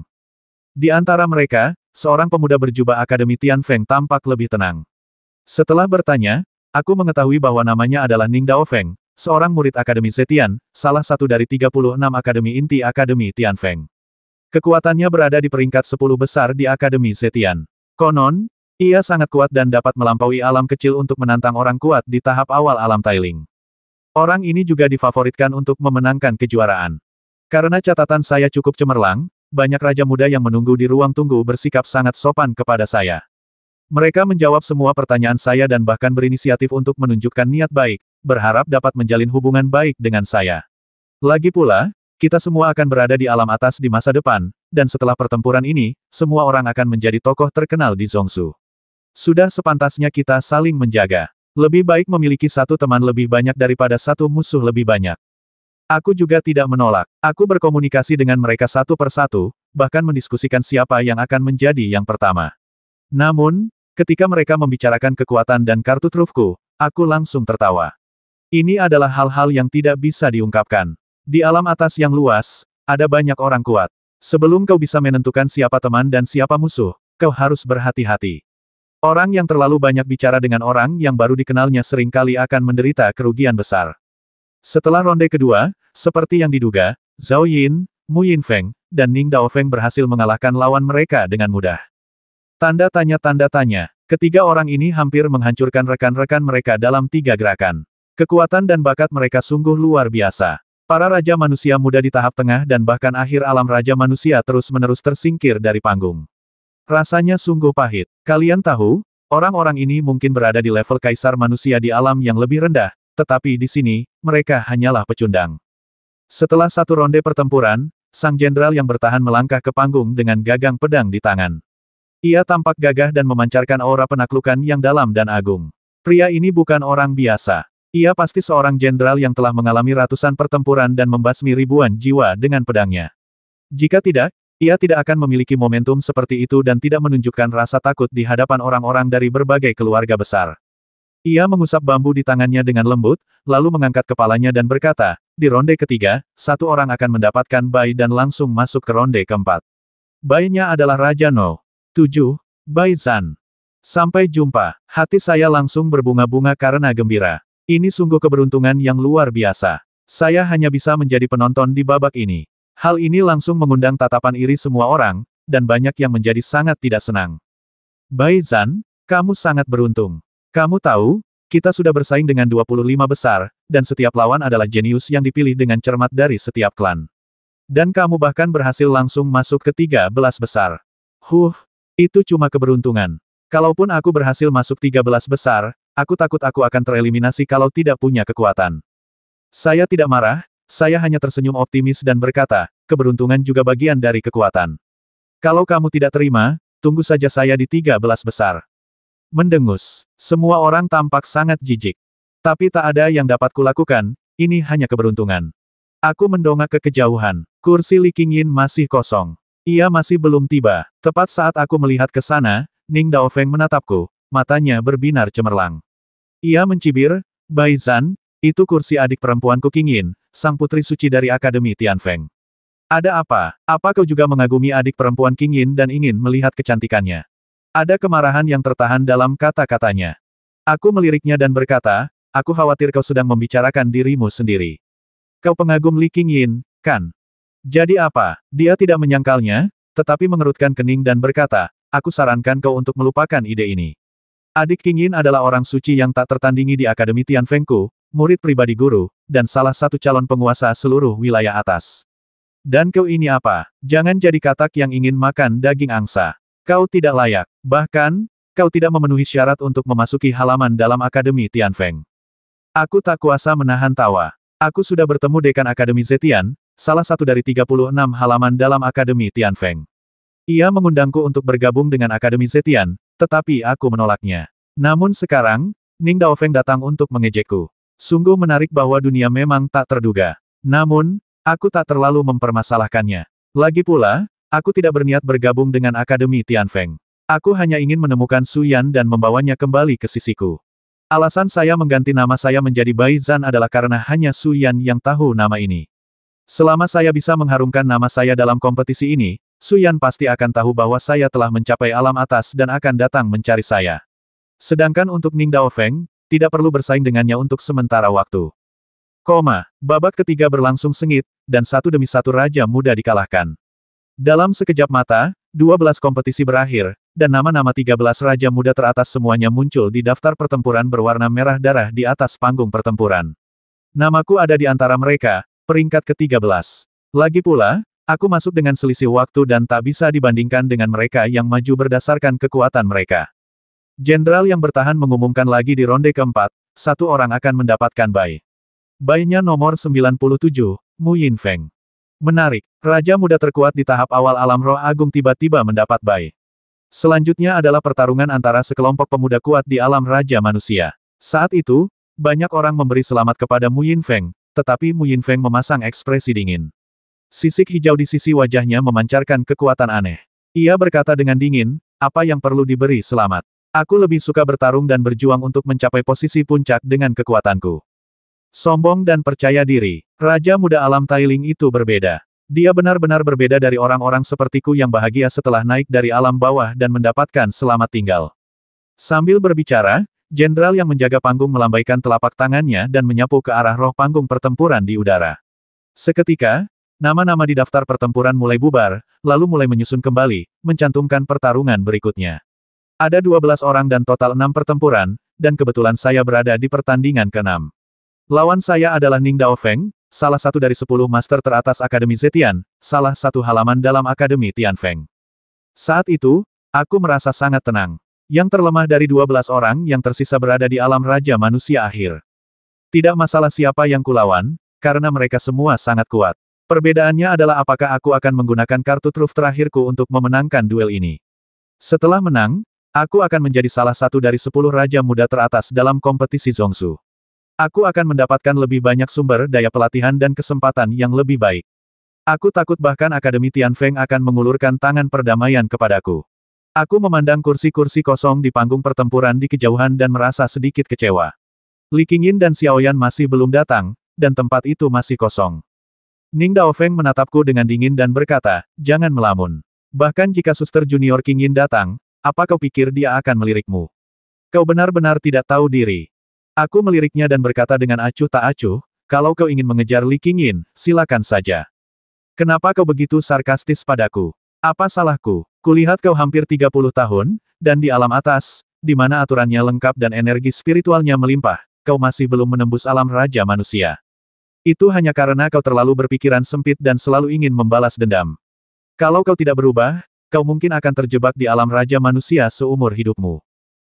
Di antara mereka, seorang pemuda berjubah Akademi Tianfeng tampak lebih tenang. Setelah bertanya, aku mengetahui bahwa namanya adalah Ning Daofeng, seorang murid Akademi Zetian, salah satu dari 36 Akademi Inti Akademi Tianfeng. Kekuatannya berada di peringkat 10 besar di Akademi Zetian. Konon, ia sangat kuat dan dapat melampaui alam kecil untuk menantang orang kuat di tahap awal alam Tailing. Orang ini juga difavoritkan untuk memenangkan kejuaraan. Karena catatan saya cukup cemerlang, banyak raja muda yang menunggu di ruang tunggu bersikap sangat sopan kepada saya. Mereka menjawab semua pertanyaan saya dan bahkan berinisiatif untuk menunjukkan niat baik, berharap dapat menjalin hubungan baik dengan saya. Lagi pula, kita semua akan berada di alam atas di masa depan, dan setelah pertempuran ini, semua orang akan menjadi tokoh terkenal di Zhongshu. Sudah sepantasnya kita saling menjaga. Lebih baik memiliki satu teman lebih banyak daripada satu musuh lebih banyak. Aku juga tidak menolak. Aku berkomunikasi dengan mereka satu persatu, bahkan mendiskusikan siapa yang akan menjadi yang pertama. Namun, ketika mereka membicarakan kekuatan dan kartu trufku, aku langsung tertawa. Ini adalah hal-hal yang tidak bisa diungkapkan. Di alam atas yang luas, ada banyak orang kuat. Sebelum kau bisa menentukan siapa teman dan siapa musuh, kau harus berhati-hati. Orang yang terlalu banyak bicara dengan orang yang baru dikenalnya seringkali akan menderita kerugian besar. Setelah ronde kedua, seperti yang diduga, Zhao Yin, Mu Yinfeng, dan Ning Daofeng berhasil mengalahkan lawan mereka dengan mudah. Tanda tanya. Ketiga orang ini hampir menghancurkan rekan-rekan mereka dalam 3 gerakan. Kekuatan dan bakat mereka sungguh luar biasa. Para raja manusia muda di tahap tengah dan bahkan akhir alam raja manusia terus-menerus tersingkir dari panggung. Rasanya sungguh pahit. Kalian tahu, orang-orang ini mungkin berada di level kaisar manusia di alam yang lebih rendah, tetapi di sini, mereka hanyalah pecundang. Setelah satu ronde pertempuran, sang jenderal yang bertahan melangkah ke panggung dengan gagang pedang di tangan. Ia tampak gagah dan memancarkan aura penaklukan yang dalam dan agung. Pria ini bukan orang biasa. Ia pasti seorang jenderal yang telah mengalami ratusan pertempuran dan membasmi ribuan jiwa dengan pedangnya. Jika tidak, ia tidak akan memiliki momentum seperti itu dan tidak menunjukkan rasa takut di hadapan orang-orang dari berbagai keluarga besar. Ia mengusap bambu di tangannya dengan lembut, lalu mengangkat kepalanya dan berkata, di ronde ketiga, satu orang akan mendapatkan Bai dan langsung masuk ke ronde keempat. Bai-nya adalah Raja No. 7, Bai Zan. Sampai jumpa. Hati saya langsung berbunga-bunga karena gembira. Ini sungguh keberuntungan yang luar biasa. Saya hanya bisa menjadi penonton di babak ini. Hal ini langsung mengundang tatapan iri semua orang, dan banyak yang menjadi sangat tidak senang. Bai Zan, kamu sangat beruntung. Kamu tahu, kita sudah bersaing dengan 25 besar, dan setiap lawan adalah jenius yang dipilih dengan cermat dari setiap klan. Dan kamu bahkan berhasil langsung masuk ke 13 besar. Itu cuma keberuntungan. Kalaupun aku berhasil masuk 13 besar, aku takut aku akan tereliminasi kalau tidak punya kekuatan. Saya tidak marah, saya hanya tersenyum optimis dan berkata, keberuntungan juga bagian dari kekuatan. Kalau kamu tidak terima, tunggu saja saya di 13 besar. Mendengus. Semua orang tampak sangat jijik. Tapi tak ada yang dapat kulakukan, ini hanya keberuntungan. Aku mendongak ke kejauhan. Kursi Li Qingyin masih kosong. Ia masih belum tiba. Tepat saat aku melihat ke sana, Ning Daofeng menatapku, matanya berbinar cemerlang. Ia mencibir, Bai Zan, itu kursi adik perempuanku Qingyin, sang putri suci dari Akademi Tianfeng. Ada apa? Apa kau juga mengagumi adik perempuan Qingyin dan ingin melihat kecantikannya? Ada kemarahan yang tertahan dalam kata-katanya. Aku meliriknya dan berkata, aku khawatir kau sedang membicarakan dirimu sendiri. Kau pengagum Li Qingyin, kan? Jadi apa? Dia tidak menyangkalnya, tetapi mengerutkan kening dan berkata, aku sarankan kau untuk melupakan ide ini. Adik Qingyin adalah orang suci yang tak tertandingi di Akademi Tianfengku, murid pribadi guru, dan salah satu calon penguasa seluruh wilayah atas. Dan kau ini apa? Jangan jadi katak yang ingin makan daging angsa. Kau tidak layak. Bahkan, kau tidak memenuhi syarat untuk memasuki halaman dalam Akademi Tianfeng. Aku tak kuasa menahan tawa. Aku sudah bertemu dekan Akademi Zetian, salah satu dari 36 halaman dalam Akademi Tianfeng. Ia mengundangku untuk bergabung dengan Akademi Zetian, tetapi aku menolaknya. Namun sekarang, Ning Daofeng datang untuk mengejekku. Sungguh menarik bahwa dunia memang tak terduga. Namun, aku tak terlalu mempermasalahkannya. Lagi pula, aku tidak berniat bergabung dengan Akademi Tianfeng. Aku hanya ingin menemukan Su Yan dan membawanya kembali ke sisiku. Alasan saya mengganti nama saya menjadi Bai Zan adalah karena hanya Su Yan yang tahu nama ini. Selama saya bisa mengharumkan nama saya dalam kompetisi ini, Su Yan pasti akan tahu bahwa saya telah mencapai alam atas dan akan datang mencari saya. Sedangkan untuk Ning Daofeng, tidak perlu bersaing dengannya untuk sementara waktu. Babak ketiga berlangsung sengit, dan satu demi satu raja muda dikalahkan. Dalam sekejap mata, 12 kompetisi berakhir, dan nama-nama 13 raja muda teratas semuanya muncul di daftar pertempuran berwarna merah darah di atas panggung pertempuran. Namaku ada di antara mereka, peringkat ke-13. Lagi pula, aku masuk dengan selisih waktu dan tak bisa dibandingkan dengan mereka yang maju berdasarkan kekuatan mereka. Jenderal yang bertahan mengumumkan lagi di ronde keempat, satu orang akan mendapatkan Bai. Bai-nya nomor 97, Mu Yinfeng. Menarik, Raja Muda terkuat di tahap awal alam roh agung tiba-tiba mendapat Bai. Selanjutnya adalah pertarungan antara sekelompok pemuda kuat di alam Raja Manusia. Saat itu, banyak orang memberi selamat kepada Mu Yinfeng, tetapi Mu Yinfeng memasang ekspresi dingin. Sisik hijau di sisi wajahnya memancarkan kekuatan aneh. Ia berkata dengan dingin, apa yang perlu diberi selamat? Aku lebih suka bertarung dan berjuang untuk mencapai posisi puncak dengan kekuatanku. Sombong dan percaya diri, Raja Muda Alam Tailing itu berbeda. Dia benar-benar berbeda dari orang-orang sepertiku yang bahagia setelah naik dari alam bawah dan mendapatkan selamat tinggal. Sambil berbicara, jenderal yang menjaga panggung melambaikan telapak tangannya dan menyapu ke arah roh panggung pertempuran di udara. Seketika, nama-nama di daftar pertempuran mulai bubar, lalu mulai menyusun kembali, mencantumkan pertarungan berikutnya. Ada 12 orang dan total 6 pertempuran, dan kebetulan saya berada di pertandingan ke-6. Lawan saya adalah Ning Daofeng, salah satu dari 10 master teratas Akademi Zetian, salah satu halaman dalam Akademi Tianfeng. Saat itu, aku merasa sangat tenang. Yang terlemah dari 12 orang yang tersisa berada di alam Raja Manusia akhir. Tidak masalah siapa yang kulawan, karena mereka semua sangat kuat. Perbedaannya adalah apakah aku akan menggunakan kartu truf terakhirku untuk memenangkan duel ini. Setelah menang, aku akan menjadi salah satu dari 10 raja muda teratas dalam kompetisi Zongsu. Aku akan mendapatkan lebih banyak sumber daya pelatihan dan kesempatan yang lebih baik. Aku takut bahkan Akademi Tianfeng akan mengulurkan tangan perdamaian kepadaku. Aku memandang kursi-kursi kosong di panggung pertempuran di kejauhan dan merasa sedikit kecewa. Li Qingyin dan Xiaoyan masih belum datang, dan tempat itu masih kosong. Ning Daofeng menatapku dengan dingin dan berkata, jangan melamun. Bahkan jika suster junior Qingyin datang, apa kau pikir dia akan melirikmu? Kau benar-benar tidak tahu diri. Aku meliriknya dan berkata dengan acuh tak acuh, kalau kau ingin mengejar Li Qingyin, silakan saja. Kenapa kau begitu sarkastis padaku? Apa salahku? Kulihat kau hampir 30 tahun, dan di alam atas, di mana aturannya lengkap dan energi spiritualnya melimpah, kau masih belum menembus alam Raja Manusia. Itu hanya karena kau terlalu berpikiran sempit dan selalu ingin membalas dendam. Kalau kau tidak berubah, kau mungkin akan terjebak di alam Raja Manusia seumur hidupmu.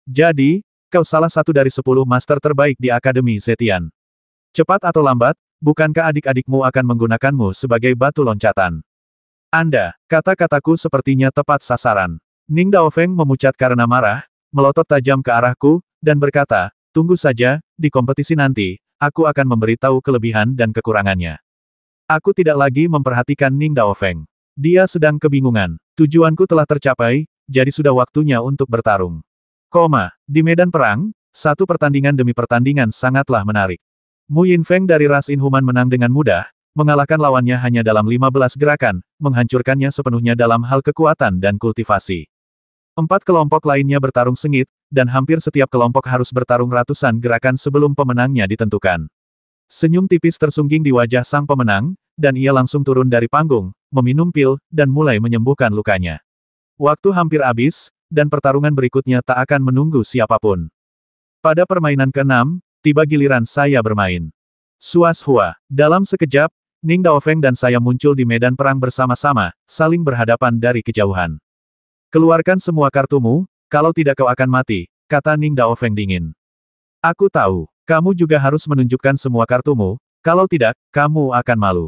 Jadi, kau salah satu dari 10 master terbaik di Akademi Zetian. Cepat atau lambat, bukankah adik-adikmu akan menggunakanmu sebagai batu loncatan? Anda, kata-kataku sepertinya tepat sasaran. Ning Daofeng memucat karena marah, melotot tajam ke arahku, dan berkata, tunggu saja, di kompetisi nanti, aku akan memberitahu kelebihan dan kekurangannya. Aku tidak lagi memperhatikan Ning Daofeng. Dia sedang kebingungan. Tujuanku telah tercapai, jadi sudah waktunya untuk bertarung. Di medan perang, satu pertandingan demi pertandingan sangatlah menarik. Mu Yinfeng dari ras Inhuman menang dengan mudah, mengalahkan lawannya hanya dalam 15 gerakan, menghancurkannya sepenuhnya dalam hal kekuatan dan kultivasi. 4 kelompok lainnya bertarung sengit, dan hampir setiap kelompok harus bertarung ratusan gerakan sebelum pemenangnya ditentukan. Senyum tipis tersungging di wajah sang pemenang, dan ia langsung turun dari panggung, meminum pil, dan mulai menyembuhkan lukanya. Waktu hampir habis, dan pertarungan berikutnya tak akan menunggu siapapun. Pada permainan ke-6, tiba giliran saya bermain. Suas Hua. Dalam sekejap, Ning Daofeng dan saya muncul di medan perang bersama-sama, saling berhadapan dari kejauhan. Keluarkan semua kartumu, kalau tidak kau akan mati, kata Ning Daofeng dingin. Aku tahu, kamu juga harus menunjukkan semua kartumu, kalau tidak, kamu akan malu.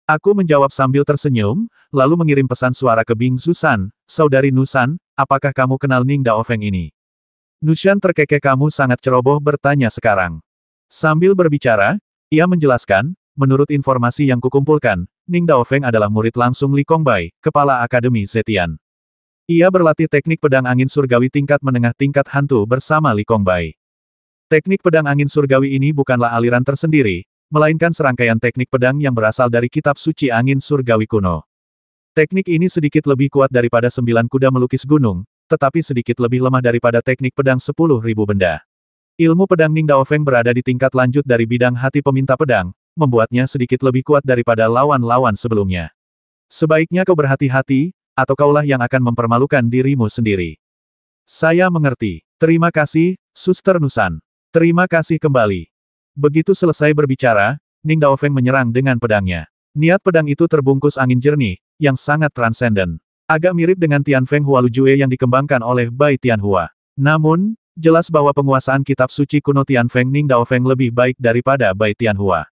Aku menjawab sambil tersenyum, lalu mengirim pesan suara ke Bing Zusan, saudari Nusan, apakah kamu kenal Ning Daofeng ini? Nushan terkekeh, kamu sangat ceroboh bertanya sekarang. Sambil berbicara, ia menjelaskan, menurut informasi yang kukumpulkan, Ning Daofeng adalah murid langsung Li Kongbai, kepala Akademi Zetian. Ia berlatih teknik pedang angin surgawi tingkat menengah tingkat hantu bersama Li Kongbai. Teknik pedang angin surgawi ini bukanlah aliran tersendiri, melainkan serangkaian teknik pedang yang berasal dari kitab suci angin surgawi kuno. Teknik ini sedikit lebih kuat daripada 9 kuda melukis gunung, tetapi sedikit lebih lemah daripada teknik pedang 10.000 benda. Ilmu pedang Ning Daofeng berada di tingkat lanjut dari bidang hati peminta pedang, membuatnya sedikit lebih kuat daripada lawan-lawan sebelumnya. Sebaiknya kau berhati-hati, atau kaulah yang akan mempermalukan dirimu sendiri. Saya mengerti. Terima kasih, Suster Nusan. Terima kasih kembali. Begitu selesai berbicara, Ning Daofeng menyerang dengan pedangnya. Niat pedang itu terbungkus angin jernih, yang sangat transenden. Agak mirip dengan Tianfeng Hualujue yang dikembangkan oleh Bai Tianhua. Namun, jelas bahwa penguasaan kitab suci kuno Tianfeng Ning Daofeng lebih baik daripada Bai Tianhua.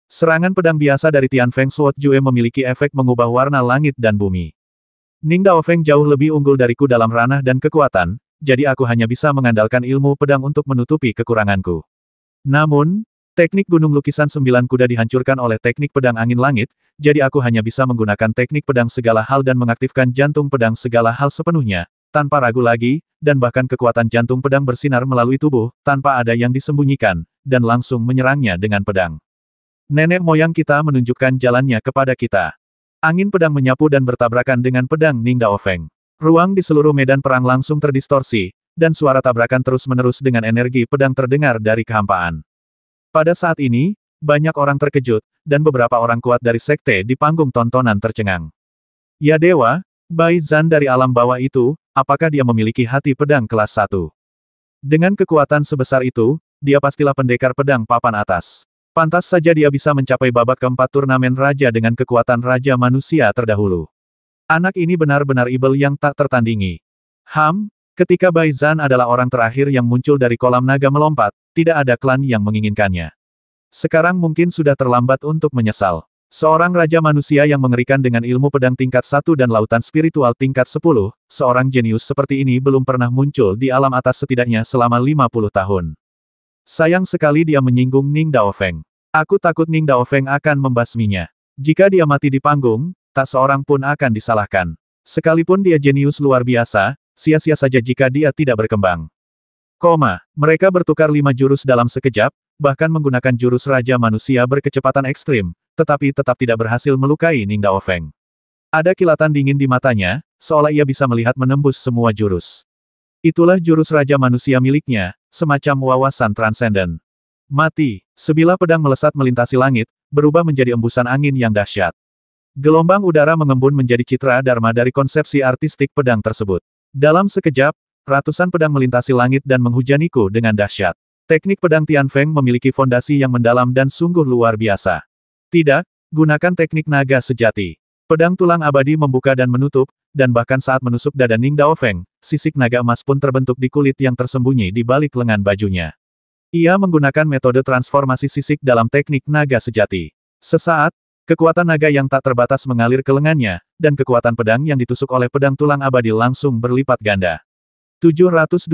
Serangan pedang biasa dari Tianfeng Suojue memiliki efek mengubah warna langit dan bumi. Ning Daofeng jauh lebih unggul dariku dalam ranah dan kekuatan, jadi aku hanya bisa mengandalkan ilmu pedang untuk menutupi kekuranganku. Namun, teknik gunung lukisan 9 kuda dihancurkan oleh teknik pedang angin langit, jadi aku hanya bisa menggunakan teknik pedang segala hal dan mengaktifkan jantung pedang segala hal sepenuhnya, tanpa ragu lagi, dan bahkan kekuatan jantung pedang bersinar melalui tubuh, tanpa ada yang disembunyikan, dan langsung menyerangnya dengan pedang. Nenek moyang kita menunjukkan jalannya kepada kita. Angin pedang menyapu dan bertabrakan dengan pedang Ning Daofeng. Ruang di seluruh medan perang langsung terdistorsi, dan suara tabrakan terus-menerus dengan energi pedang terdengar dari kehampaan. Pada saat ini, banyak orang terkejut, dan beberapa orang kuat dari sekte di panggung tontonan tercengang. Ya dewa, Bai Zan dari alam bawah itu, apakah dia memiliki hati pedang kelas 1? Dengan kekuatan sebesar itu, dia pastilah pendekar pedang papan atas. Pantas saja dia bisa mencapai babak keempat turnamen raja dengan kekuatan raja manusia terdahulu. Anak ini benar-benar ibel yang tak tertandingi. Ketika Bai Zan adalah orang terakhir yang muncul dari kolam naga melompat, tidak ada klan yang menginginkannya. Sekarang mungkin sudah terlambat untuk menyesal. Seorang raja manusia yang mengerikan dengan ilmu pedang tingkat 1 dan lautan spiritual tingkat 10, seorang jenius seperti ini belum pernah muncul di alam atas setidaknya selama 50 tahun. Sayang sekali dia menyinggung Ning Daofeng. Aku takut Ning Daofeng akan membasminya. Jika dia mati di panggung, tak seorang pun akan disalahkan. Sekalipun dia jenius luar biasa, sia-sia saja jika dia tidak berkembang. Mereka bertukar 5 jurus dalam sekejap, bahkan menggunakan jurus Raja Manusia berkecepatan ekstrim, tetapi tetap tidak berhasil melukai Ning Daofeng. Ada kilatan dingin di matanya, seolah ia bisa melihat menembus semua jurus. Itulah jurus Raja Manusia miliknya, semacam wawasan transenden. Mati, sebilah pedang melesat melintasi langit, berubah menjadi embusan angin yang dahsyat. Gelombang udara mengembun menjadi citra dharma dari konsepsi artistik pedang tersebut. Dalam sekejap, ratusan pedang melintasi langit dan menghujaniku dengan dahsyat. Teknik pedang Tianfeng memiliki fondasi yang mendalam dan sungguh luar biasa. Tidak, gunakan teknik naga sejati. Pedang tulang abadi membuka dan menutup, dan bahkan saat menusuk dada Ning Daofeng, sisik naga emas pun terbentuk di kulit yang tersembunyi di balik lengan bajunya. Ia menggunakan metode transformasi sisik dalam teknik naga sejati. Sesaat, kekuatan naga yang tak terbatas mengalir ke lengannya, dan kekuatan pedang yang ditusuk oleh pedang tulang abadi langsung berlipat ganda. 720.